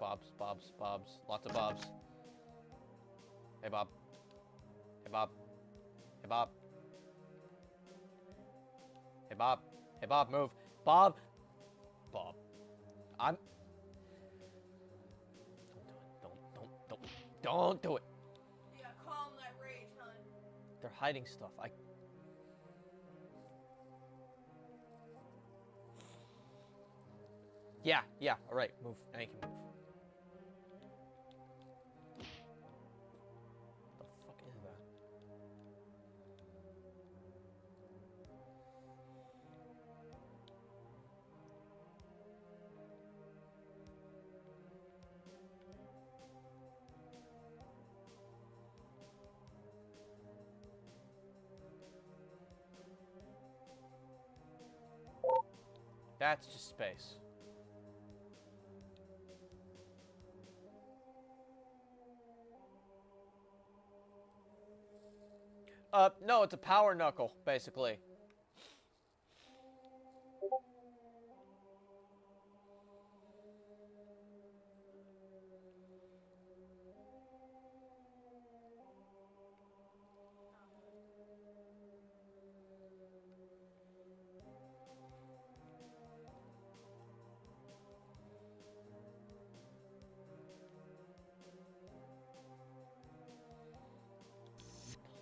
Bobs, Bobs, Bobs. Lots of Bobs. Hey, Bob. Hey, Bob. Hey, Bob. Hey, Bob. Hey, Bob, move. Bob. Bob. I'm... Don't do it. Yeah, calm that rage, hon. They're hiding stuff. Yeah, all right, move. Now you can move. The fuck is that? That's just space. No, it's a power knuckle, basically.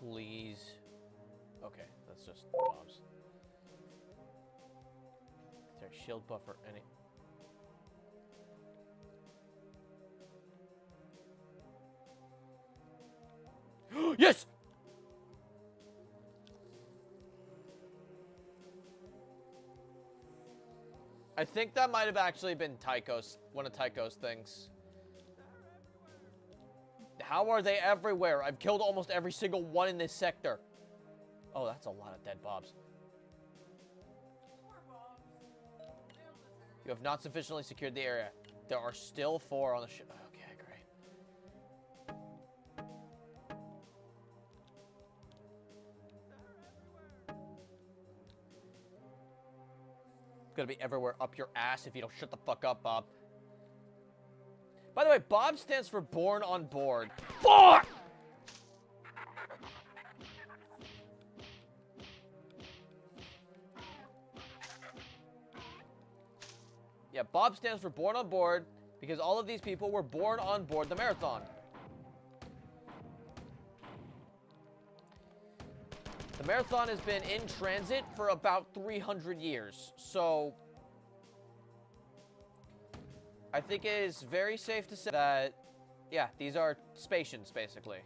Please. Okay, that's just bombs. Is there a shield buffer? Any? Yes! I think that might have actually been Tycho's, one of Tycho's things. How are they everywhere? I've killed almost every single one in this sector. Oh, that's a lot of dead Bobs. Poor Bobs. They don't deserve it. You have not sufficiently secured the area. There are still 4 on the ship. Okay, great. It's gonna be everywhere up your ass if you don't shut the fuck up, Bob. By the way, Bob stands for Born on Board. Fuck! Yeah, Bob stands for Born on Board because all of these people were born on board the marathon. The Marathon has been in transit for about 300 years, so I think it is very safe to say that, yeah, these are spations, basically.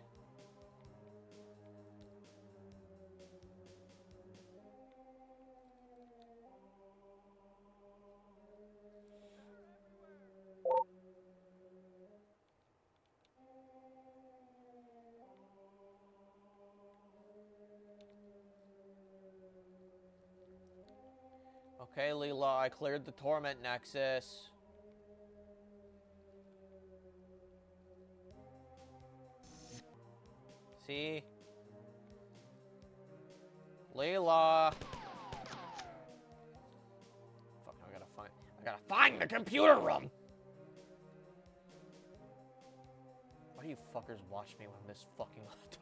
Okay, Leela, I cleared the Torment Nexus. See? Leela! Fuck, I gotta find the computer room! Why do you fuckers watch me when I'm this fucking laptop?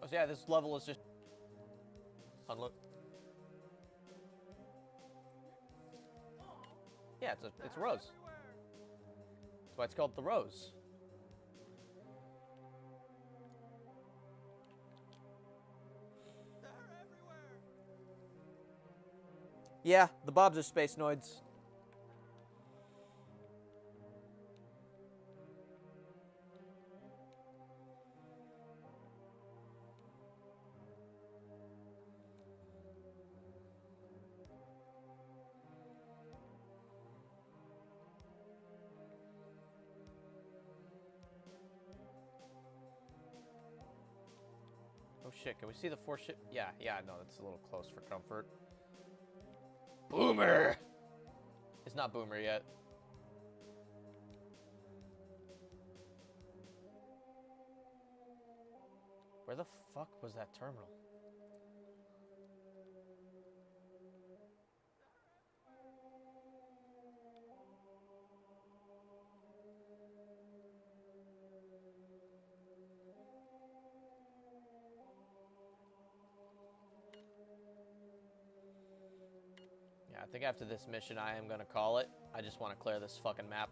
Oh, so yeah, this level is just... Unlook. Yeah, it's a rose. That's why it's called the rose. Yeah, the Bobs are space noids. Oh shit, can we see the 4 ship? Yeah, no, that's a little close for comfort. Boomer! It's not Boomer yet. Where the fuck was that terminal? Yeah, I think after this mission I am gonna call it. I just want to clear this fucking map.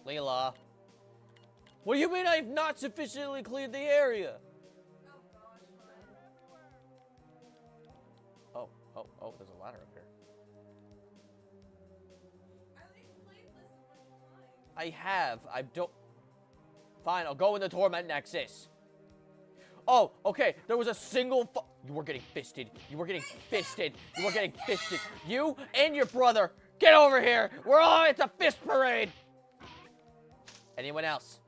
Leela. What do you mean I've not sufficiently cleared the area? Oh gosh, what? Oh, there's a ladder up here. I already played this a bunch of times. I have. I don't... Fine, I'll go in the Torment Nexus. Oh, okay. There was a single... You were getting fisted. You were getting fisted. You were getting fisted. You and your brother, get over here. We're all... It's a fist parade. Anyone else?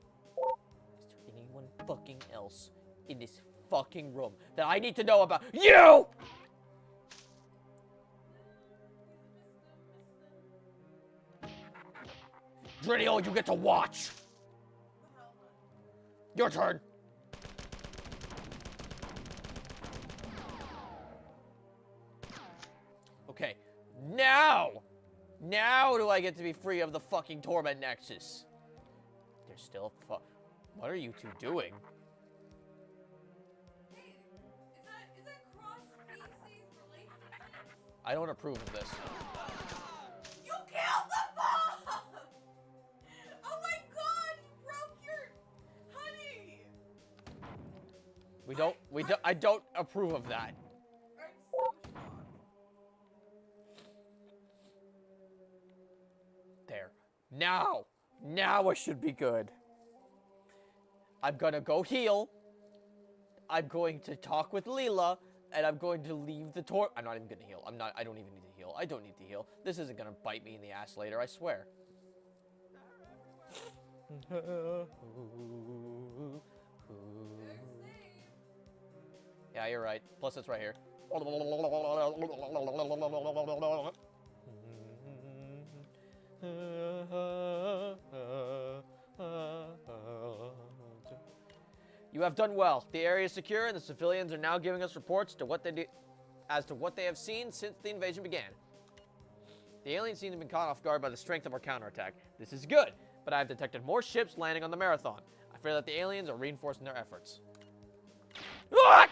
Is there anyone fucking else in this fucking room that I need to know about? You! Drinio, you get to watch. The hell, man. Your turn. Okay, now do I get to be free of the fucking Torment Nexus? There's still what are you two doing? Hey, is that cross-species relationships? I don't approve of this. You killed the Bob! Oh my god, you broke your honey! I don't approve of that. I'm so shocked. There. Now I should be good. I'm gonna go heal. I'm going to talk with Leela, and I'm going to leave the I'm not even gonna heal. I don't even need to heal. I don't need to heal. This isn't gonna bite me in the ass later, I swear. They're safe. Yeah, you're right. Plus, it's right here. You have done well. The area is secure, and the civilians are now giving us reports as to what they have seen since the invasion began. The aliens seem to have been caught off guard by the strength of our counterattack. This is good, but I have detected more ships landing on the Marathon. I fear that the aliens are reinforcing their efforts. Ah!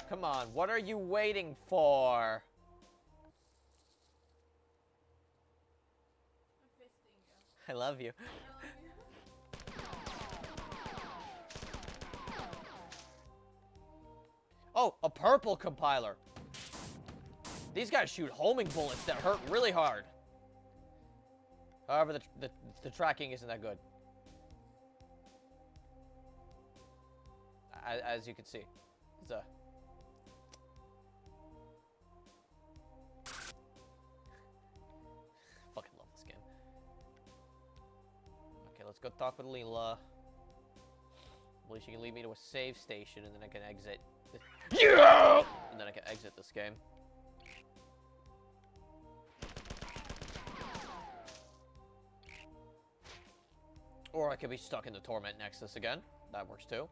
Come on, what are you waiting for? I'm fisting you. I love you. Oh, a purple compiler. These guys shoot homing bullets that hurt really hard. However, the tracking isn't that good. As you can see. It's a... Fucking love this game. Okay, let's go talk with Leela. I believe she can lead me to a save station, and then I can exit. Yeah! And then I can exit this game. Or I could be stuck in the Torment Nexus again. That works too.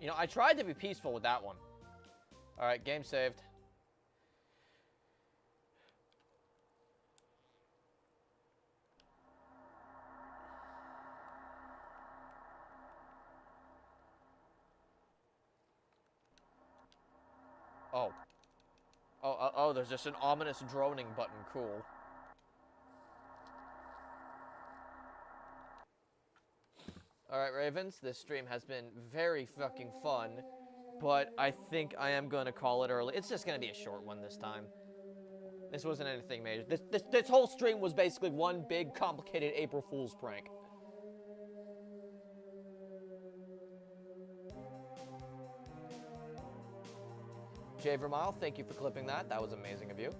You know, I tried to be peaceful with that one. Alright, game saved. Oh. Oh, there's just an ominous droning button. Cool. Alright, Ravens, this stream has been very fucking fun, but I think I am going to call it early. It's just going to be a short one this time. This wasn't anything major. This whole stream was basically one big, complicated April Fool's prank. Jay Vermile, thank you for clipping that. That was amazing of you.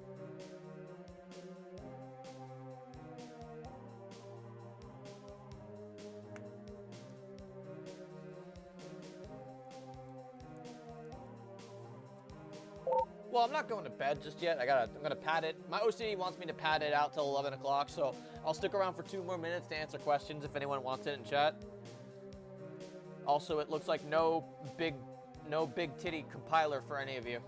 Well, I'm not going to bed just yet. I'm gonna pad it. My OCD wants me to pad it out till 11 o'clock, so I'll stick around for 2 more minutes to answer questions if anyone wants it in chat. Also, it looks like no big titty compiler for any of you.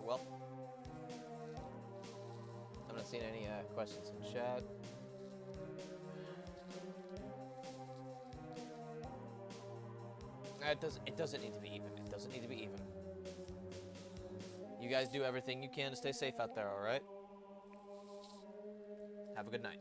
Well, I'm not seeing any questions in chat. It doesn't need to be even. It doesn't need to be even. You guys do everything you can to stay safe out there, all right? Have a good night.